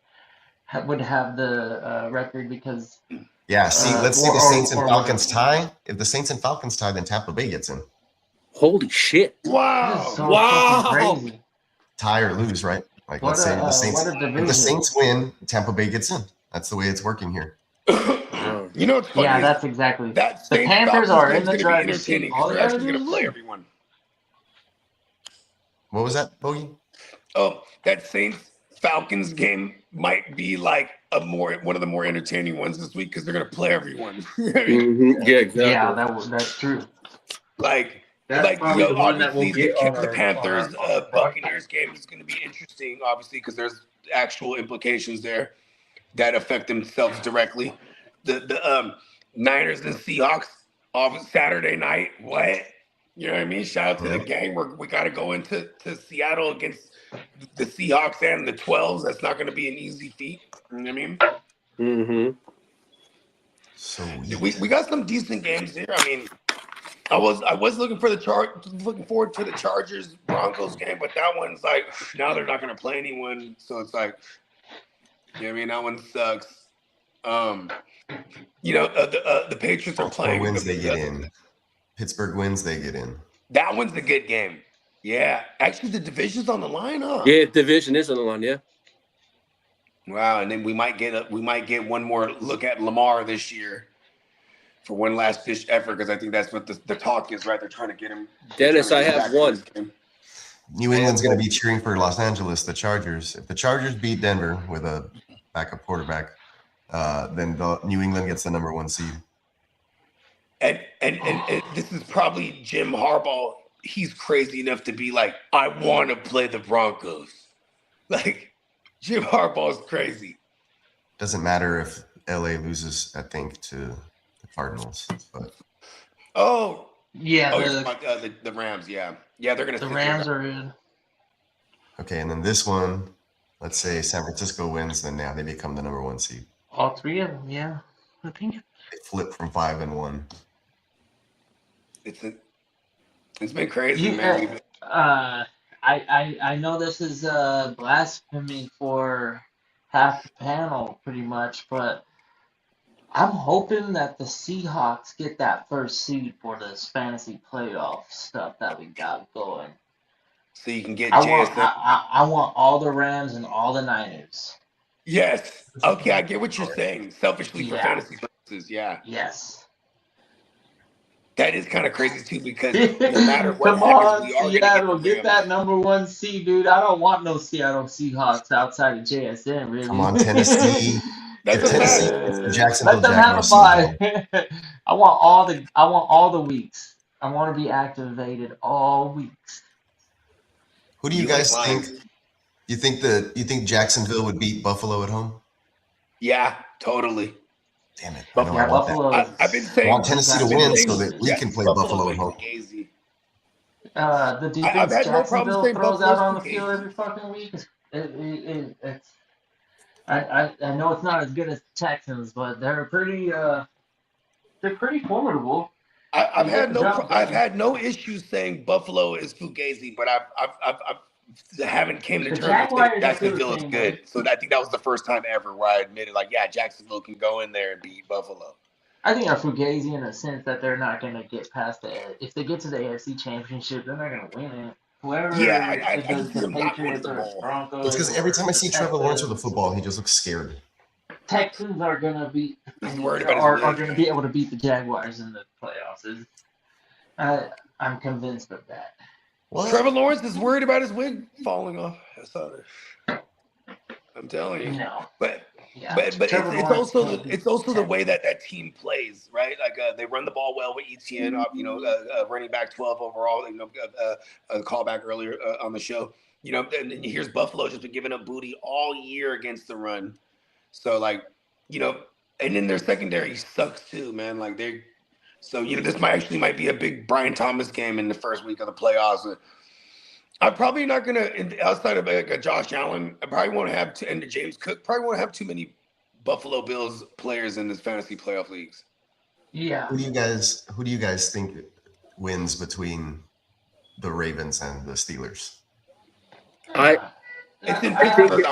would have the record because Yeah. See, let's see the Saints and or Falcons tie. If the Saints and Falcons tie, then Tampa Bay gets in. Holy shit. This Wow. is so fucking crazy. Tie or lose, right? Like, What let's say the Saints. what a If the division. Saints win, Tampa Bay gets in. That's the way it's working here. You know what's funny? Yeah, is that's exactly. that The Saints Panthers Falcons are in game's the gonna be driver's seat. entertaining All because they they're gotta actually do going is to play win. everyone. What was that, Bogey? Oh, that Saints Falcons game might be like one of the more entertaining ones this week because they're going to play everyone. You know what I mean? Mm-hmm. Yeah, exactly. Yeah, that's true. Like, That's probably the one that we'll obviously get the Panthers Buccaneers game is going to be interesting, obviously, because there's actual implications there that affect themselves directly. The Niners and Seahawks off Saturday night. What? You know what I mean? Shout out to the gang. We got to go into Seattle against the Seahawks and the 12s. That's not going to be an easy feat. You know what I mean? Mm-hmm. So We got some decent games here. I mean, I was looking forward to the Chargers Broncos game, but that one's like now they're not going to play anyone, so it's like, you know what I mean? That one sucks. The Patriots are playing. wins, they get in. Pittsburgh wins, they get in. That one's a good game. Yeah, actually, the division's on the line, huh? Yeah, division is on the line. Yeah. Wow, and then we might get one more look at Lamar this year for one last dish effort because I think that's what the talk is, right? They're trying to get him. Dennis, I have one. New England's going to be cheering for Los Angeles, the Chargers. If the Chargers beat Denver with a backup quarterback, then New England gets the number 1 seed. And this is probably Jim Harbaugh. He's crazy enough to be like, I want to play the Broncos. Like, Jim Harbaugh's crazy. Doesn't matter if LA loses, I think, to the Cardinals. But Yeah, the Rams. Yeah, they're gonna. the Rams are in. okay, and then this one, let's say San Francisco wins, then now they become the number 1 seed. All three of them, yeah. I think They flip from 5-1. It's been crazy, man. I know this is blasphemy for half the panel, pretty much, but I'm hoping that the Seahawks get that first seed for this fantasy playoff stuff that we got going. So you can get I want all the Rams and all the Niners. Yes. Okay, I get what you're saying. Selfishly for fantasy purposes, yeah. Yes. That is kind of crazy too because no matter what Come happens, on, we are Seattle, get that number 1 seed, dude. I don't want no Seattle Seahawks outside of JSN, really. Come on, Tennessee. That's If Tennessee, a Jacksonville, Let them have a bye. I want all the weeks. I want to be activated all weeks. Who do you guys think? You think Jacksonville would beat Buffalo at home? Yeah, totally. Damn it! Buffalo. I want that. I've been saying I want Tennessee to win so that we can play Buffalo at home. The defense Jacksonville throws out on the field every fucking week. It's I know it's not as good as the Texans, but they're pretty formidable. I've had no issues saying Buffalo is fugazi, but I haven't came to terms with Jacksonville is good. So I think that was the first time ever where I admitted, like, yeah, Jacksonville can go in there and beat Buffalo. I think they're fugazi in the sense that they're not going to get past if they get to the AFC Championship, they're not going to win it. Whoever I the Patriots or Broncos. It's because every time I see Trevor Lawrence with the football, he just looks scared. Texans are going to be worried about are going to be able to beat the Jaguars in the playoffs. I'm convinced of that. What? Trevor Lawrence is worried about his wig falling off. I'm telling you. No. But Yeah. it's also the way that team plays, right? Like they run the ball well with ETN, running back 12 overall. A callback earlier on the show. And here's Buffalo just been giving up booty all year against the run. So and then their secondary sucks too, man. Like this might be a big Brian Thomas game in the first week of the playoffs. I'm probably not gonna, outside of like a Josh Allen, I probably won't have and James Cook. Probably won't have too many Buffalo Bills players in this fantasy playoff leagues. Yeah. Who do you guys think wins between the Ravens and the Steelers? It's in I Pittsburgh.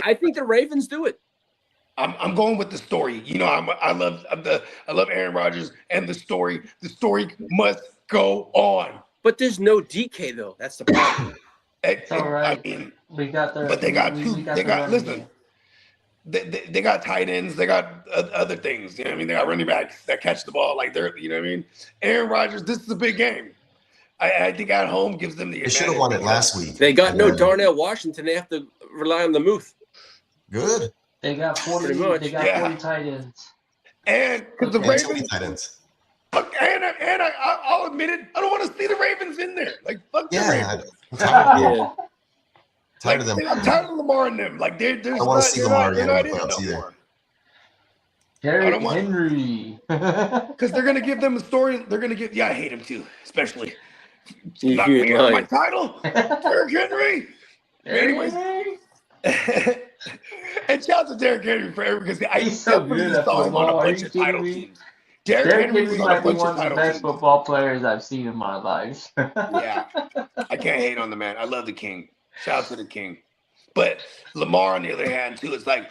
I think the Ravens do it. I'm going with the story. You know, I love Aaron Rodgers and the story. The story must go on. But there's no DK though. That's the problem. It's all right. I mean, We got the. but they got two. We got They the got running listen. game. They got tight ends. They got other things. You know what I mean? They got running backs that catch the ball like they're. You know what I mean? Aaron Rodgers. This is a big game. I think at home gives them the. They should have won it last week. They got no Darnell Washington. They have to rely on the Muth. Good. They got 40. They got 40 tight ends. And because the Yeah, 20 Ravens. tight ends. Look, I'll admit it. I don't want to see the Ravens in there. Like fuck the Ravens. I'm tired of them. Yeah. Tired of them. I'm tired of Lamar and them. Like they're I want to see Lamar again in the not playoffs no either. more. Derrick Henry. Because they're gonna give them a story. They're gonna give. Yeah, I hate him too, especially. You Not hear me it on my lying. title, Derrick Henry. Anyways, and shout out to Derrick Henry forever because I He's so definitely good at saw him on a football. Are bunch you of kidding title me? teams. Derrick Derrick Henry was Henry on a might be bunch one of of the title best teams. football players I've seen in my life. Yeah, I can't hate on the man. I love the king. Shout out to the king. But Lamar, on the other hand, too, it's like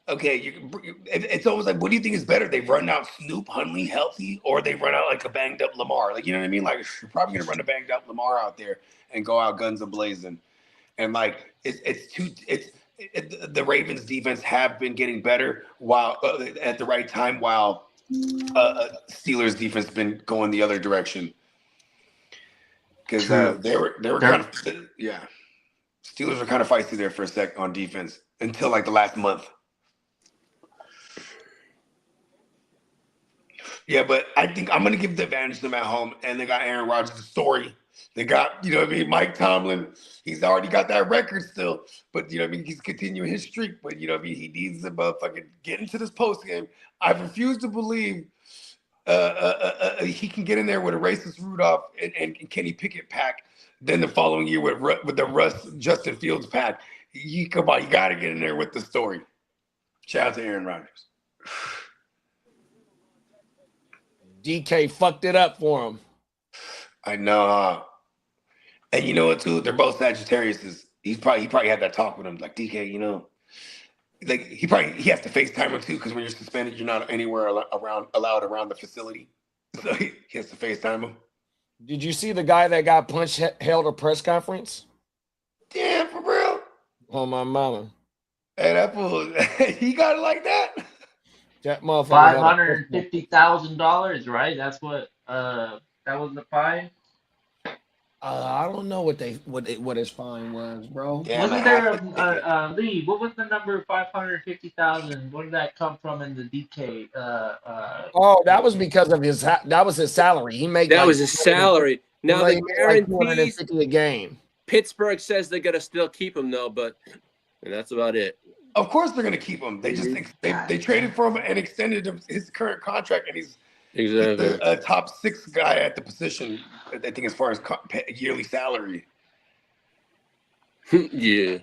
it's almost like, what do you think is better? They run out Snoop Huntley healthy, or they run out like a banged up Lamar? Like, you know what I mean? Like, you're probably gonna run a banged up Lamar out there and go out guns a-blazing. And like, the Ravens defense have been getting better while at the right time, while Steelers defense been going the other direction. Because they were kind of Steelers were kind of feisty there for a sec on defense until like the last month. Yeah, but I think I'm going to give the advantage to them at home. And they got Aaron Rodgers' story. They got, you know what I mean, Mike Tomlin. He's already got that record still. But, you know what I mean, he's continuing his streak. But, you know what I mean, he needs to fucking get into this post game. I refuse to believe he can get in there with a racist Rudolph and Kenny Pickett pack. Then the following year with the Russ Justin Fields pack. Come on, you got to get in there with the story. Shout out to Aaron Rodgers. DK fucked it up for him. I know. And you know what, too? They're both Sagittariuses. He probably had that talk with him, like, DK, you know, like he has to FaceTime him too, because when you're suspended, you're not anywhere allowed around the facility. So he has to FaceTime him. Did you see the guy that got punched held a press conference? Damn, for real? Oh, my mama. Hey, that fool, he got it like that? That motherfucker. $550,000, right? That's what that was the fine. I don't know what his fine was, bro. Damn, Wasn't there Lee? What was the number 550,000? Where did that come from in the DK? Oh, that was because of his salary. He made That was his salary. Now the like guarantees. $250 a game. Pittsburgh says they're gonna still keep him though, but that's about it. Of course they're gonna keep him. They just they traded for him and extended his current contract, and he's a top 6 guy at the position. I think as far as yearly salary. Yeah.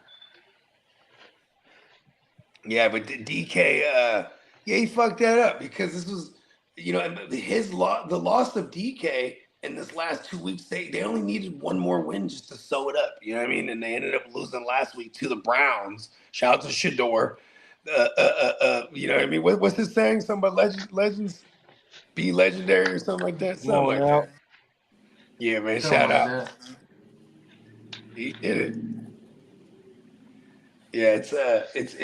Yeah, but DK, he fucked that up because this was, you know, the loss of DK in this last 2 weeks. They only needed one more win just to sew it up. You know what I mean? And they ended up losing last week to the Browns. Shout out to Shador. You know what I mean? What's his saying? Something about legends be legendary or something like that. Something like that. Yeah, man. Shout out. He did it. Yeah, it's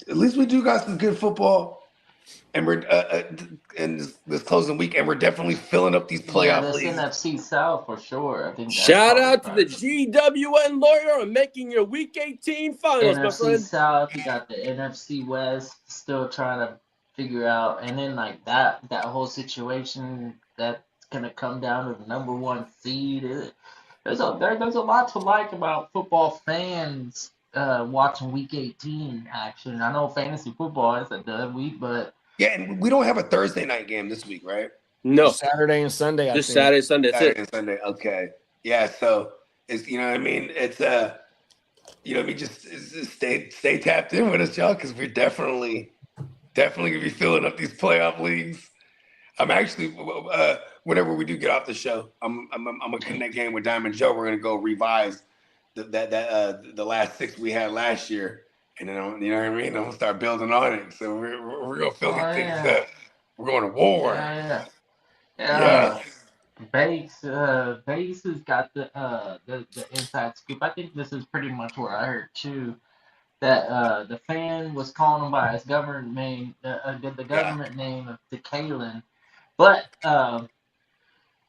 at least we do got some good football, and we're in this closing week, and we're definitely filling up these playoff leagues. NFC South for sure. I think. Shout out to the GWN lawyer on making your Week 18 finals, my NFC friend. South. You got the NFC West still trying to figure out, and then like that whole situation that's gonna come down to the number 1 seed. There's a lot to like about football fans watching Week 18 action. I know fantasy football is a dud week, but yeah, and we don't have a Thursday night game this week, right? No, Saturday and Sunday. Just Saturday, Sunday. That's Saturday it. and Sunday. Okay. Yeah. So It's you know what I mean. It's you know, just stay tapped in with us, y'all, because we're definitely gonna be filling up these playoff leagues. I'm actually whenever we do get off the show, I'm gonna connect game with Diamond Joe. We're gonna go revise the last 6 we had last year, and then you know what I mean. I'm gonna start building on it. So we're gonna fill these things up. We're going to war. Yeah. Yes. Banks has got the inside scoop. I think this is pretty much where I heard too that the fan was calling him by his government name, the government name of DeKalin, but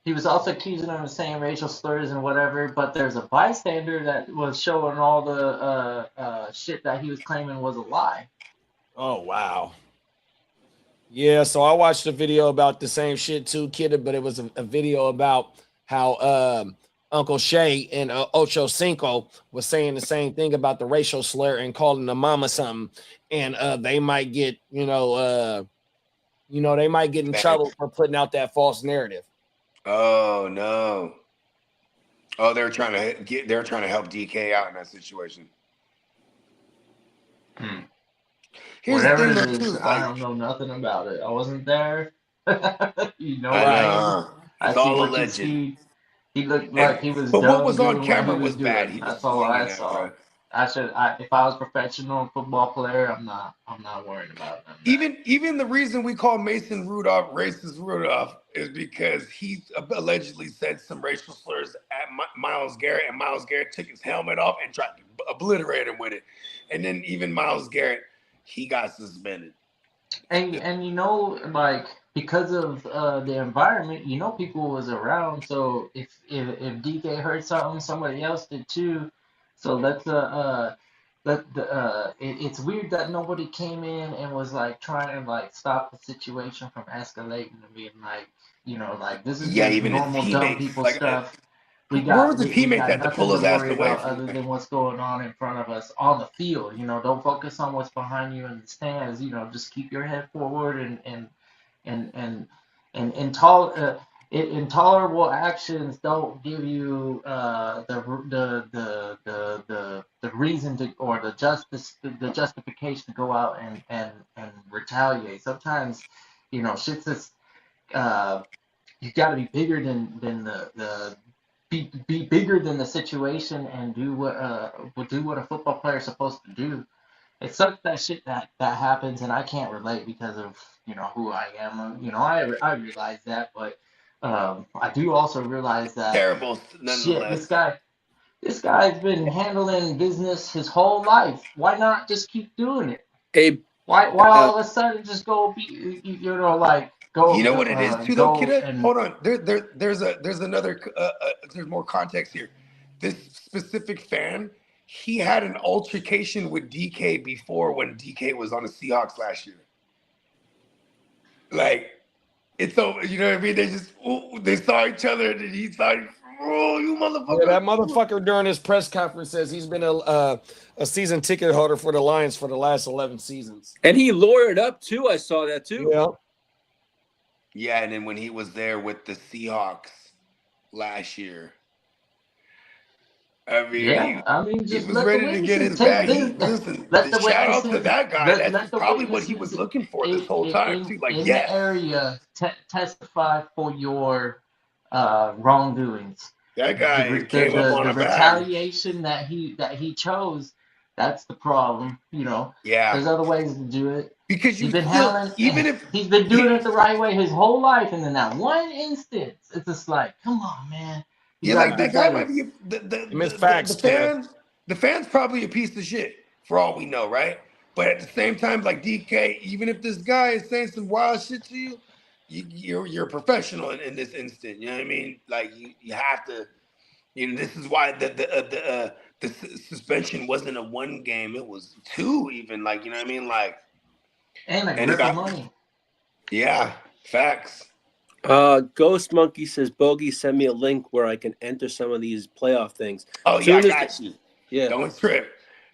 he was also accusing him of saying racial slurs and whatever. But there's a bystander that was showing all the shit that he was claiming was a lie. Oh wow. Yeah, so I watched a video about the same shit too, kid, but it was a video about how Uncle Shay and Ocho Cinco was saying the same thing about the racial slur and calling the mama something, and they might get, they might get in trouble for putting out that false narrative. Oh no. Oh, they're trying to help DK out in that situation. Here's whatever the thing, it is, I don't know nothing about it. I wasn't there. You know, I see what you see. He looked like he was. But what was on camera was bad. That's all I saw. If I was a professional football player, I'm not worried about them. Even the reason we call Mason Rudolph racist Rudolph is because he allegedly said some racial slurs at Myles Garrett, and Myles Garrett took his helmet off and tried to obliterate him with it. And then even Myles Garrett, he got suspended. And like because of the environment, people was around. So if DK heard something, somebody else did too. So it's weird that nobody came in and was like trying to like stop the situation from escalating and being like, like this is just normal dumb people stuff. Where was the teammates that to pull his ass away from other than what's going on in front of us on the field? Don't focus on what's behind you in the stands. Just keep your head forward and intolerable actions don't give you the reason to, or the justification to go out and retaliate. Sometimes shit's just you got to be bigger than the be bigger than the situation and do what a football player is supposed to do. It sucks that shit that happens, and I can't relate because of who I am. I realize that, but I do also realize that terrible nonetheless. Shit, this guy's been handling business his whole life. Why not just keep doing it? Why all of a sudden just go be like. Go, you know what it is too, though, kidda? Hold on. There's another. There's more context here. This specific fan, he had an altercation with DK before when DK was on the Seahawks last year. Like, it's over. You know what I mean? They saw each other, and he saw, oh, you motherfucker! Yeah, that motherfucker during his press conference says he's been a season ticket holder for the Lions for the last 11 seasons, and he lawyered up too. I saw that too. Yeah. Yeah, and then when he was there with the Seahawks last year, he was ready to get his bag. Listen, shout out to that guy. That's probably what he was looking for this whole time, too. Like, the area, testify for your wrongdoings. That guy came up on a bag. The retaliation that he chose, that's the problem. Yeah. There's other ways to do it. Because he's been he's been doing it the right way his whole life, and then that one instance, it's just like, come on, man. Like that guy might be the fan's probably a piece of shit for all we know, right? But at the same time, like DK, even if this guy is saying some wild shit to you, you're a professional in this instant. You know what I mean? Like you have to. This is why the suspension wasn't a 1 game; it was 2 even. Like, you know what I mean? Like. And a grip of money. Yeah, facts. Ghost Monkey says, Bogey, send me a link where I can enter some of these playoff things. Oh, yeah, I got you. Yeah. Don't trip.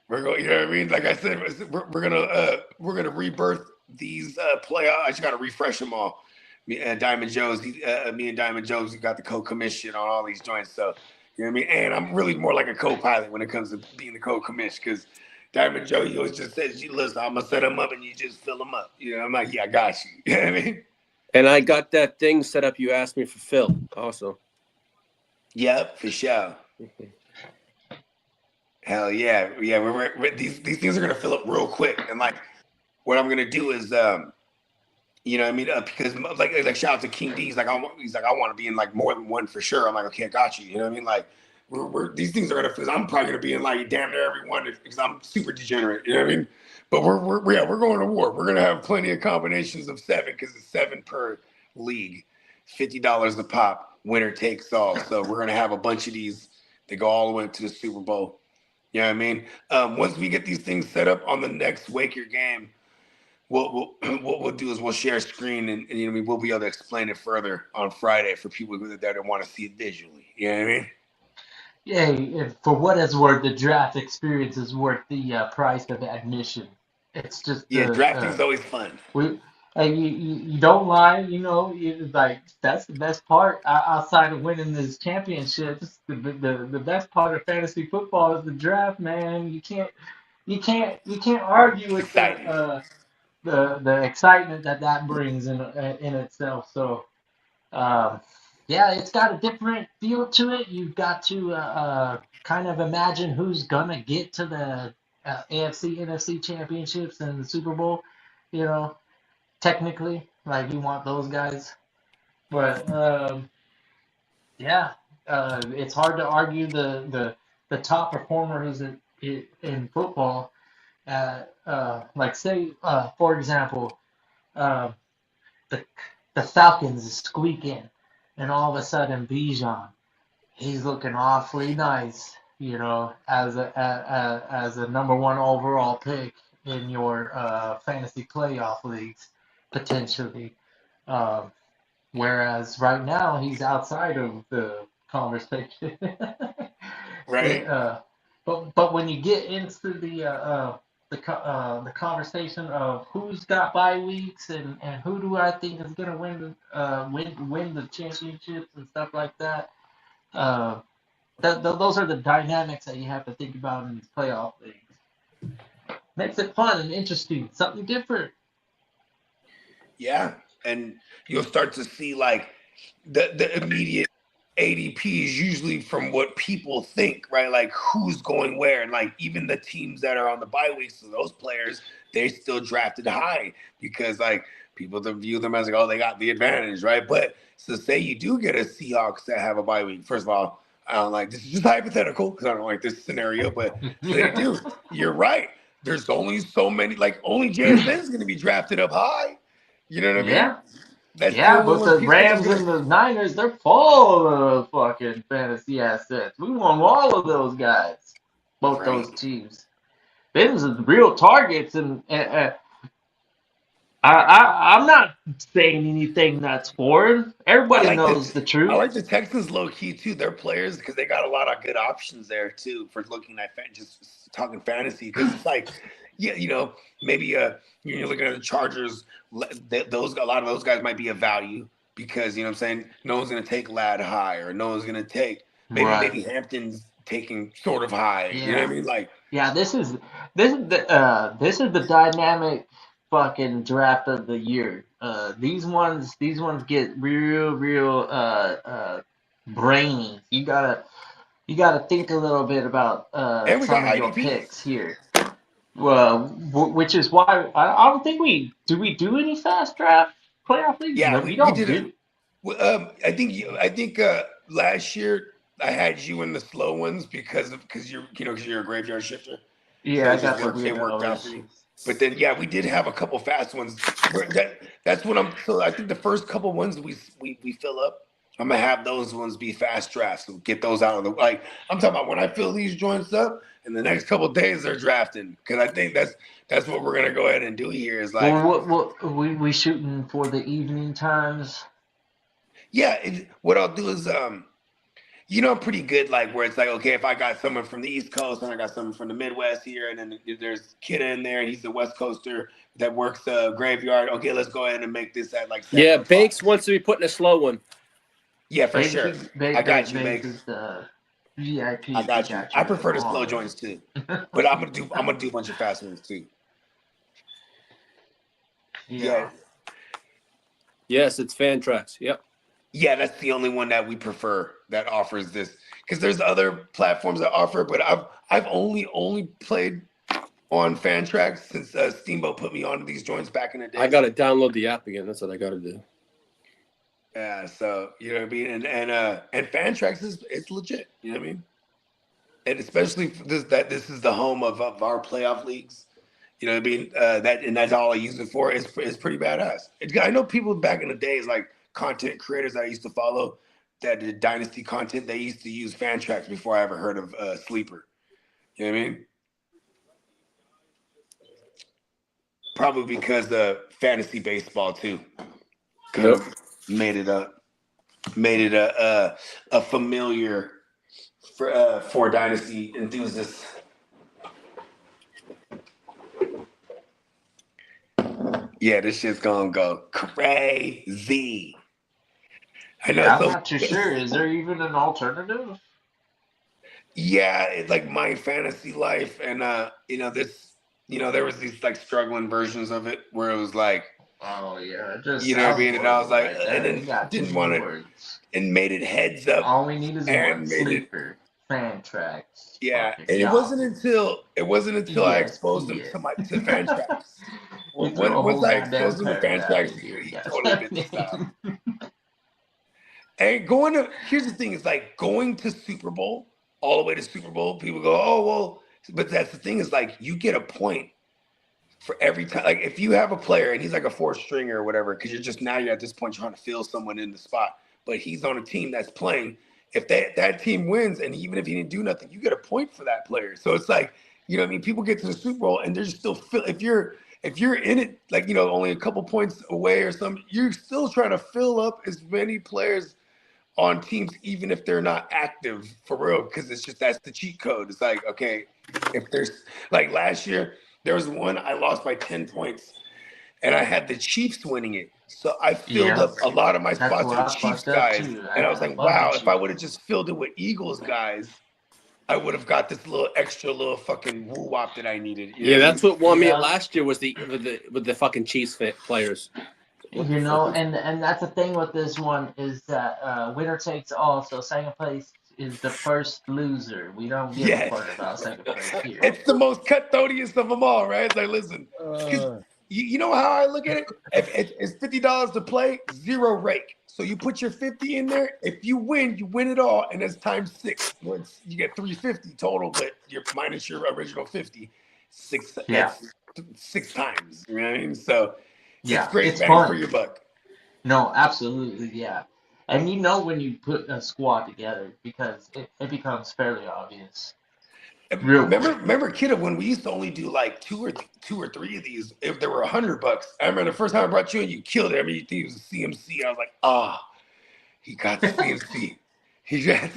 We're going, you know what I mean? Like I said, we're gonna rebirth these playoff. I just gotta refresh them all. Me and Diamond Joe's, we got the co-commission on all these joints. So You know what I mean? And I'm really more like a co-pilot when it comes to being the co-commish because Diamond Joe, he always just says, listen, I'm going to set him up and you just fill him up. You know, I'm like, yeah, I got you. You know what I mean? And I got that thing set up you asked me for Phil also. Yep, for sure. Hell yeah. Yeah, these things are going to fill up real quick. And like, what I'm going to do is, you know what I mean? Because like shout out to King D. He's like, I want to be in like more than one for sure. I'm like, okay, I got you. You know what I mean? Like, these things are gonna. I'm probably gonna be in like damn near every one because I'm super degenerate. You know what I mean? But we're going to war. We're gonna have plenty of combinations of 7 because it's 7 per league, $50 a pop. Winner takes all. So we're gonna have a bunch of these. They go all the way up to the Super Bowl. You know what I mean? Once we get these things set up on the next Wake Your Game. What we'll do is we'll share a screen and you know we'll be able to explain it further on Friday for people that want to see it visually. You know what I mean? Yeah, and for what it's worth, the draft experience is worth the price of admission. It's just Yeah, drafting's always fun. you don't lie, like that's the best part outside of winning this championships. The best part of fantasy football is the draft, man. You can't argue It's with exciting. the excitement that brings in itself. So yeah, it's got a different feel to it. You've got to kind of imagine who's gonna get to the AFC NFC championships and the Super Bowl. You know, technically, like you want those guys, but yeah, it's hard to argue the top performers in football. Like say, for example, uh, the the Falcons squeak in, and all of a sudden Bijan, he's looking awfully nice, as a number one overall pick in your fantasy playoff leagues potentially. Um, Whereas right now he's outside of the conversation. Right? But when you get into the conversation of who's got bye weeks and who do I think is gonna win the championships and stuff like that, those are the dynamics that you have to think about in these playoff leagues. Makes it fun and interesting, something different. Yeah, and you'll start to see like the immediate ADP is usually from what people think, right? Like who's going where, and like even the teams that are on the bye weeks of those players, they still drafted high because like people view them as like, oh, they got the advantage, right? But so say you do get a Seahawks that have a bye week. First of all, I don't like this is just hypothetical because I don't like this scenario, but they do. You're right. There's only so many, like only JSN is going to be drafted up high. You know what I mean? Yeah. That's the Yeah, only but one the people Rams are and the Niners, they're full of fucking fantasy assets. We want all of those guys, both Right. those teams. Those are the real targets, and I'm not saying anything that's foreign. Everybody knows the I truth. like the Texans low key too. Their players because they got a lot of good options there too for looking at just talking fantasy because it's like yeah maybe you're looking at the Chargers. Those a lot of those guys might be a value because you know what I'm saying no one's gonna take Lad high or no one's gonna take maybe Hampton's taking sort of high. Yeah. You know what I mean? Like Yeah, this is the dynamic fucking draft of the year. These ones get real brainy. You gotta think a little bit about and we some got of your IDPs. picks here. Well, which is why I don't think we do any fast draft playoff leagues. Yeah, No, we don't did it. do. I think last year I had you in the slow ones because you're a graveyard shifter. Yeah, So I it got just the worked out weirdos. for you. But then yeah, we did have a couple fast ones. That's what I'm. So I think the first couple ones we fill up. I'm gonna have those ones be fast drafts. So get those out of the like. I'm talking about when I fill these joints up, and the next couple days they're drafting because I think that's what we're gonna go ahead and do here. Is like What we shooting for the evening times? yeah. What I'll do is I'm pretty good. Like where it's like okay, if I got someone from the East Coast and I got someone from the Midwest here, and then there's Kidda in there and he's the West Coaster that works graveyard. Okay, let's go ahead and make this at like 7 Yeah, o'clock. Bakes wants to be putting a slow one. Yeah, for sure. I got you, Bakes Bakes. is VIP. I got you. I prefer the slow joints too, but I'm gonna do a bunch of fast ones too. Yeah. Yes, it's Fan Tracks. Yep. Yeah, that's the only one that we prefer that offers this. Because there's other platforms that offer, but I've only played on Fan Tracks since Steamboat put me onto these joints back in the day. I gotta download the app again. That's what I gotta do. Yeah, so you know what I mean, and Fan Tracks it's legit. You know what I mean, and especially for this is the home of our playoff leagues. You know what I mean? That's all I use it for. It's pretty badass. I know people back in the days, like content creators that I used to follow that did Dynasty content, they used to use Fan Tracks before I ever heard of Sleeper. You know what I mean? Probably because the fantasy baseball too could have made it a familiar for Dynasty enthusiasts. Yeah, this shit's gonna go crazy. I know. I'm not too sure. Is there even an alternative? Yeah, it's like My Fantasy Life, and there was these like struggling versions of it where it was like, oh yeah, just you know what I mean, and I was like, right and then didn't want it, and made it heads up. All we need is and one made Sleeper. Fan Tracks. Yeah, and it wasn't until I exposed him to Fan Tracks. Once I exposed him to Fan Tracks, he totally did stop. And here's the thing: it's like going to Super Bowl, all the way to Super Bowl. People go, oh well, but that's the thing is like you get a point for every time. Like if you have a player and he's like a fourth stringer or whatever, because you're at this point trying to fill someone in the spot, but he's on a team that's playing. If that team wins, and even if he didn't do nothing, you get a point for that player. So it's like, you know what I mean? People get to the Super Bowl and they're still if you're in it, like, only a couple points away or something, you're still trying to fill up as many players on teams, even if they're not active for real, because that's the cheat code. It's like, okay, if there's like last year, there was one I lost by 10 points and I had the Chiefs winning it. So I filled up a lot of my spots with Chiefs guys. And I was like, wow, if I would have just filled it with Eagles guys, I would have got this extra fucking woo-wop that I needed. That's what won me last year was with the fucking Chiefs players. And that's the thing with this one is that winner takes all. So second place is the first loser. We don't give a fuck about second place here. It's the most cutthroatiest of them all, right? It's like, listen, you know how I look at it? If it's $50 to play, 0 rake. So you put your 50 in there. If you win it all, and it's times 6. You get 350 total, but you're minus your original 50. 6 times. You know what I mean? So it's great bang for your buck. No, absolutely, yeah. And when you put a squad together because it becomes fairly obvious. Remember, kiddo, when we used to only do like two or three of these, if there were $100. I remember the first time I brought you in, you killed it. I mean, you think it was a CMC. I was like, he got the CMC. He got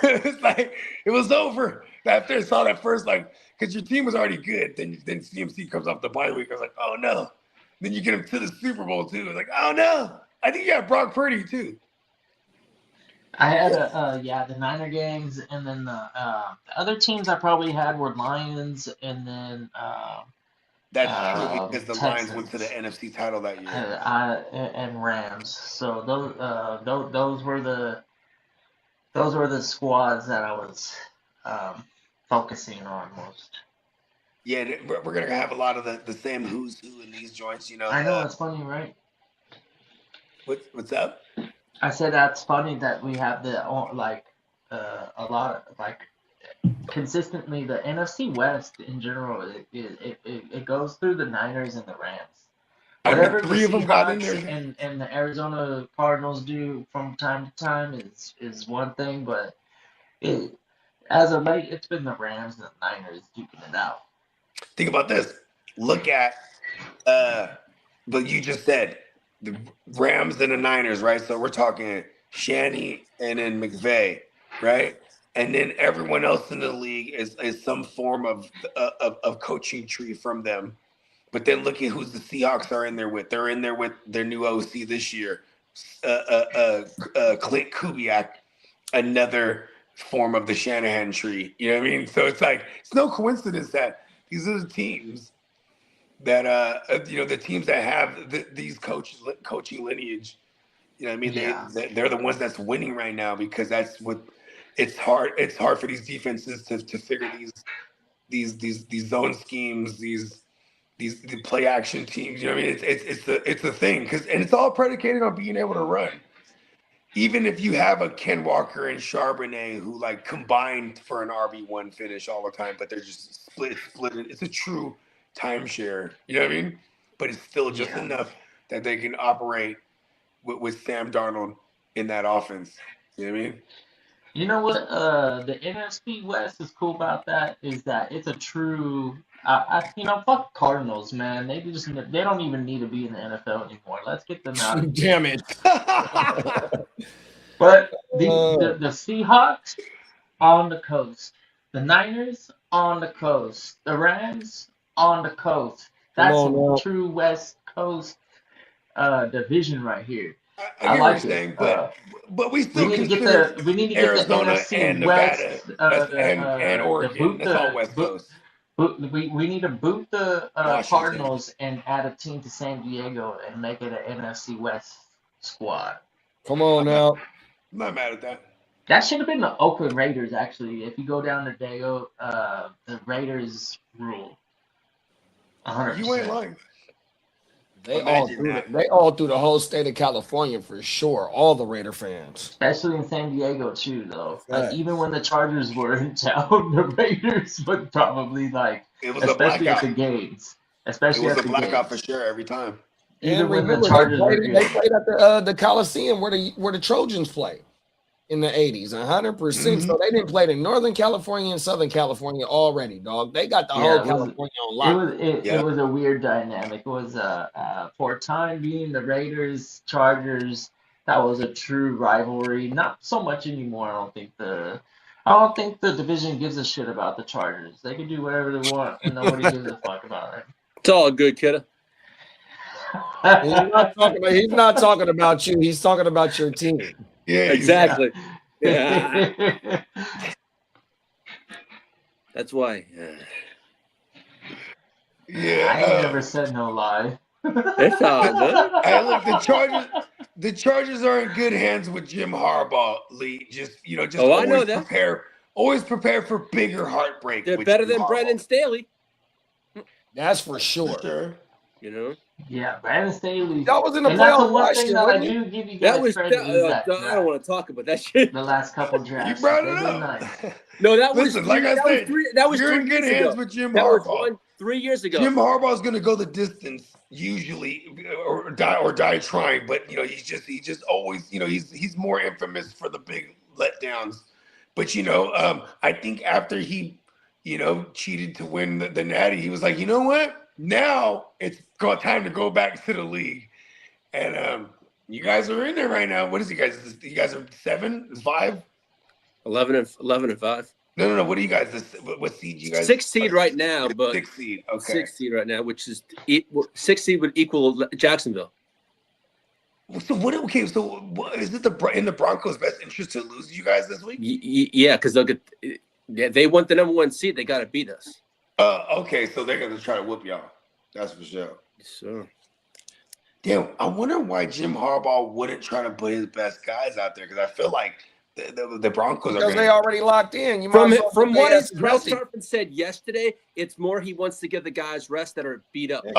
it's like it was over after I saw that first, like, because your team was already good. Then CMC comes off the bye week. I was like, oh no. Then you get him to the Super Bowl too. I was like, oh no. I think you got Brock Purdy too. I had the Niner games, and then the other teams I probably had were Lions, and then that's true because the Texans. Lions went to the NFC title that year, and Rams. So those were the squads that I was focusing on most. Yeah, we're gonna have a lot of the same who's who in these joints. I know it's funny, right? What's up? I said that's funny that we have a lot of consistently the NFC West in general. It goes through the Niners and the Rams. Whatever the 3 of them got in there, and the Arizona Cardinals do from time to time is one thing, but as of late it's been the Rams and the Niners duking it out. Think about this. Look at what you just said. The Rams and the Niners, right? So we're talking Shanny and then McVay, right? And then everyone else in the league is some form of coaching tree from them. But then look at who the Seahawks are in there with. They're in there with their new OC this year, Clint Kubiak. another form of the Shanahan tree. You know what I mean? So it's like it's no coincidence that these are the teams that the teams that have these coaching lineage. You know what I mean? Yeah. They're the ones that's winning right now because that's what it's hard. It's hard for these defenses to figure these zone schemes, the play action teams. You know what I mean? It's the thing and it's all predicated on being able to run. Even if you have a Ken Walker and Charbonnet who like combined for an RB1 finish all the time, but they're just split. It's a true timeshare. You know what I mean? But it's still just enough that they can operate with Sam Darnold in that offense. You know what I mean? You know what? The NFC West is cool about that is that it's a true. Fuck Cardinals, man. They don't even need to be in the NFL anymore. Let's get them out. Damn it. But the Seahawks on the coast, the Niners on the coast, the Rams on the coast. That's a true West Coast division right here. I like what you're saying, but we still need to get the Arizona NFC and West, Nevada and Oregon. That's all West Coast. We need to boot the Cardinals and add a team to San Diego and make it an NFC West squad. Come on now. I'm not mad at that. That should have been the Oakland Raiders, actually. If you go down to Dago, the Raiders rule. 100%. You ain't lying. They all through the whole state of California for sure. All the Raider fans, especially in San Diego too, though. Like even when the Chargers were in town, the Raiders would probably it was especially a at the games. Especially it was at a the blackout games. for sure every time. Even when the Chargers they played at the Coliseum where the Trojans play in the 80s, 100%. So they didn't play in Northern California and Southern California already, dog. They got the whole California on lock. It was a weird dynamic. It was for a time being the Raiders, Chargers, that was a true rivalry. Not so much anymore. I don't think the division gives a shit about the Chargers. They can do whatever they want and nobody gives a fuck about it. It's all good, kiddo. He's not talking about you. He's talking about your team. Yeah, exactly. Yeah. That's why. Yeah, I ain't never said no lie. It's all good. Hey, look, the Chargers are in good hands with Jim Harbaugh. Lee, I know that. Always prepare for bigger heartbreak. They're better than Brendan Staley. That's for sure. You know. Yeah, Brandon Staley. That was in the playoffs last year. I do give you guys credit. I don't want to talk about that shit. The last couple drafts. You brought it up. Nice. No, that was like I said. That was you're 3 in good years hands ago. with Jim That Harbaugh. was 3 years ago. Jim Harbaugh's going to go the distance usually, or die trying. But he's just always he's more infamous for the big letdowns. But I think after he cheated to win the Natty, he was like, you know what? Now it's time to go back to the league, and you guys are in there right now. What is you guys? You guys are 7, 5, 11 and 5. No. What are you guys? What seed you guys? 6 seed right now, but 6 seed. Okay, 6 seed right now, which is 6 seed would equal Jacksonville. So what? Okay, so what, is it in the Broncos' best interest to lose you guys this week? Yeah, because they'll get. Yeah, they want the number 1 seed. They got to beat us. Okay, so they're gonna try to whoop y'all. That's for sure. Sure. Damn, I wonder why Jim Harbaugh wouldn't try to put his best guys out there, because I feel like the Broncos because they already locked in. From what his press conference said yesterday, it's more he wants to give the guys rest that are beat up. You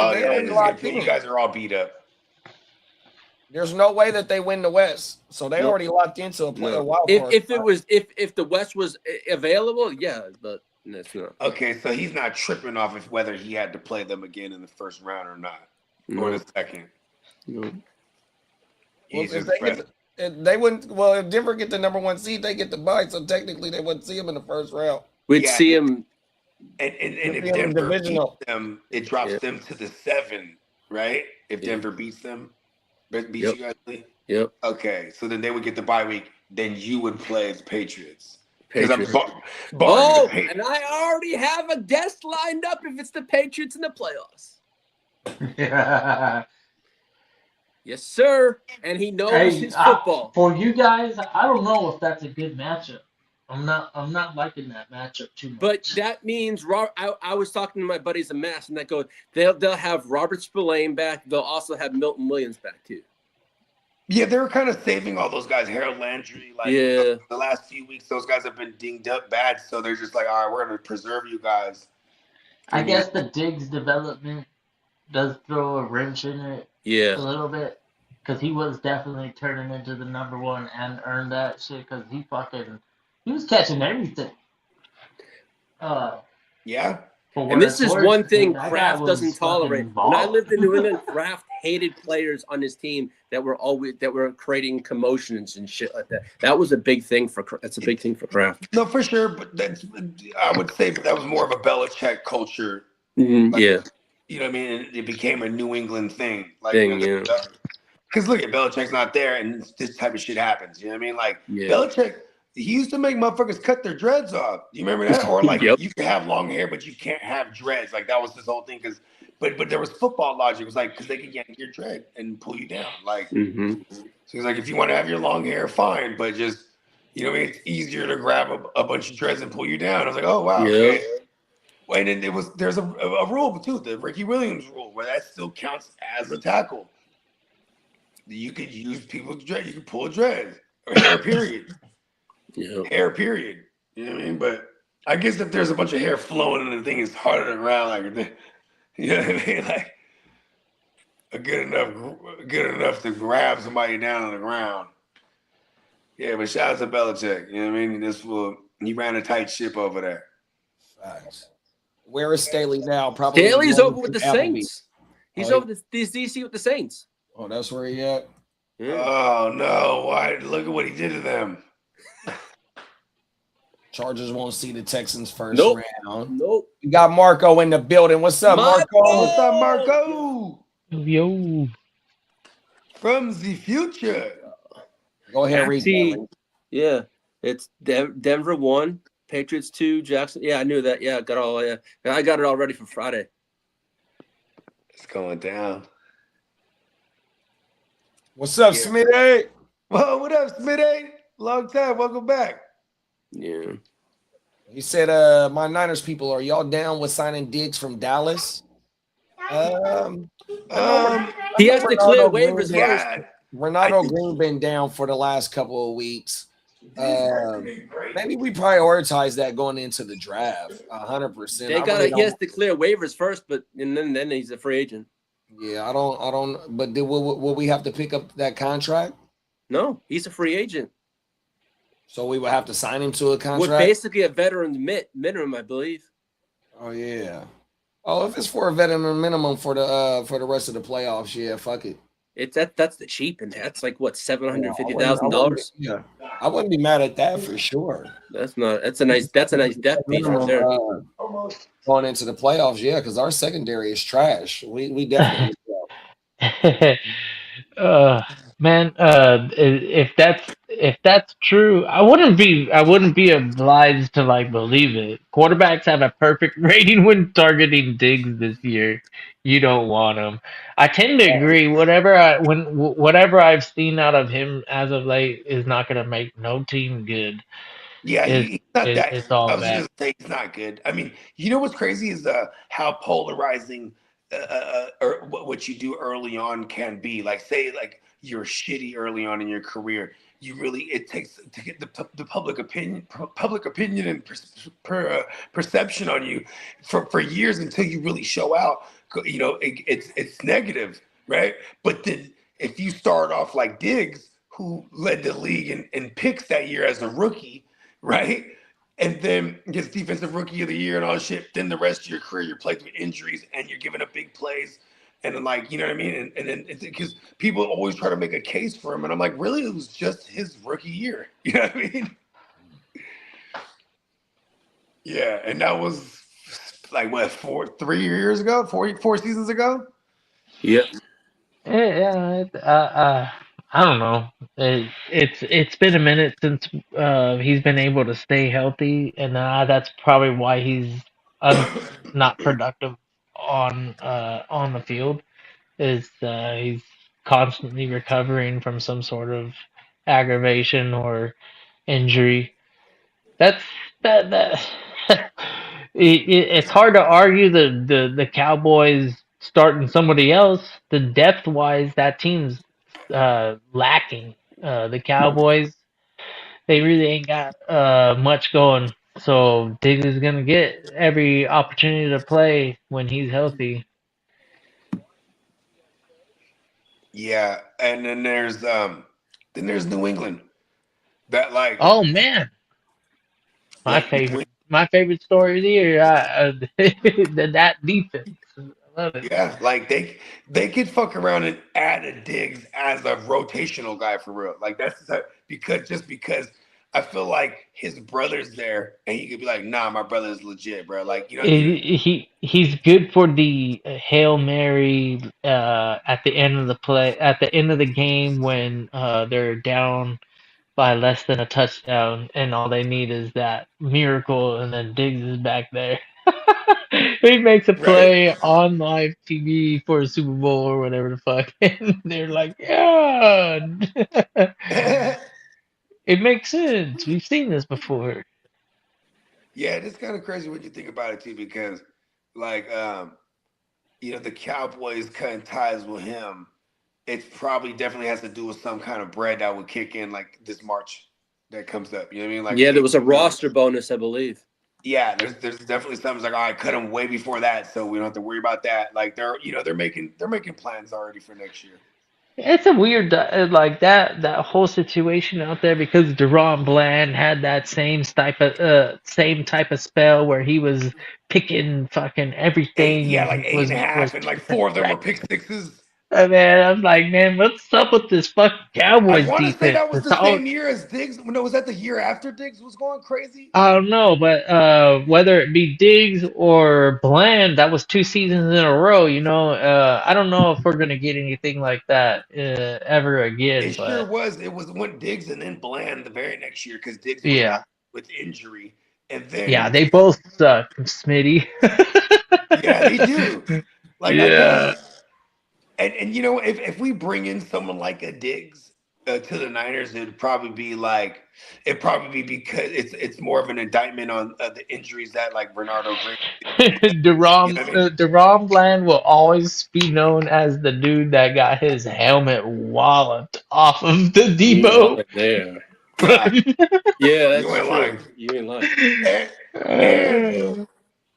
guys are all beat up. There's no way that they win the West, so they already locked into a wild card. If the West was available, yeah, but that's not. Okay, so he's not tripping off if whether he had to play them again in the first round or not, or the second. No. He's they wouldn't. Well, if Denver get the number 1 seed, they get the bye. So technically, they wouldn't see him in the first round. We'd see him. And if Denver beats them, it drops them to the 7, right? If Denver beats them. Beat you guys? Yep. Okay, so then they would get the bye week. Then you would play the Patriots. And I already have a guest lined up if it's the Patriots in the playoffs. Yeah. Yes, sir. And he knows Hey, his football. for you guys, I don't know if that's a good matchup. I'm not liking that matchup too much. But that means I was talking to my buddies in Mass, and that goes they'll have Robert Spillane back. They'll also have Milton Williams back too. Yeah, they were kind of saving all those guys. Harold Landry, the last few weeks, those guys have been dinged up bad, so they're just like, all right, we're gonna preserve you guys. I guess the Diggs development does throw a wrench in it a little bit, because he was definitely turning into the number one and earned that shit, because he was catching everything. Yeah. And this is one thing Kraft doesn't tolerate. When I lived in New England, Kraft hated players on his team that were creating commotions and shit like that. That was a big thing for Kraft. No, for sure, but I would say that was more of a Belichick culture. Yeah. You know what I mean? It became a New England thing. Because look, Belichick's not there, and this type of shit happens. You know what I mean? Belichick, he used to make motherfuckers cut their dreads off. You remember that? Or you can have long hair, but you can't have dreads. Like that was his whole thing. But there was football logic. It was because they could yank your dread and pull you down. So he's like, if you want to have your long hair, fine, but just you know what I mean? It's easier to grab a bunch of dreads and pull you down. I was like, oh wow. Okay. And then there's a rule too, the Ricky Williams rule, where that still counts as a tackle. You could use people's dread. You could pull dreads or hair, period. Hair, period. You know what I mean? But I guess if there's a bunch of hair flowing and the thing is harder to ground, you know what I mean? Good enough to grab somebody down on the ground. Yeah, but shout out to Belichick. You know what I mean? He ran a tight ship over there. Facts. Where is Staley now? Probably Staley's over with the Saints. He's over the DC with the Saints. Oh, that's where he at? Yeah. Oh, no. Why? Look at what he did to them. Chargers won't see the Texans first round. Nope. We got Marco in the building. What's up, Marco? What's up, Marco? Yo. From the future. Go ahead, read. Yeah. It's Denver 1. Patriots 2, Jackson. Yeah, I knew that. Yeah, I got it all ready for Friday. It's going down. What's up, Smitty? Well, what up, Smitty? Long time. Welcome back. Yeah. He said, my Niners people, are y'all down with signing Diggs from Dallas? He has to clear waivers first. Ronaldo Green been down for the last couple of weeks. Maybe we prioritize that going into the draft. 100%. He has to clear waivers first, and then he's a free agent. Yeah, I don't. But will we have to pick up that contract? No, he's a free agent. So we would have to sign him to a contract. With basically a veteran minimum, I believe. Oh yeah. Oh, if it's for a veteran minimum for the rest of the playoffs, yeah, fuck it. That's the cheap, and that's like what $750,000. Yeah, I wouldn't be mad at that for sure. That's a nice depth piece right there. Going into the playoffs, yeah, because our secondary is trash. We definitely. Man, if that's true, I wouldn't be obliged to believe it. Quarterbacks have a perfect rating when targeting Diggs this year. You don't want him. I tend to agree. Whatever I've seen out of him as of late is not going to make no team good. Yeah, he's not that. It's all I was bad. just say he's not good. I mean, you know what's crazy is how polarizing or what you do early on can be. Say you're shitty early on in your career. It takes to get the public opinion and perception on you for years until you really show out. You know, it's negative, right? But then if you start off like Diggs, who led the league in picks that year as a rookie, right? And then gets defensive rookie of the year and all this shit. Then the rest of your career, you're plagued with injuries and you're giving up big plays. And then you know what I mean? And then because people always try to make a case for him. And I'm like, really? It was just his rookie year. You know what I mean? Yeah. And that was what, 3 years ago? 4 seasons ago? Yep. Yeah. I don't know. It's been a minute since he's been able to stay healthy, and that's probably why he's not productive on the field. Is constantly recovering from some sort of aggravation or injury. That's that it's hard to argue the Cowboys starting somebody else. The depth wise, that team's lacking. The Cowboys, they really ain't got much going. So Diggs is gonna get every opportunity to play when he's healthy. Yeah, and then there's New England. That like Oh man, New my favorite story of the year. That defense, I love it. Yeah, like they could fuck around and add a Diggs as a rotational guy for real. Like because I feel like his brother's there and he could be like, nah, my brother is legit, bro. Like He's good for the Hail Mary at the end of the play at the end of the game when they're down by less than a touchdown and all they need is that miracle and then Diggs is back there. He makes a right. play on live TV for a Super Bowl or whatever the fuck and they're like, yeah. It makes sense. We've seen this before. Yeah, it's kind of crazy when you think about it too, because like the Cowboys cutting ties with him. It probably definitely has to do with some kind of bread that would kick in like this March that comes up. You know what I mean? Like Yeah, there was a roster bonus, I believe. Yeah, there's definitely something like, oh, I cut them way before that, so we don't have to worry about that. Like they're making plans already for next year. It's a weird like that whole situation out there because Deron Bland had that same type of spell where he was picking fucking everything Yeah, and like he eight and was a half, and like chasing 4 of them were records. pick sixes. Man, I'm like, man, what's up with this fucking I Cowboys want to say defense? that was It's the all same year as Diggs. No, was that the year after Diggs was going crazy? I don't know, but whether it be Diggs or Bland, that was 2 seasons in a row. I don't know if we're gonna get anything like that ever It again. sure But was. It was when Diggs and then Bland the very next year because Diggs was yeah, out with injury, and yeah, then they both suck, Smitty. yeah, they do. Like I Yeah. guess. And if we bring in someone like a Diggs to the Niners, it'd probably be because it's more of an indictment on the injuries that like Bernardo Green. You know what I mean? Deron Bland will always be known as the dude that got his helmet walloped off of the You Debo. are there. Yeah, Yeah, you that's ain't true. lying. You ain't lying. And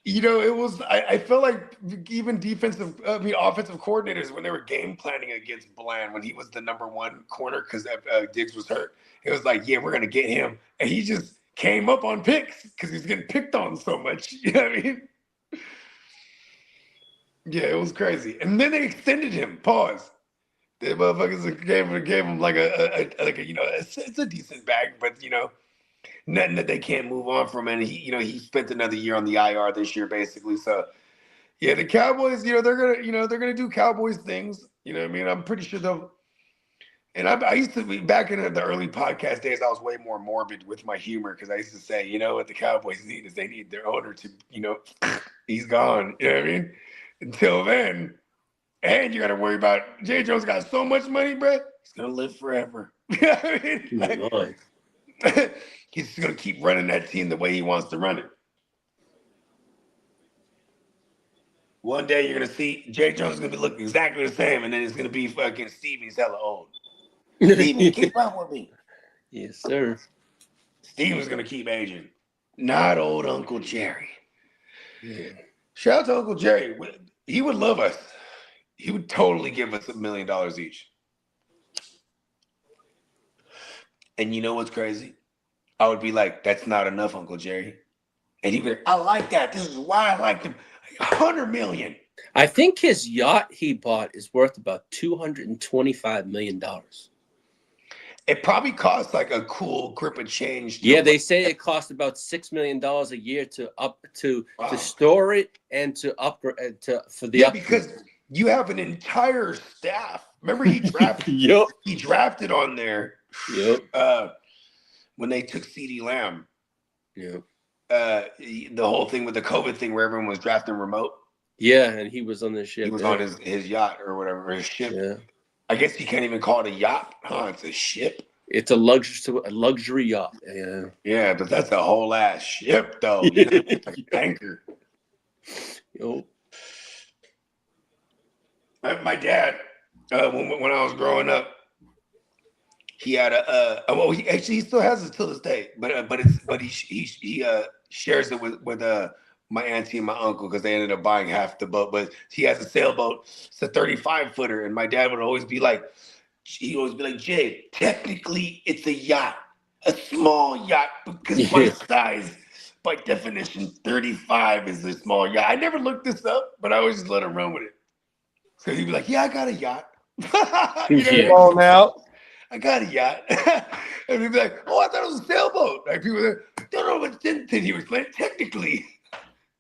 it was I felt like even offensive coordinators when they were game planning against Bland when he was the number one corner because Diggs was hurt. It was like, yeah, we're gonna get him, and he just came up on picks because he's getting picked on so much. You know what I mean? Yeah, it was crazy. And then they extended him. Pause. The motherfuckers gave him like it's a decent bag, but nothing that they can't move on from. And he spent another year on the IR this year, basically. So yeah, the Cowboys, they're gonna do Cowboys things. You know what I mean? I'm pretty sure they'll. And I used to be back in the early podcast days. I was way more morbid with my humor because I used to say, what the Cowboys need is they need their owner to, he's gone. You know what I mean? Until then, and you got to worry about Jay Jones got so much money, bro. He's gonna live forever. You know what I mean? Like, he's just gonna keep running that team the way he wants to run it. One day you're gonna see Jay Jones is gonna be looking exactly the same, and then it's gonna be fucking Stevie's hella old. Stevie, keep up with me. Yes, sir. Steven's gonna keep aging. Not old Uncle Jerry. Yeah. Shout out to Uncle Jerry. He would love us. He would totally give us $1 million each. And you know what's crazy? I would be like, that's not enough, Uncle Jerry. And he'd be like, I like that. This is why I like him. $100 million. I think his yacht he bought is worth about $225 million. It probably costs like a cool grip of change. Yeah, they say it costs about $6 million a year to store it and to upgrade for the upgrade. Because you have an entire staff. Remember he drafted Yep. He drafted on there. Yep. When they took CeeDee Lamb. Yep. The whole thing with the COVID thing where everyone was drafting remote. Yeah, and he was on the ship. He was on his yacht or whatever, his ship. Yeah. I guess you can't even call it a yacht, huh? It's a ship. It's a luxury yacht. Yeah. Yeah, but that's a whole ass ship, though. You know, it's like a tanker. Yo. My dad, when I was growing up, he had a well, he still has it till this day, but he shares it with my auntie and my uncle because they ended up buying half the boat. But he has a sailboat. It's a 35-footer, and my dad would always be like, Jay, technically it's a yacht, a small yacht, because by size, by definition, 35 is a small yacht. I never looked this up, but I always just let him run with it. So he'd be like, yeah, I got a yacht. Come on now. I got a yacht. And he'd be like, oh, I thought it was a sailboat. Like people were like, no, but then he was like, technically.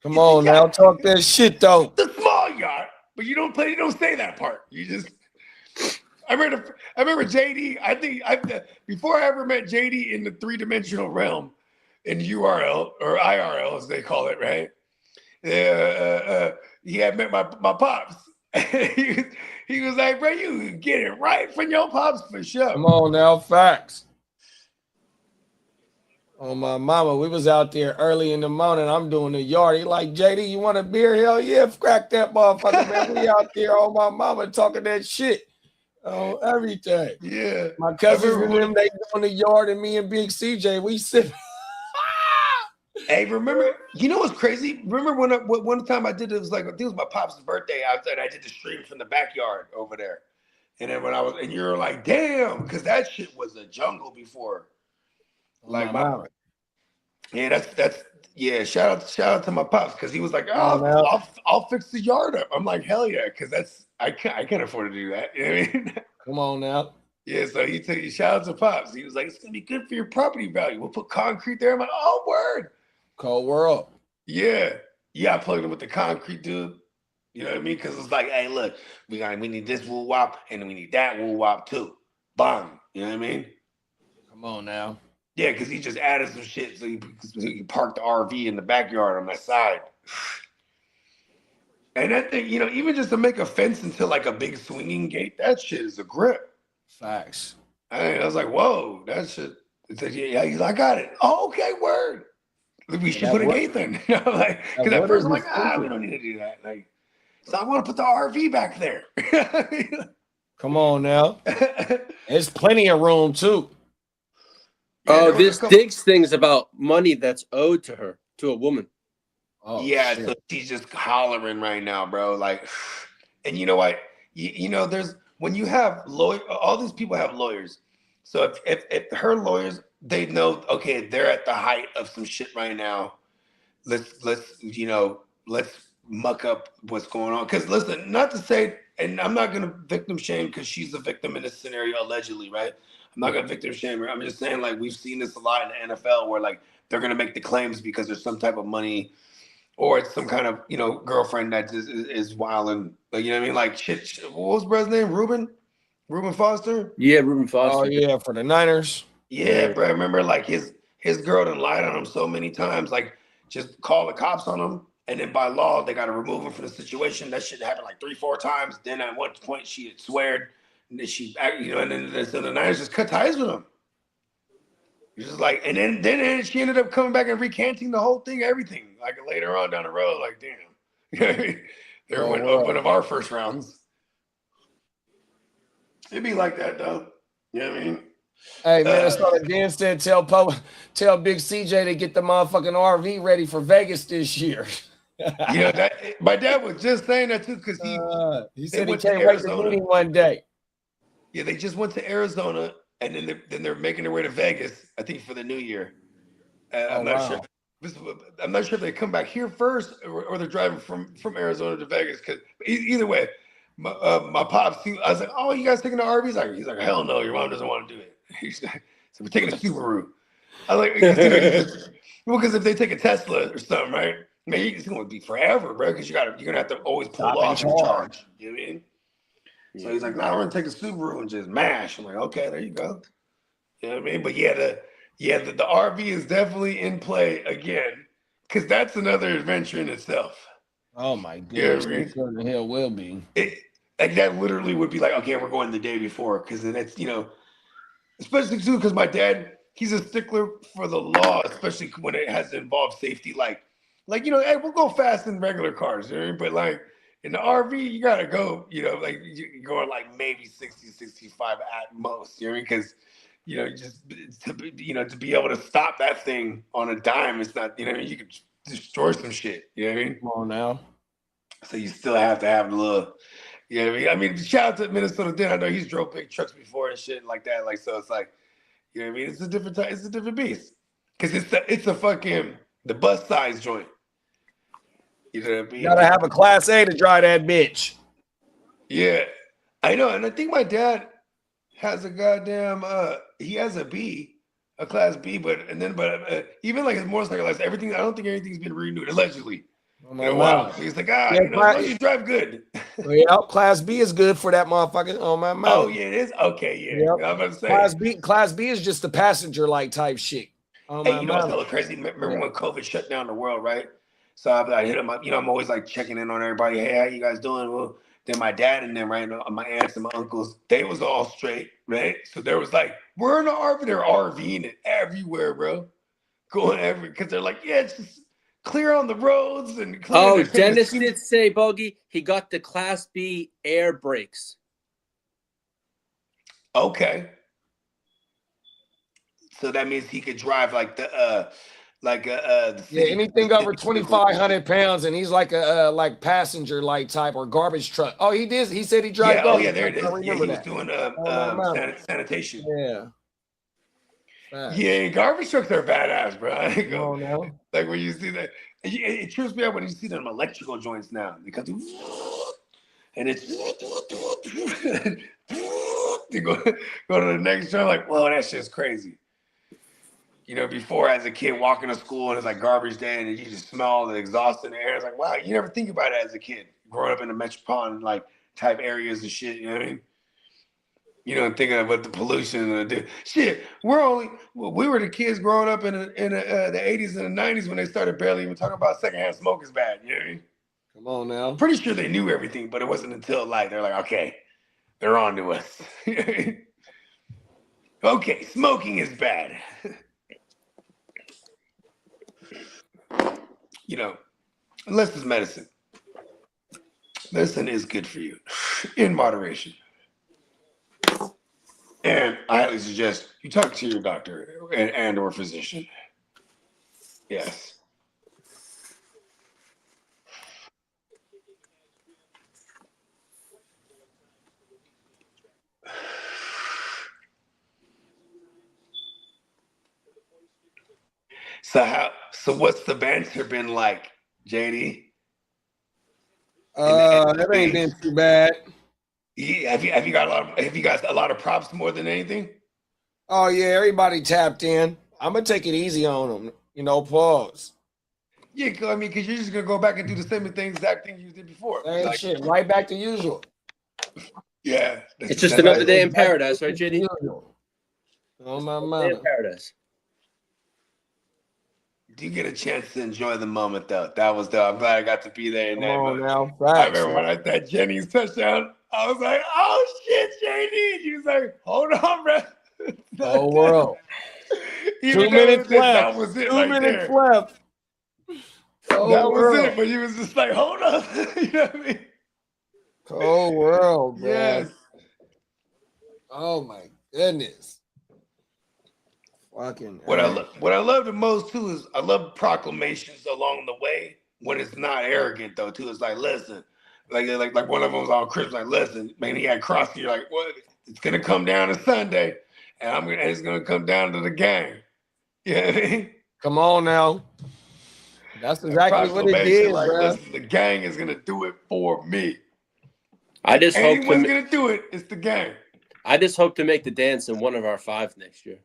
Come on now, talk that shit though. The small yacht. But you don't say that part. You just I remember JD, before I ever met JD in the 3-dimensional realm in URL or IRL as they call it, right? He had met my pops. he was like, bro, you get it right from your pops for sure. Come on now, facts. Oh, my mama, we was out there early in the morning. I'm doing the yard. He like, JD, you want a beer? Hell yeah, crack that motherfucker, man. We out there on my mama talking that shit. Oh, everything. Yeah. My cousins and them, they on the yard, and me and Big CJ, we sit. Hey, remember, you know what's crazy? Remember one time I did it, was like, I think it was my pop's birthday outside. I did the stream from the backyard over there. And then and you were like, damn, because that shit was a jungle before. Like yeah, yeah. Shout out to my pops because he was like, oh, I'll fix the yard up. I'm like, hell yeah, because I can't afford to do that. You know what I mean? Come on now. Yeah, so he took you shout out to pops. He was like, it's gonna be good for your property value. We'll put concrete there. I'm like, oh word. Cold world. Yeah. I plugged him with the concrete, dude. You know what I mean? Because it's like, hey, look, we need this woo wop and we need that woo wop too. Bang. You know what I mean? Come on now. Yeah, because he just added some shit so he parked the RV in the backyard on that side. And that thing, even just to make a fence into like a big swinging gate, that shit is a grip. Facts. I was like, whoa, that shit. Yeah, he's like, I got it. Oh, okay, word. We should put a gate then. Like, because at first I'm like, we don't need to do that. Like, so I want to put the RV back there. Come on now. There's plenty of room too. Oh, this Diggs thing is about money that's owed to her, to a woman. Oh, yeah, shit. So she's just hollering right now, bro. Like, and you know what? There's when you have all these people have lawyers. So if her lawyers, they know, okay, they're at the height of some shit right now. Let's muck up what's going on. Because listen, not to say, and I'm not gonna victim shame because she's a victim in this scenario allegedly, right? I'm not gonna victim shame her. I'm just saying, like, we've seen this a lot in the NFL where like they're gonna make the claims because there's some type of money, or it's some kind of girlfriend that is wilding. Like, you know what I mean? Like shit. What was brother's name? Reuben Foster. Yeah, Reuben Foster. Oh yeah, for the Niners. Yeah, bro. I remember like his girl done lied on him so many times. Like just call the cops on him, and then by law they got to remove him from the situation. That shit happened like 3-4 times. Then at one point she had sweared. And then and then so the Niners just cut ties with him. Just like, and then she ended up coming back and recanting the whole thing, everything. Like later on down the road, like damn, they were one of our first rounds. It'd be like that though. You know what I mean? Hey man, that's what Dan said. Tell Big CJ to get the motherfucking RV ready for Vegas this year. Yeah, my dad was just saying that too because he said he can't wait to meet him one day. Yeah, they just went to Arizona, and then they're making their way to Vegas. I think for the new year. I'm not sure. I'm not sure if they come back here first or they're driving from Arizona to Vegas. Because either way, my pops. I was like, "Oh, you guys taking the RV?" He's like, "Hell no, your mom doesn't want to do it." He's like, "So we're taking a Subaru." I was like, "Well, because if they take a Tesla or something, right? Man, it's going to be forever, bro. Because you're gonna have to always pull off and charge. You know what I mean?" So he's like, "No, we're gonna take a Subaru and just mash." I'm like, "Okay, there you go." You know what I mean? But the RV is definitely in play again because that's another adventure in itself. Oh my goodness, the hell will be. Like that literally would be like, okay, we're going the day before because then it's especially too because my dad he's a stickler for the law, especially when it has to involve safety. Hey, we'll go fast in regular cars, but like in the RV, you gotta go, like you're going like maybe 60, 65 at most, because just to be able to stop that thing on a dime, it's not, you could destroy some shit, you know what I mean? Come on now. So you still have to have a little, you know what I mean? I mean, shout out to Minnesota Dan. I know he's drove big trucks before and shit like that. Like, so it's like, you know what I mean? It's a different type, it's a different beast. Cause it's a fucking the bus size joint. You know what I mean? You gotta have a class A to drive that bitch. Yeah. I know, and I think my dad has a goddamn he has a B, a class B, but even like his motorcycle license, everything, I don't think anything's been renewed, allegedly. In a while. So he's like, as long as you drive good. Yeah, class B is good for that motherfucker on my mouth. Oh yeah, it is? Okay, yeah. Yep. I'm about to say. Class B is just the passenger like type shit. Hey, what's hella crazy? Remember when COVID shut down the world, right? So I hit him up, I'm always like checking in on everybody. Hey, how you guys doing? Well, then my dad and them, right? My aunts and my uncles, they was all straight, right? So there was like, we're in the RV, they're RVing it everywhere, bro. Going everywhere. Because they're like, yeah, it's just clear on the roads and clear. Oh, Dennis did say, Bogey, he got the Class B air brakes. Okay. So that means he could drive like the anything over 2,500 pounds, and he's like a like passenger like type or garbage truck. Oh, he did. He said he drive. Yeah. Oh, yeah. There it is. Yeah, he was doing sanitation. Yeah. Yeah, garbage trucks are badass, bro. Oh no. Like when you see that, it trips me out when you see them electrical joints now because and it's to go to the next joint. Like, whoa, that shit's crazy. Before as a kid walking to school and it's like garbage day and you just smell the exhaust in the air. It's like, wow, you never think about it as a kid growing up in the metropolitan like type areas and shit. You know what I mean? And thinking about the pollution and the shit. We were the kids growing up in the 80s and the 90s when they started barely even talking about secondhand smoke is bad. You know what I mean? Come on now. Pretty sure they knew everything, but it wasn't until they're like, okay, they're on to us. Okay, smoking is bad. Unless it's medicine. Medicine is good for you in moderation. And I highly suggest you talk to your doctor and or physician. Yes. So what's the banter been like, JD? That ain't been too bad. Yeah, have you got a lot of props more than anything? Oh yeah, everybody tapped in. I'm gonna take it easy on them. Pause. Yeah, I mean, because you're just gonna go back and do the same exact thing you did before. Same shit, right back to usual. Yeah, it's just another day in paradise, right, JD? On my mind. In paradise. Do you get a chance to enjoy the moment though? That was dope. I'm glad I got to be there in that moment. Now. I remember when that Jennings touchdown. I was like, "Oh shit, JD!" He was like, "Hold on, bro." Oh world. 2 minutes left. That was it. 2 minutes left. That was it. But he was just like, "Hold up," you know what I mean? Cold world, bro. Yes. Oh my goodness. Fucking what I love the most too is I love proclamations along the way when it's not arrogant though too. It's like, listen, like one of them was on Christmas, like, listen, man, he had crossed you, like, what? It's gonna come down to Sunday, and it's gonna come down to the gang. You know what I mean? Come on now. That's exactly what it is, like, bro. Listen, the gang is gonna do it for me. I just hope anyone's gonna do it. It's the gang. I just hope to make the dance in one of our 5 next year.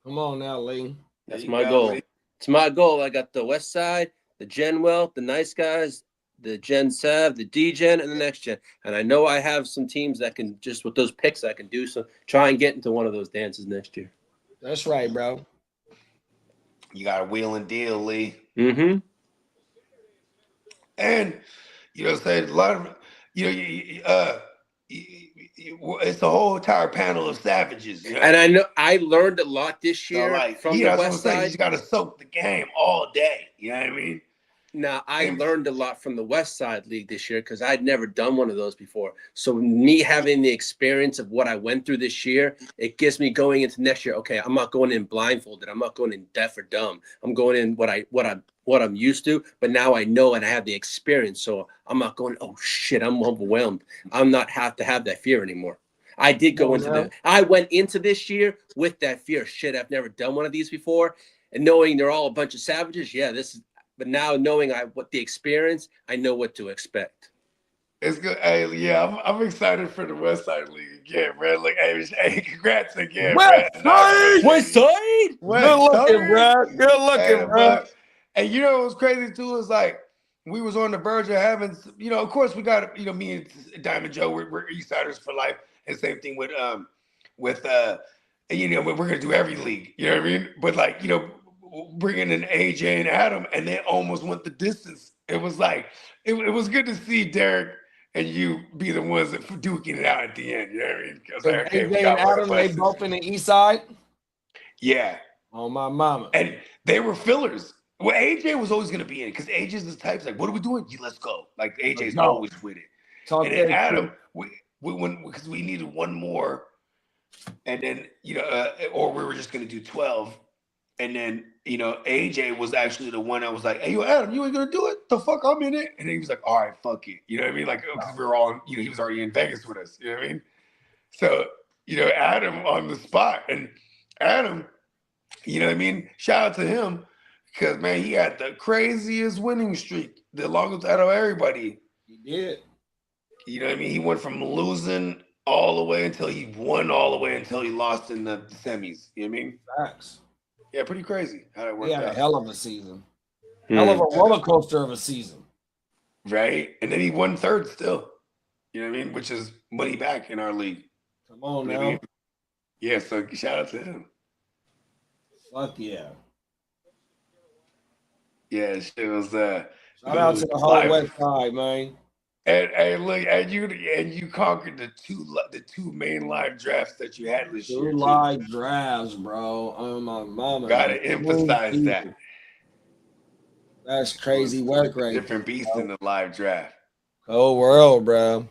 Come on now, Lee. That's my goal. Lee. It's my goal. I got the West Side, the Gen Well, the Nice Guys, the Gen Sav, the D-Gen, and the Next Gen. And I know I have some teams that can just with those picks I can do so try and get into one of those dances next year. That's right, bro. You got a wheel and deal, Lee. Mm-hmm. And say a lot of it's a whole entire panel of savages. You know And what I I mean? know I learned a lot this So year like, from yeah, the that's what I'm West saying. You Side. just gotta soak the game all day. You know what I mean? Now, I learned a lot from the West Side League this year because I'd never done one of those before. So me having the experience of what I went through this year, it gives me going into next year. Okay, I'm not going in blindfolded. I'm not going in deaf or dumb. I'm going in what I'm used to. But now I know and I have the experience. So I'm not going, oh shit, I'm overwhelmed. I'm not have to have that fear anymore. I did go I went into this year with that fear. Shit, I've never done one of these before. And knowing they're all a bunch of savages, yeah, but now knowing what the experience, I know what to expect. It's good. Hey, yeah, I'm excited for the West Side League again, man. Like, hey, congrats again, man. West Side. West Side. Good looking, bro. Good looking, bro. And you know what's crazy too is like we was on the verge of having, you know, of course we got, you know, me and Diamond Joe, we're East Siders for life, and same thing with you know, we're gonna do every league, you know what I mean? But like, you know, bringing in AJ and Adam, and they almost went the distance. It was like it was good to see Derek and you be the ones that duking it out at the end. You know what I mean? So like, okay, AJ and Adam, they both in the East Side. Yeah. Oh my mama. And they were fillers. Well, AJ was always gonna be in because AJ's the type like, what are we doing? Yeah, let's go. Like AJ's always with it. Talk and then Adam, we went because we needed one more, and then you know, or we were just gonna do 12. And then, you know, AJ was actually the one that was like, hey, yo, Adam, you ain't going to do it? The fuck, I'm in it. And then he was like, all right, fuck it. You know what I mean? Like, because we were all, you know, he was already in Vegas with us. You know what I mean? So, you know, Adam on the spot. And Adam, you know what I mean? Shout out to him because, man, he had the craziest winning streak, the longest out of everybody. He did. You know what I mean? He went from losing all the way until he won all the way until he lost in the semis. You know what I mean? Facts. Yeah, pretty crazy how that worked out. Yeah, a hell of a season. Hell of a roller coaster of a season. Right? And then he won third still. You know what I mean? Which is money back in our league. Come on now. I mean? Yeah, so shout out to him. Fuck yeah. Yeah, it was shout out to the whole West Side, man. And look, and you conquered the two main live drafts that you had this year. Two live drafts, bro. Oh my mama. Gotta emphasize that. That's crazy work, right? Different beast in the live draft. Oh world, bro.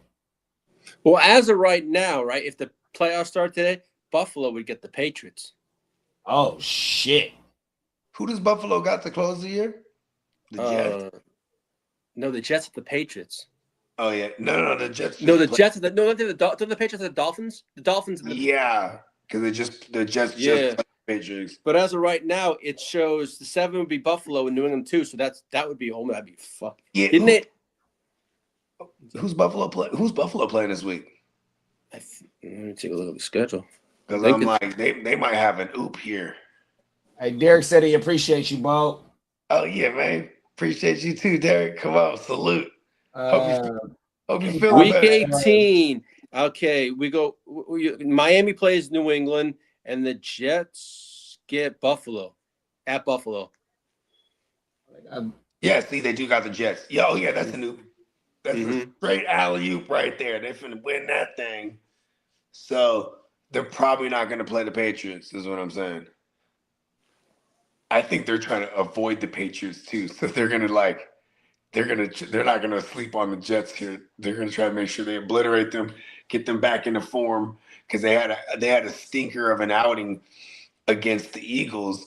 Well, as of right now, right? If the playoffs start today, Buffalo would get the Patriots. Oh shit. Who does Buffalo got to close the year? The Jets. No, the Jets at the Patriots. Oh yeah, no, the Jets. No, the Jets. The Patriots are the Dolphins. The Dolphins. Yeah, because the Jets just the Patriots. But as of right now, it shows the 7 would be Buffalo and New England too. So that would be that'd be fuck. Yeah, didn't it? Who's Buffalo playing this week? Let me take a look at the schedule. Because I'm like they might have an oop here. Hey, Derek said he appreciates you, Bo. Oh yeah, man. Appreciate you too, Derek. Come on, salute. Hope you feel Week 18. Okay, we go. Miami plays New England, and the Jets get Buffalo at Buffalo. Yeah, see, they do got the Jets. Oh yeah, that's a straight alley-oop right there. They're finna win that thing. So they're probably not going to play the Patriots. Is what I'm saying. I think they're trying to avoid the Patriots too. So they're gonna they're not gonna sleep on the Jets here. They're gonna try to make sure they obliterate them, get them back into form because they had a stinker of an outing against the Eagles.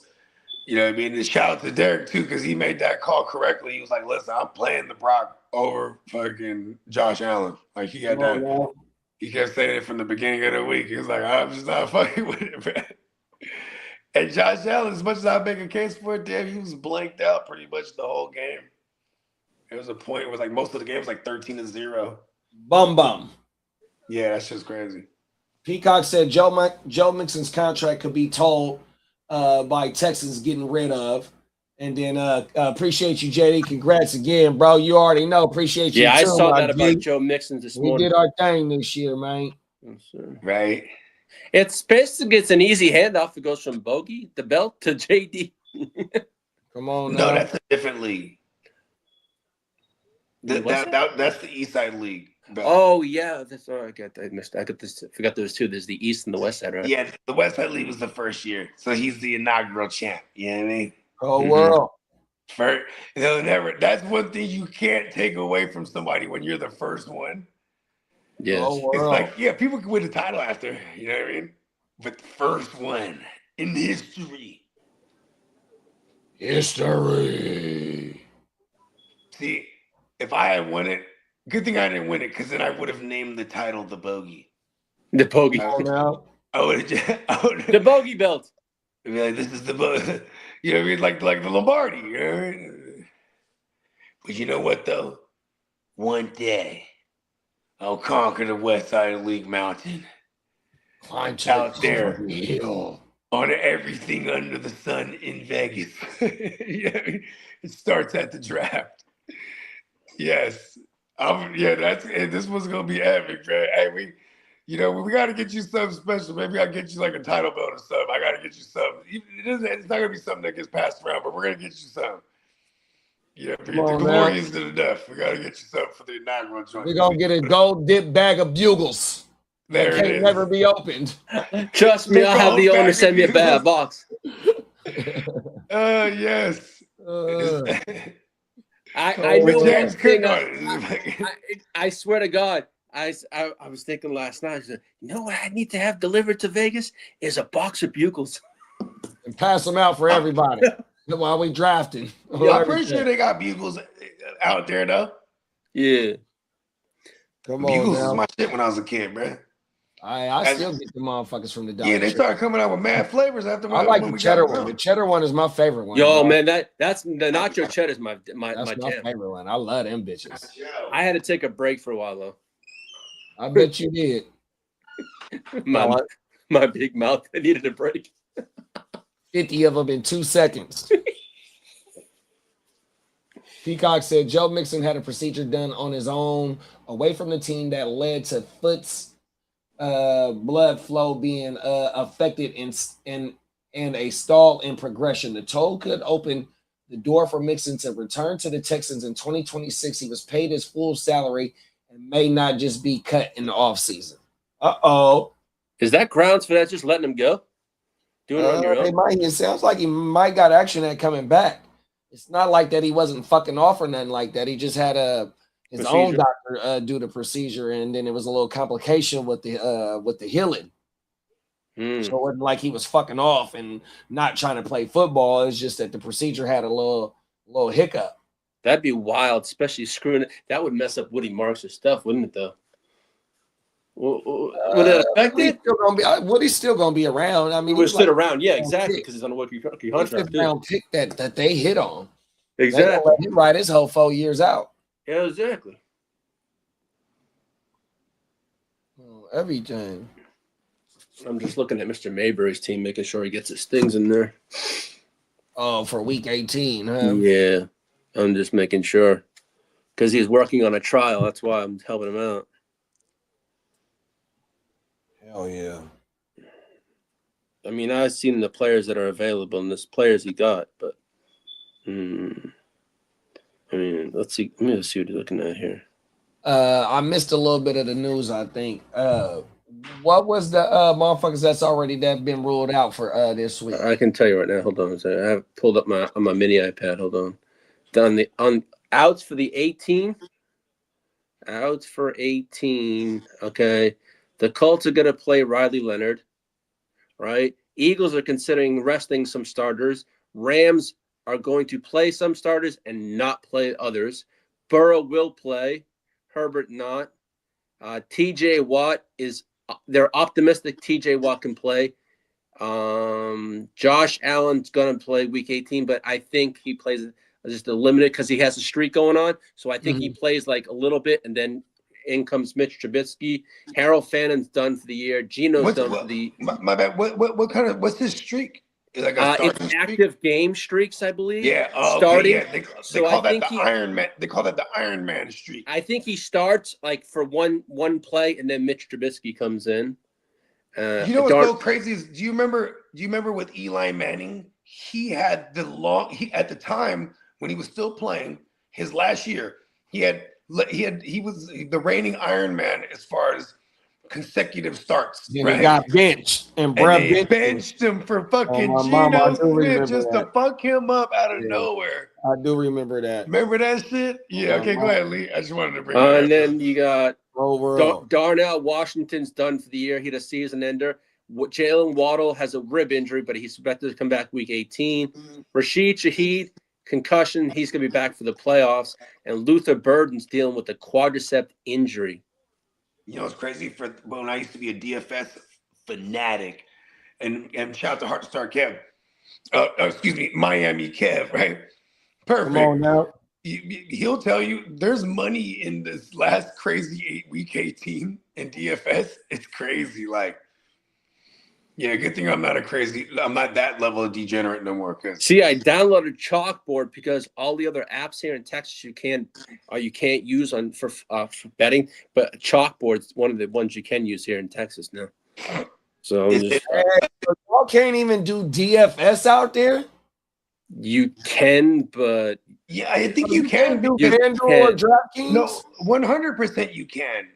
You know what I mean? And shout out to Derek too because he made that call correctly. He was like, "Listen, I'm playing the Brock over fucking Josh Allen." Like he had that. He kept saying it from the beginning of the week. He was like, "I'm just not fucking with it, man." And Josh Allen, as much as I make a case for it, damn, he was blanked out pretty much the whole game. There was a point where it was like most of the game was like 13-0. Bum. Yeah, that's just crazy. Peacock said Joe Mixon's contract could be told by Texans getting rid of. And then appreciate you, JD. Congrats again, bro. You already know. Appreciate you. Yeah, I too, saw that about Joe Mixon this morning. We did our thing this year, man. Right. It's basically an easy handoff. It goes from Bogey, the belt, to JD. Come on, no, that's a different league. That's the East Side League. belt. Oh yeah, that's all. I missed. I got this. Forgot there was two. There's the East and the West side, right? Yeah, the West Side League was the first year, so he's the inaugural champ. You know what I mean? Oh world. First, they'll never. That's one thing you can't take away from somebody when you're the first one. Yes. Oh It's world. like, yeah, people can win the title after. You know what I mean? But the first one in history. History. See, if I had won it, good thing I didn't win it, because then I would have named the title the Bogey. The Bogey. Oh no. I would have. The Bogey belt. Be like, this is the Bogey. You know what I mean? Like the Lombardi. You know what I mean? But you know what though? One day, I'll conquer the West Side of League Mountain. Climb to Out the there. hill. On everything under the sun in Vegas. Yeah, it starts at the draft. Yes. This was gonna be epic, man. Hey, we gotta get you something special. Maybe I'll get you like a title belt or something. I gotta get you something. It's not gonna be something that gets passed around, but we're gonna get you something. Yeah, the Glorians to the death. We gotta get you something for the inaugural joint. We're gonna get a gold dip bag of bugles. There that it can't is. never be opened. Trust me, I'll have the owner send me a bad box. Yes. I know James one thing. I I swear to God, I was thinking last night. I said, you know what I need to have delivered to Vegas is a box of bugles and pass them out for everybody while we drafting. I'm pretty sure they got bugles out there though. Yeah. Come on, bugles now. was my shit when I was a kid, bro. I still get the motherfuckers from the Dollar Yeah, they Tree. started coming out with mad flavors after. I like the cheddar one. The cheddar one is my favorite one. Yo, bro. man, that's the nacho cheddar is my That's my jam. favorite one. I love them bitches. I had to take a break for a while though. I bet you did. My big mouth. I needed a break. 50 of them in 2 seconds. Peacock said Joe Mixon had a procedure done on his own away from the team that led to foot's blood flow being affected in a stall in progression. The toe could open the door for Mixon to return to the Texans in 2026. He was paid his full salary and may not just be cut in the offseason. Uh-oh. Is that grounds for that? Just letting him go? Doing it on your own? It sounds like he might got action at coming back. It's not like that he wasn't fucking off or nothing like that. He just had his Procedure. own doctor do the procedure, and then it was a little complication with the healing. So it wasn't like he was fucking off and not trying to play football. It's just that the procedure had a little hiccup. That'd be wild, especially screwing it. That would mess up Woody Marks' stuff, wouldn't it, though? Would it affect it? Woody's still gonna be around. I mean, He would he's sit like around, yeah, exactly, because he's on a rookie contract. Fifth round pick that they hit on. Exactly. They let him ride his whole 4 years out. Yeah, exactly. Everything. I'm just looking at Mr. Mayberry's team, making sure he gets his things in there. Oh, for week 18, huh? Yeah, I'm just making sure because he's working on a trial. That's why I'm helping him out. Hell yeah. I mean, I've seen the players that are available and the players he got, but I mean, let's see. Let me just see what he's looking at here. I missed a little bit of the news, I think. What was the motherfuckers that's already been ruled out for this week? I can tell you right now. Hold on a second. I have pulled up on my mini iPad. Hold on. On outs for the 18. Outs for 18. Okay. The Colts are going to play Riley Leonard, right? Eagles are considering resting some starters. Rams are going to play some starters and not play others. Burrow will play. Herbert not. TJ Watt they're optimistic TJ Watt can play. Josh Allen's going to play week 18, but I think he plays just a limited because he has a streak going on. So I think he plays like a little bit, and then in comes Mitch Trubisky. Harold Fannon's done for the year. Gino's done for the. My bad. What's his streak? Like it's active game streaks, I believe. Yeah, starting. Okay, yeah. They call that the Iron Man. They call that the Iron Man streak. I think he starts like for one play, and then Mitch Trubisky comes in. You know what's so crazy is do you remember with Eli Manning? He had at the time when he was still playing his last year, he had he was the reigning Iron Man as far as consecutive starts. Then right? he got benched, and And bruh they benched him. benched him for fucking Oh, my mama, I Geno do Smith remember just that. to fuck him up out of Yeah. nowhere. I do remember that. Remember that shit? Yeah. Okay, go ahead, Lee. I just wanted to bring that up. And then you got Overall. Darnell Washington's done for the year. He had a season ender. Jalen Waddle has a rib injury, but he's expected to come back week 18. Rashid Shaheed, concussion. He's going to be back for the playoffs. And Luther Burden's dealing with a quadricep injury. You know, it's crazy for when I used to be a DFS fanatic, and shout out to Heart Star Kev. Excuse me, Miami Kev, right? Perfect. Come on now. He'll tell you there's money in this last crazy week 18 in DFS. It's crazy. Like, yeah, good thing I'm not that level of degenerate no more. See, I downloaded Chalkboard because all the other apps here in Texas you can't use for betting, but Chalkboard's one of the ones you can use here in Texas now. So y'all can't even do DFS out there. You can, but yeah, I think you can do FanDuel or DraftKings. No, 100% you can.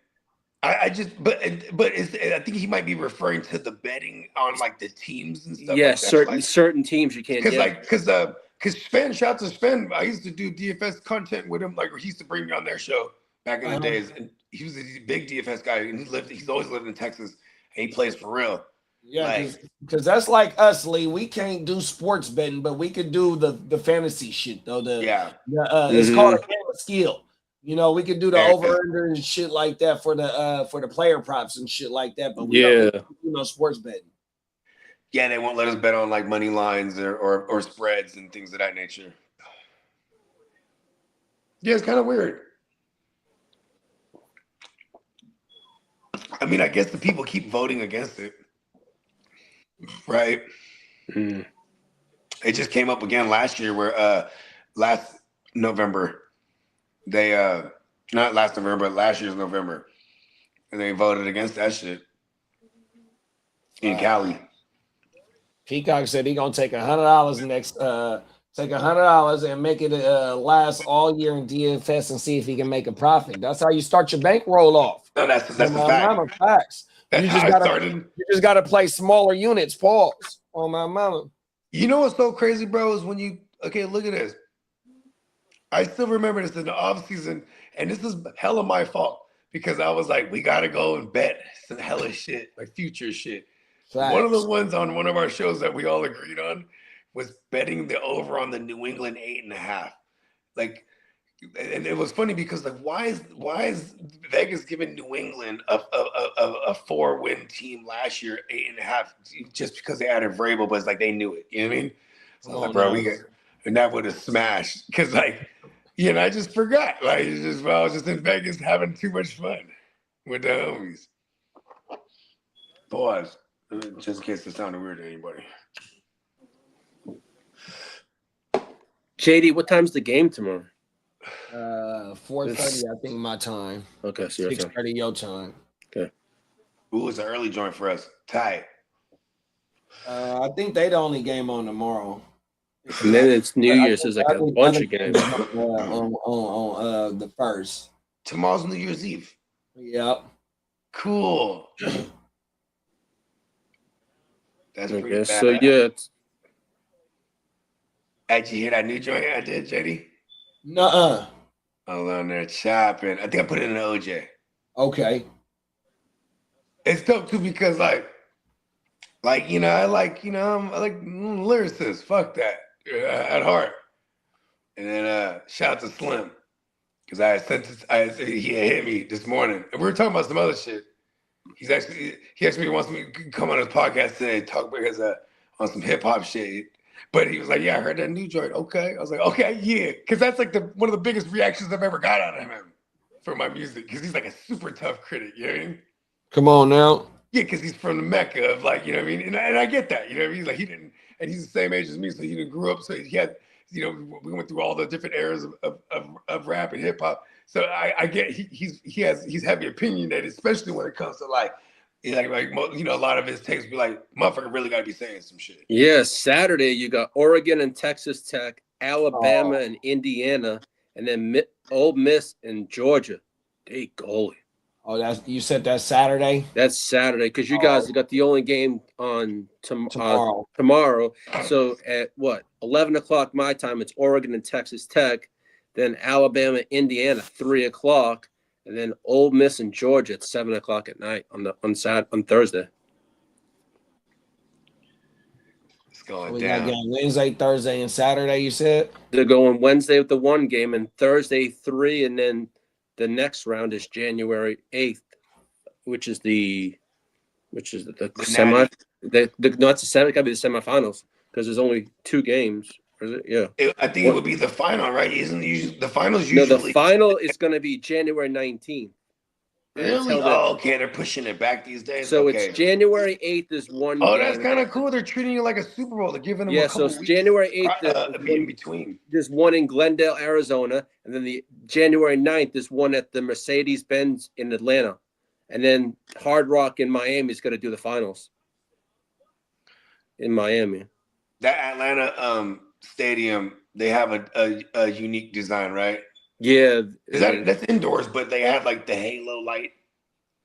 I think he might be referring to the betting on like the teams and stuff. Yeah, like certain teams you can't. Because Sven, shout to Sven. I used to do DFS content with him. Like he used to bring me on their show back in the days, and he was a big DFS guy, and he's always lived in Texas, and he plays for real. Yeah, because that's like us, Lee. We can't do sports betting, but we could do the fantasy shit though. It's called a game of skill. You know, we could do the over-under and shit like that for the player props and shit like that. But we don't do sports betting. Yeah, they won't let us bet on like money lines or spreads and things of that nature. Yeah, it's kind of weird. I mean, I guess the people keep voting against it. Right. It just came up again last year where last November they not last November, but last year's November, and they voted against that shit in Cali. Peacock said he gonna take $100 next take $100 and make it last all year in DFS and see if he can make a profit. That's how you start your bankroll off. No, that's a fact. Facts. That's You just gotta play smaller units. Pause. On my mama. You know what's so crazy, bro, is when you look at this. I still remember this in the off season, and this is hella my fault because I was like, we gotta go and bet some hella shit, like future shit. Facts. One of the ones on one of our shows that we all agreed on was betting the over on the New England 8.5. Like, and it was funny because like, why is Vegas giving New England a 4-win team last year 8.5 just because they added Vrabel, but it's like they knew it. You know what I mean? So I was like, bro, and that would have smashed because like, I just forgot. Like, I was just in Vegas having too much fun with the homies. Pause. Just in case it sounded weird to anybody. JD, what time's the game tomorrow? 4:30, I think my time. Okay, so 6:30 your time. Okay. Ooh, it's an early joint for us. Tight. I think they the only game on tomorrow. And then it's New Year's. There's like a bunch of games on the first. Tomorrow's New Year's Eve. Yep. Cool. That's pretty bad. So yeah. Did you hear that new joint I did, JD? Nuh-uh. I'm on there chopping. I think I put it in the OJ. Okay. It's dope too because I like lyricists. Fuck that. At heart. And then shout out to Slim. Because he hit me this morning. And we were talking about some other shit. He actually wants me to come on his podcast today and talk because on some hip hop shit. But he was like, yeah, I heard that new joint. Okay. I was like, okay, yeah. Because that's like one of the biggest reactions I've ever got out of him for my music. Because he's like a super tough critic, you know what I mean? Come on now. Yeah, because he's from the Mecca of like, you know what I mean? And I get that, you know what I mean? Like and he's the same age as me, so he didn't grow up. So he had, we went through all the different eras of rap and hip hop. So I get he's heavy opinionated, especially when it comes to like a lot of his takes be like, motherfucker really gotta be saying some shit. Yeah, Saturday you got Oregon and Texas Tech, Alabama and Indiana, and then Ole Miss and Georgia. They goalie. Oh, you said that's Saturday. That's Saturday because you guys got the only game on Tomorrow. Tomorrow. So at 11:00 my time, it's Oregon and Texas Tech, then Alabama, Indiana, 3:00, and then Ole Miss and Georgia at 7:00 at night on Thursday. It's going We down. got game Wednesday, Thursday, and Saturday. You said They're going Wednesday with the one game and Thursday 3, and then the next round is January 8th, which is the semi. Not the semi. It got to be the semifinals because there's only 2 games. Is it? Yeah. I think it would be the final, right? Isn't the finals No, usually? the final is going to be January 19th. Really? Oh, okay. They're pushing it back these days. So okay. it's January 8th is one Oh, game. that's kind of cool. They're treating it like a Super Bowl. They're giving them a couple so weeks. January 8th in between. There's one in Glendale, Arizona, and then the January 9th is one at the Mercedes-Benz in Atlanta. And then Hard Rock in Miami is going to do the finals. In Miami. That Atlanta stadium, they have a unique design, right? Yeah. That's indoors, but they have like the halo light.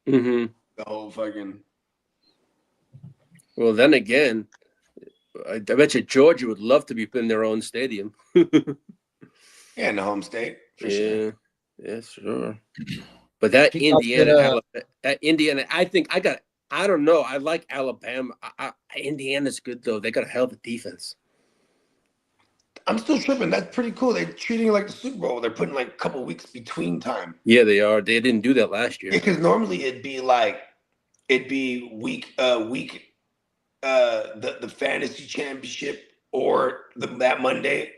Mm-hmm. The whole fucking. Well, then again, I bet you Georgia would love to be in their own stadium. Yeah, in the home state. For sure. Yeah, sure. But that Indiana, I don't know. I like Alabama. Indiana's good though. They got a hell of a defense. I'm still tripping. That's pretty cool. They're treating it like the Super Bowl. They're putting like a couple weeks between time. Yeah, they are. They didn't do that last year. Yeah, because normally it'd be week the fantasy championship or that Monday.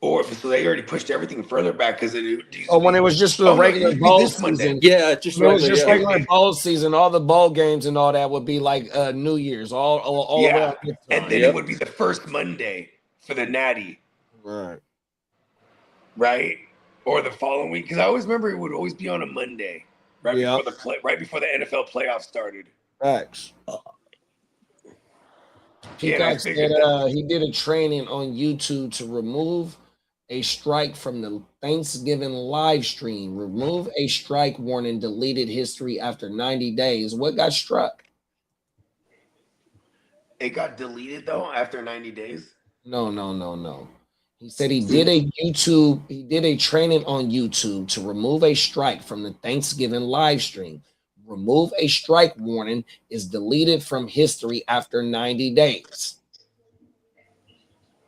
Or so they already pushed everything further back because when it was just the regular bowl season. Yeah, just regular bowl season. All the bowl games and all that would be like New Year's, all around. And then it would be the first Monday for the Natty, right, or the following week. Because I always remember it would always be on a Monday, right before the NFL playoffs started. Facts. Peacock said he did a training on YouTube to remove a strike from the Thanksgiving live stream. Remove a strike warning, deleted history after 90 days. What got struck? It got deleted though after 90 days? No. He said he did a training on YouTube to remove a strike from the Thanksgiving live stream. Remove a strike warning is deleted from history after 90 days.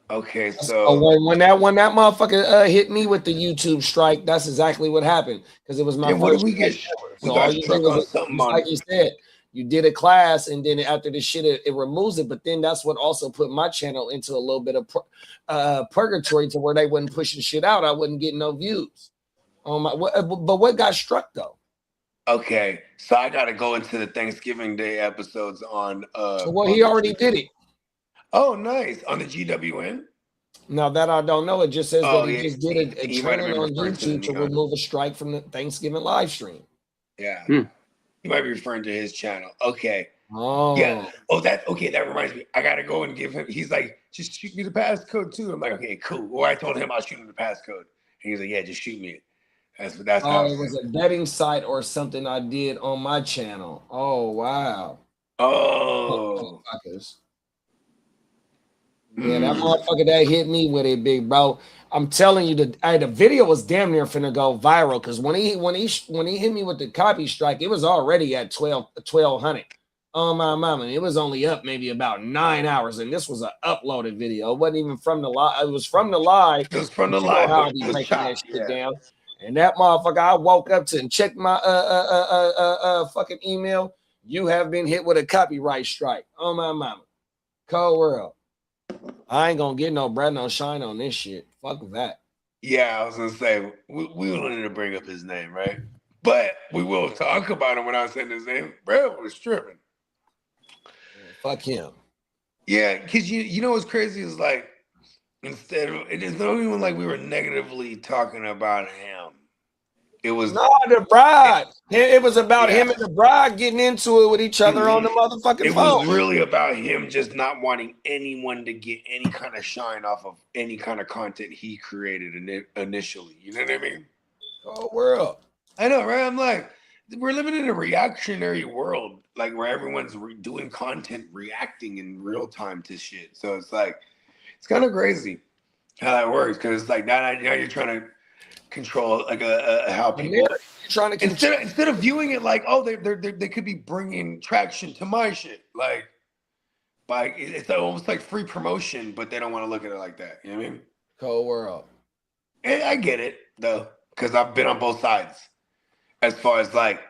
Okay, so when that motherfucker hit me with the YouTube strike, that's exactly what happened because it was my first. We got struck on something on like you said, you did a class, and then after this shit, it removes it. But then that's what also put my channel into a little bit of purgatory to where they wasn't pushing shit out. I wasn't getting no views. But what got struck though? Okay, so I got to go into the Thanksgiving Day episodes on. He already did it. Oh, nice. On the GWN? Now that I don't know, it just says that he just did a training on YouTube to remove a strike from the Thanksgiving live stream. Yeah. You might be referring to his channel. Okay. Oh. Yeah. Oh, that reminds me. I got to go and give him, he's like, just shoot me the passcode too. I'm like, okay, cool. Or I told him I'll shoot him the passcode. And he's like, yeah, just shoot me it. That's how it was a betting site or something I did on my channel. Oh, wow. Oh. Yeah, that motherfucker that hit me with it, big bro. I'm telling you, the video was damn near finna go viral because when he hit me with the copy strike, it was already at 1200. Oh my mama, it was only up maybe about 9 hours, and this was an uploaded video. It wasn't even from the live. It was from the live. It was from the live. How he breaking that shit down. And that motherfucker, I woke up to and checked my fucking email. You have been hit with a copyright strike. Oh my mama, cold world. I ain't gonna get no bread, no shine on this shit. Fuck that. Yeah, I was gonna say we don't need to bring up his name, right? But we will talk about him when I say his name. Bro was tripping. Fuck him. Yeah, because you know what's crazy is like instead of it is not even like we were negatively talking about him. It was the bride. It was about him and the bride getting into it with each other on the motherfucking phone. It was really about him just not wanting anyone to get any kind of shine off of any kind of content he created initially. You know what I mean? Cold world. I know, right? I'm like, we're living in a reactionary world, like where everyone's doing content, reacting in real time to shit. So it's like, it's kind of crazy how that works because it's like now you're trying to control like how people trying to control. instead of viewing it like, oh, they could be bringing traction to my shit, like it's almost like free promotion, but they don't want to look at it like that. You know what I mean? Cold world. And I get it though, because I've been on both sides. As far as like,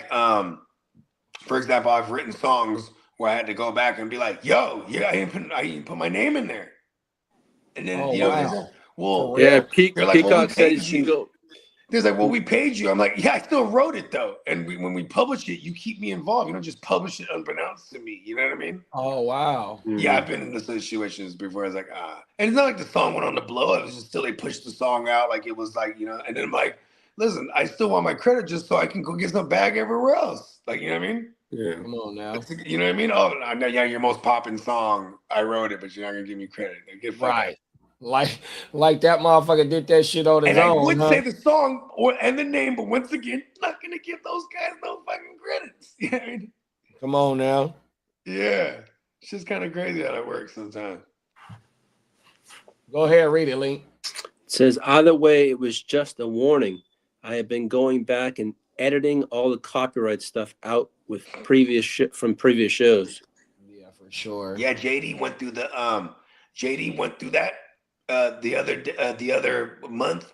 for example, I've written songs where I had to go back and be like, "Yo, yeah, I didn't put my name in there," and then wow. Well, yeah, they're like, well, Peacock said you go. There's like, well, we paid you. I'm like, yeah, I still wrote it though, and when we publish it, you keep me involved. You don't just publish it unbeknownst to me. You know what I mean? Oh wow. Yeah, I've been in the situations before. I was like, and it's not like the song went on the blow. It was just still they pushed the song out like it was like, and then I'm like, listen, I still want my credit just so I can go get some bag everywhere else. Like, you know what I mean? Yeah. Come on now. You know what I mean? Oh, no, yeah, your most popping song. I wrote it, but you're not gonna give me credit. Like, get right. Like that motherfucker did that shit on his own. And I would say the song and the name, but once again, not gonna give those guys no fucking credits. You know what I mean? Come on now. Yeah. It's just kind of crazy how that works sometimes. Go ahead, read it, Link. It says, either way, it was just a warning. I have been going back and editing all the copyright stuff out with previous shows. Yeah, for sure. Yeah, JD went through that the other month,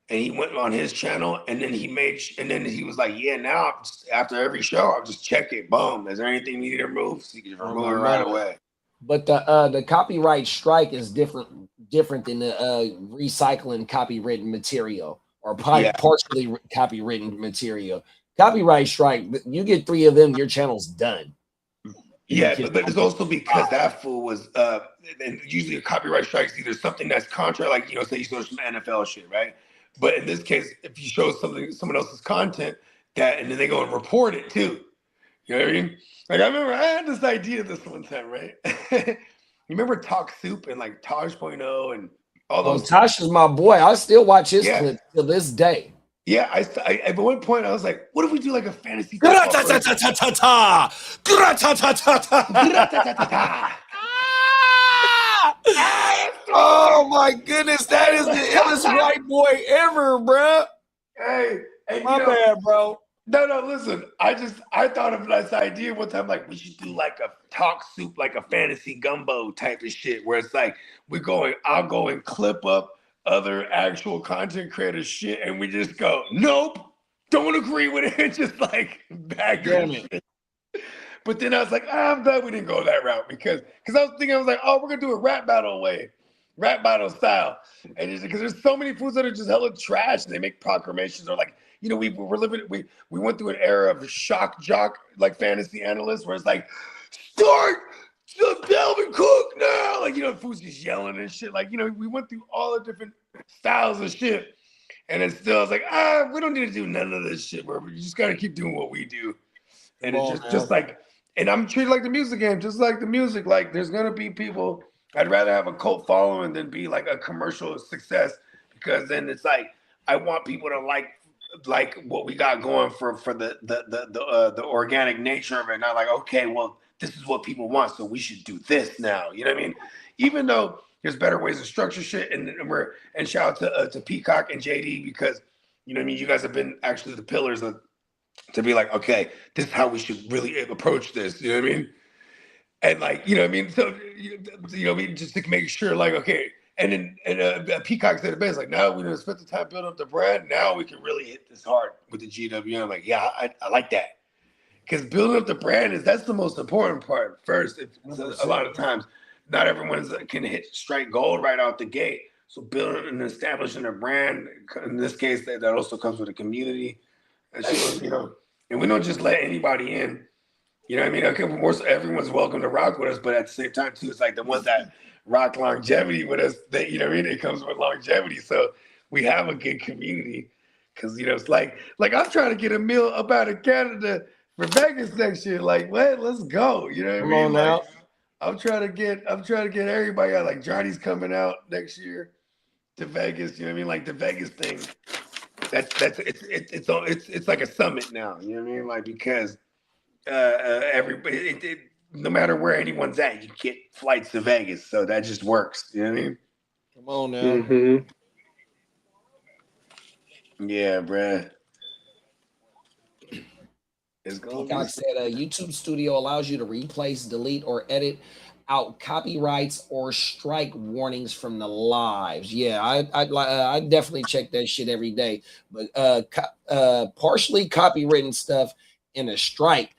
and he went on his channel, and then he was like, yeah, now after every show, I'll just check it. Boom. Is there anything needed to remove? So you can remove it right away. But the copyright strike is different than the recycling copywritten material or partially copywritten material. Copyright strike, you get 3 of them, your channel's done. Yeah, but it's also because that fool was and usually a copyright strike is either something that's contrary, like say you show some NFL shit, right? But in this case, if you show someone else's content and then they go and report it too. You know what I mean? Like I remember I had this idea this one time, right? You remember Talk Soup and like Taj.0 and all those. Tosh is my boy. I still watch his clip to this day. Yeah, I at one point I was like, what if we do like a fantasy? Oh my goodness, that is the illest white boy ever, bro. Hey, my bad, bro. No, listen. I thought of this idea one time, like we should do like a Talk Soup, like a fantasy gumbo type of shit, where it's like I'll go and clip up other actual content creator shit, and we just go, nope, don't agree with it, just like back shit. But then I was like, I'm glad we didn't go that route because I was thinking, I was like, oh, we're gonna do a rap battle style, and because there's so many foods that are just hella trash, and they make proclamations or like, we went through an era of shock jock like fantasy analysts where it's like, start the Delvin Cook now, like foods just yelling and shit, like we went through all the different styles of shit, and it's still I was like, we don't need to do none of this shit, bro. We just gotta keep doing what we do, and it's just like. And I'm treated like the music game, just like the music. Like, there's gonna be people. I'd rather have a cult following than be like a commercial success, because then it's like I want people to like what we got going for the organic nature of it. Not like, okay, well, this is what people want, so we should do this now. You know what I mean? Even though there's better ways to structure shit, and shout out to Peacock and JD because you know what I mean. You guys have been actually the pillars of. To be like, okay, this is how we should really approach this. You know what I mean? And like, you know what I mean? So, I mean, just to make sure, like, okay. And then Peacock said the best, like, now we spent the time building up the brand. Now we can really hit this hard with the GW. I'm like, yeah, I like that. Because building up the brand that's the most important part first. A lot of times, not everyone can strike gold right out the gate. So building and establishing a brand, in this case, that also comes with a community. And we don't just let anybody in. You know what I mean? Okay, everyone's welcome to rock with us, but at the same time, too, it's like the ones that rock longevity with us, that, you know what I mean? It comes with longevity. So we have a good community because, it's like I'm trying to get a meal up out of Canada for Vegas next year. Like, let's go. You know what I mean? Like, I'm trying to get everybody out. Like, Johnny's coming out next year to Vegas. You know what I mean? Like the Vegas thing. it's like a summit now. You know what I mean? Like because everybody, no matter where anyone's at, you get flights to Vegas, so that just works. You know what I mean? Come on now. Mm-hmm. Yeah, bruh. It's gonna be. Peacock said a YouTube Studio allows you to replace, delete, or edit out copyrights or strike warnings from the lives. Yeah, I definitely check that shit every day. But partially copywritten stuff in a strike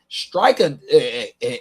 a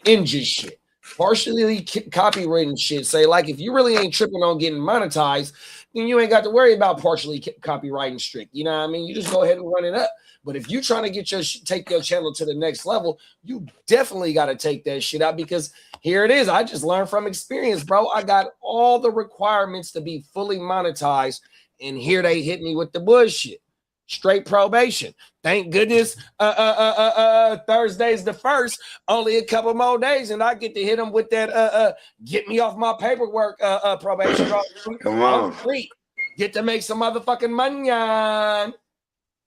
injure shit. Partially copywritten shit. Say like if you really ain't tripping on getting monetized, then you ain't got to worry about partially copywriting strict. You know what I mean? You just go ahead and run it up. But if you're trying to get take your channel to the next level, you definitely got to take that shit out because here it is. I just learned from experience, bro. I got all the requirements to be fully monetized, and here they hit me with the bullshit. Straight probation. Thank goodness. Thursday's the first. Only a couple more days, and I get to hit them with that. Get me off my paperwork. Probation. Come on. I'm free. Get to make some motherfucking money.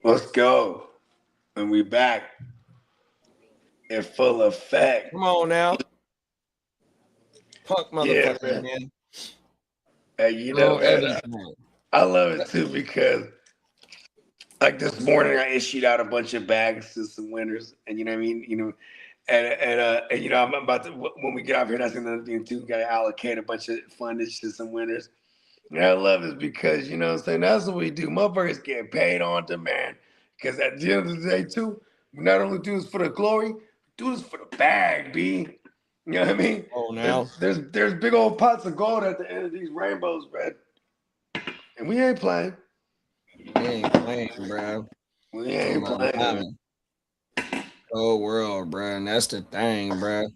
Let's go. And we back in full effect. Come on now. Punk motherfucker, man. Hey, you know, I love it too because like this morning I issued out a bunch of bags to some winners, and you know what I mean? You know, and you know, I'm about to when we get off here, that's another thing too. Gotta allocate a bunch of fundage to some winners. And I love it because you know what I'm saying, that's what we do. Motherfuckers get paid on demand. Because at the end of the day, too, we not only do this for the glory, do this for the bag, B. You know what I mean? Oh, now. There's big old pots of gold at the end of these rainbows, man. And we ain't playing. We ain't playing, bro. We ain't playing. Oh, world, bro. And that's the thing, bro.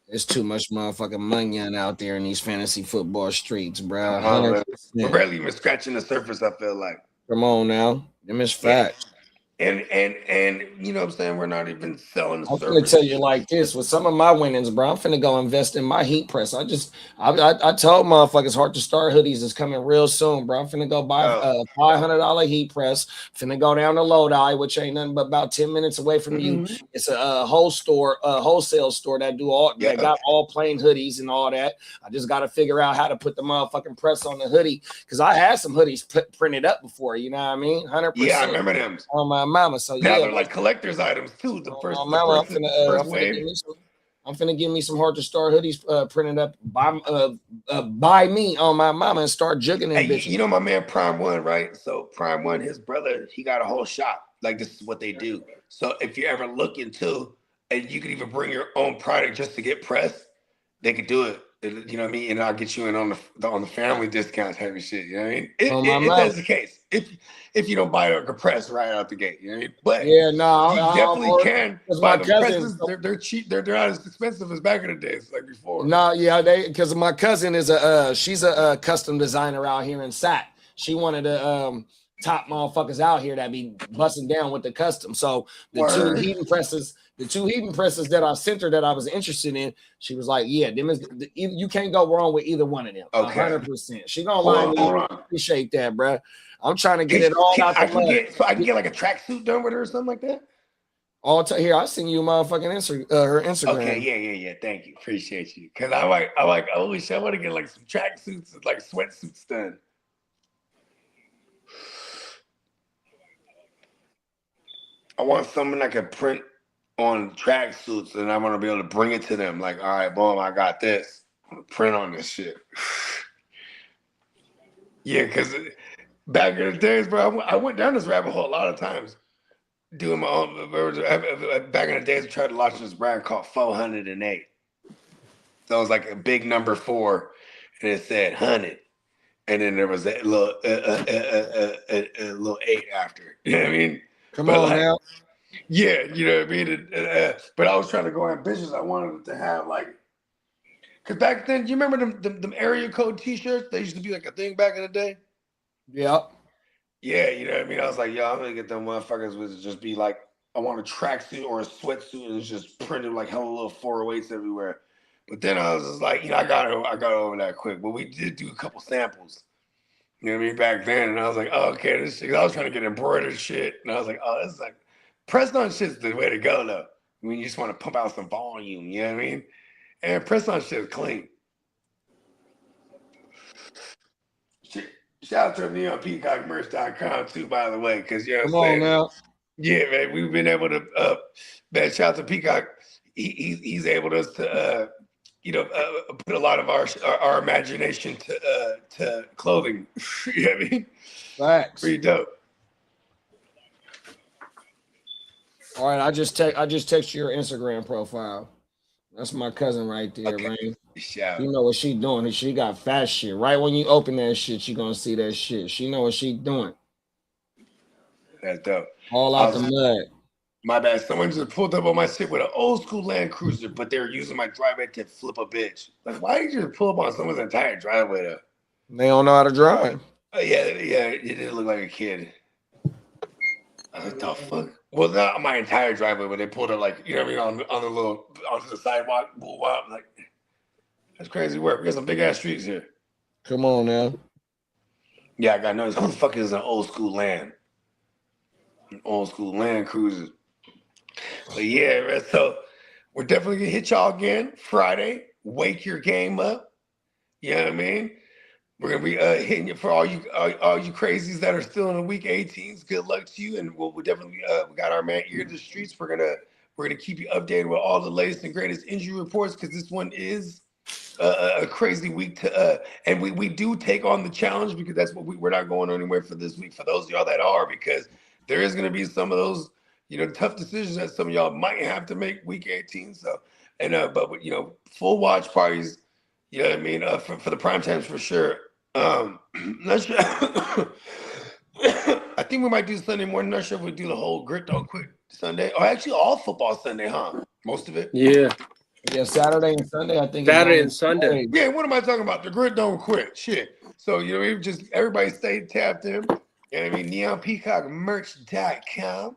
There's too much motherfucking money out there in these fantasy football streets, bro. We're barely even scratching the surface, I feel like. Come on now. Them is facts. And you know what I'm saying? We're not even selling the I'm service. gonna tell you like this with some of my winnings, bro. I'm finna go invest in my heat press. I told motherfuckers Hard to Start hoodies is coming real soon, bro. I'm finna go buy a $500 heat press. Finna go down to Lodi, which ain't nothing but about 10 minutes away from you. It's a wholesale store that do all that got all plain hoodies and all that. I just gotta figure out how to put the motherfucking press on the hoodie because I had some hoodies printed up before. You know what I mean? 100%. Yeah, I remember them. On my mama. So now yeah, they're like collector's items too. The first wave. I'm finna give me some Hard to Start hoodies printed up by me on my mama and start jugging them bitches. You know my man Prime One, right? So Prime One, his brother, he got a whole shop. Like this is what they do. So if you're ever looking to, and you could even bring your own product just to get pressed, they could do it. You know what I mean? And I'll get you in on the family discount type of shit. You know what I mean? If that's the case. If you don't buy a press right out the gate, you know what I mean? But yeah, no, you definitely can buy the presses. They're cheap. They're not as expensive as back in the days, like before. No, yeah, because my cousin is she's a custom designer out here in Sac. She wanted to top motherfuckers out here that be busting down with the custom. So the two heating presses that I sent her that I was interested in, she was like, "Yeah, them is you can't go wrong with either one of them." 100%. She gonna lie to me. Appreciate that, bro. I'm trying to get it all out the mud. I can get like a tracksuit done with her or something like that. Here, I'll send you motherfucking her Instagram. Okay, yeah. Thank you, appreciate you. Cause I wish I want to get like some tracksuits, like sweatsuits done. I want something I can print on tracksuits, and I want to be able to bring it to them. Like, all right, boom, I got this. I'm gonna print on this shit. Yeah, because back in the days, bro, I went down this rabbit hole a lot of times. Doing my own. Back in the days, I tried to launch this brand called 408. So it was like a big number 4, and it said 100, and then there was a little a little 8 after. You know what I mean? Come on now. Yeah, you know what I mean. But I was trying to go ambitious. I wanted it to have like, because back then, you remember them area code T-shirts? They used to be like a thing back in the day. Yeah. Yeah, you know what I mean? I was like, yo, I'm gonna get them motherfuckers with just be like, I want a tracksuit or a sweatsuit and it's just printed like hella little 408s everywhere. But then I was just like, I got over that quick. But we did do a couple samples. You know what I mean? Back then, and I was like, oh, okay, this shit. I was trying to get embroidered shit, and I was like, oh, this is like press-on shit's the way to go, though. I mean, you just want to pump out some volume. You know what I mean? And press-on shit is clean. Shout out to neonpeacockmerch.com too, by the way, because you know what I'm saying. Now. Yeah, man, we've been able to. Man, shout out to Peacock. He's able to put a lot of our imagination to clothing. You know what I mean? Facts. Pretty dope. All right, I just text your Instagram profile. That's my cousin right there, Okay. man. Shout. You know what she doing? She got fat shit. Right when you open that shit, you gonna see that shit. She know what she doing. That's dope. All out the mud. My bad. Someone just pulled up on my shit with an old school Land Cruiser, but they're using my driveway to flip a bitch. Like, why did you just pull up on someone's entire driveway though? They don't know how to drive. Yeah, it did look like a kid. I was like, the fuck? Well, not my entire driveway, but they pulled it like, you know what I mean, on the little, onto the sidewalk. Wow, I'm like, that's crazy work. We got some big ass streets here. Come on now. Yeah, I got noticed. Who the fuck is an old school Land? An old school Land Cruiser. But yeah, man, so we're definitely gonna hit y'all again Friday. Wake your game up. You know what I mean? We're gonna be hitting you for all you crazies that are still in the week 18s. Good luck to you, and we'll definitely we got our man Ear to the Streets. We're gonna keep you updated with all the latest and greatest injury reports because this one is a crazy week to and we do take on the challenge because that's what we're not going anywhere for this week. For those of y'all that are, because there is gonna be some of those tough decisions that some of y'all might have to make week 18. So but full watch parties. You know what I mean? For the prime times for sure. Not sure. I think we might do Sunday morning. Not sure if we do the whole Grit Don't Quit Sunday. Or actually all football Sunday, huh? Most of it. Yeah. Yeah, Saturday and Sunday, I think. Saturday and Sunday. Yeah, what am I talking about? The Grit Don't Quit. Shit. So, just everybody stay tapped in. You know what I mean? NeonPeacockMerch.com.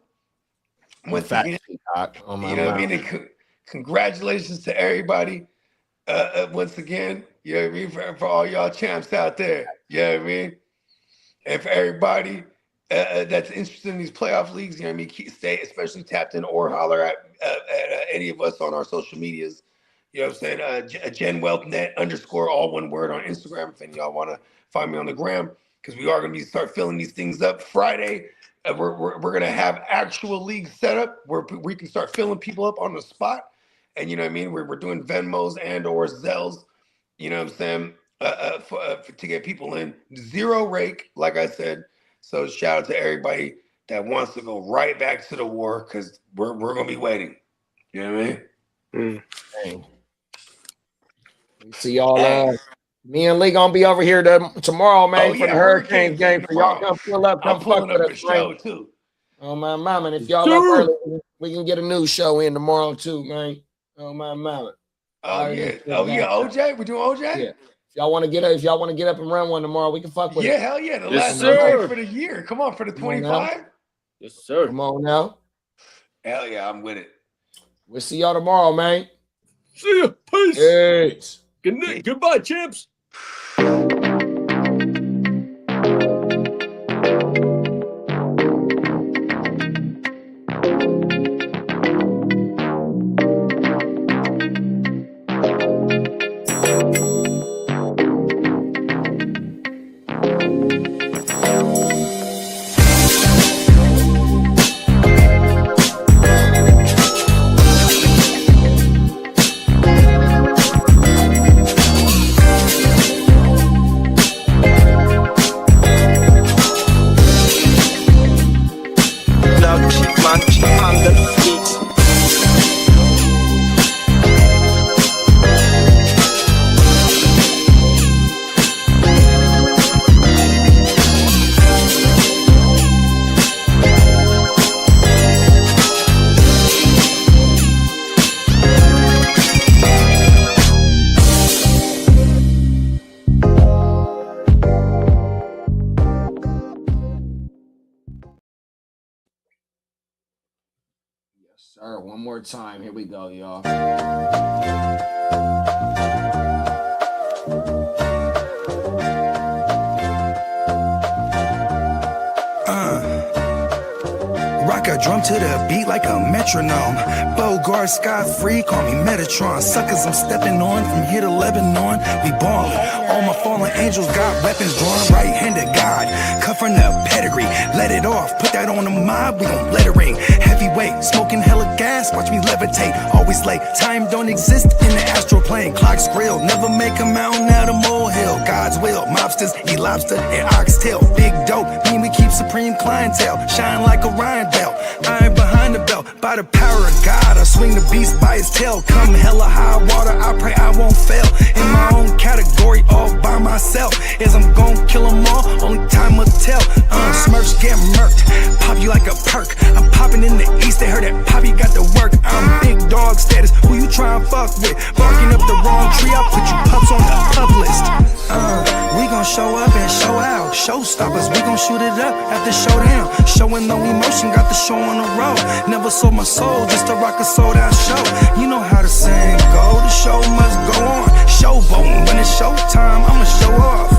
Once again, Peacock on my you know what I mean? And congratulations to everybody. Once again, you know what I mean, for all y'all champs out there, you know what I mean? And for everybody that's interested in these playoff leagues, you know what I mean, stay especially tapped in or holler at any of us on our social medias. You know what I'm saying? GenWealthNet _ all one word on Instagram if any of y'all want to find me on the gram, because we are going to start filling these things up Friday. We're going to have actual leagues set up where we can start filling people up on the spot. And you know what I mean? We're doing Venmos and or Zells, you know what I'm saying, to get people in. Zero rake, like I said. So shout out to everybody that wants to go right back to the war because we're going to be waiting. You know what I mean? Hey. See y'all. Me and Lee going to be over here tomorrow, man, for the Hurricanes game. So y'all come pull up, come fuck with us, show too. Oh, my mama. And if y'all up early, we can get a new show in tomorrow too, man. Oh my mama. OJ. We're doing OJ? Yeah. If y'all want to get up and run one tomorrow, we can fuck with it. Yeah, hell yeah. The last OJ for the year. Come on, for the 25. Yes, sir. Come on now. Hell yeah, I'm with it. We'll see y'all tomorrow, man. See ya. Peace. Peace. Good night. Goodbye, champs. Sir, one more time. Here we go, y'all. Rock a drum to the beat like a metronome. Bogart, Sky-Free, call me Metatron. Suckers, I'm stepping on from here to Lebanon. We ballin'. All my fallen angels got weapons drawn. Right-handed God, cut from the pedigree. Let it off, put that on the mob, we gon' let it ring. Heavyweight, smoking hella gas, watch me levitate. Always late, time don't exist in the astral plane. Clocks grill, never make a mountain out of molehill. God's will, mobsters, eat lobster and oxtail. Big dope, mean we keep supreme clientele. Shine like a Ryan belt, iron behind the belt. By the power of God, I swing the beast by his tail. Come hella high water, I pray I won't fail. In my own category, all by myself. As I'm gon' kill them all, only time will tell. Smurfs get murked, pop you like a perk. I'm popping in the east, they heard that Poppy got to work. I'm big dog status, who you tryna fuck with? Barking up the wrong tree, I'll put you pups on the pub list. We gon' show up and show out. Showstoppers, we gon' shoot it up at the showdown. Showing no emotion, got the show on the road. Never sold my soul just to rock a sold out show. You know how the saying go, the show must go on. Showboating, when it's showtime, I'ma show off.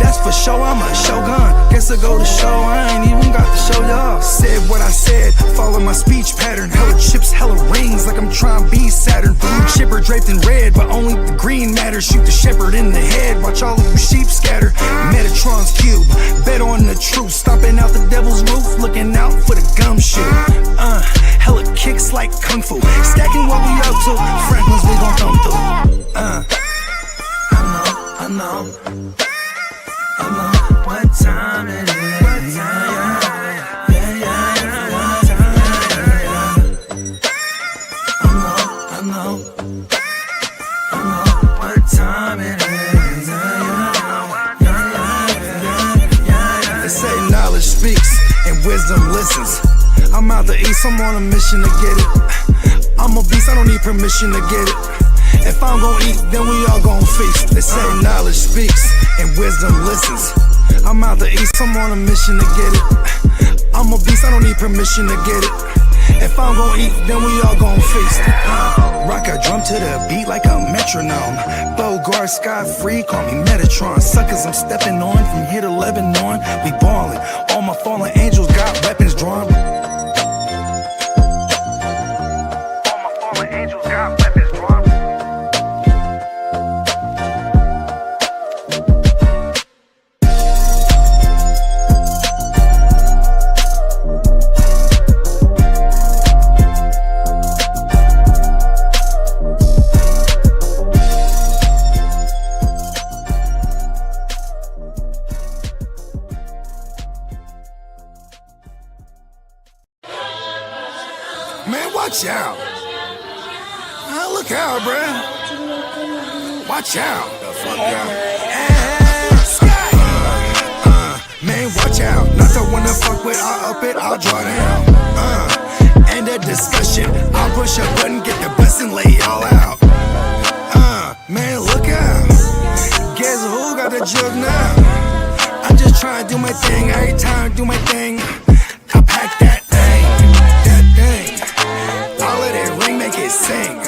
That's for sure, I'm a shogun. Guess I go to show, I ain't even got to show y'all. Said what I said, follow my speech pattern. Hella chips, hella rings, like I'm trying to be Saturn. Blue chipper draped in red, but only the green matters. Shoot the shepherd in the head, watch all of you sheep scatter. Metatron's cube, bet on the truth. Stomping out the devil's roof, looking out for the gumshoe. Hella kicks like kung fu, stacking what we up to. Franklin's we gon' come through. I know what time it is. I know what time it is. They say knowledge speaks and wisdom listens. I'm out the east, I'm on a mission to get it. I'm a beast, I don't need permission to get it. If I'm gon' eat, then we all gon' feast. They say knowledge speaks and wisdom listens. I'm out the east, I'm on a mission to get it. I'm a beast, I don't need permission to get it. If I'm gon' eat, then we all gon' feast. Rock a drum to the beat like a metronome. Bogart, Sky-Free, call me Metatron. Suckers, I'm stepping on from here to Lebanon. We ballin'. All my fallen angels got weapons drawn. All my fallen angels got weapons drawn. Man, watch out. Look out, bruh. Watch out. The fuck out. Man, watch out. Not the one to fuck with, I'll up it, I'll draw down. End of discussion. I'll push a button, get the bus and lay y'all out. Man, look out. Guess who got the jug now? I'm just trying to do my thing. Every time I do my thing, I pack that thing. All of that ring make it sing.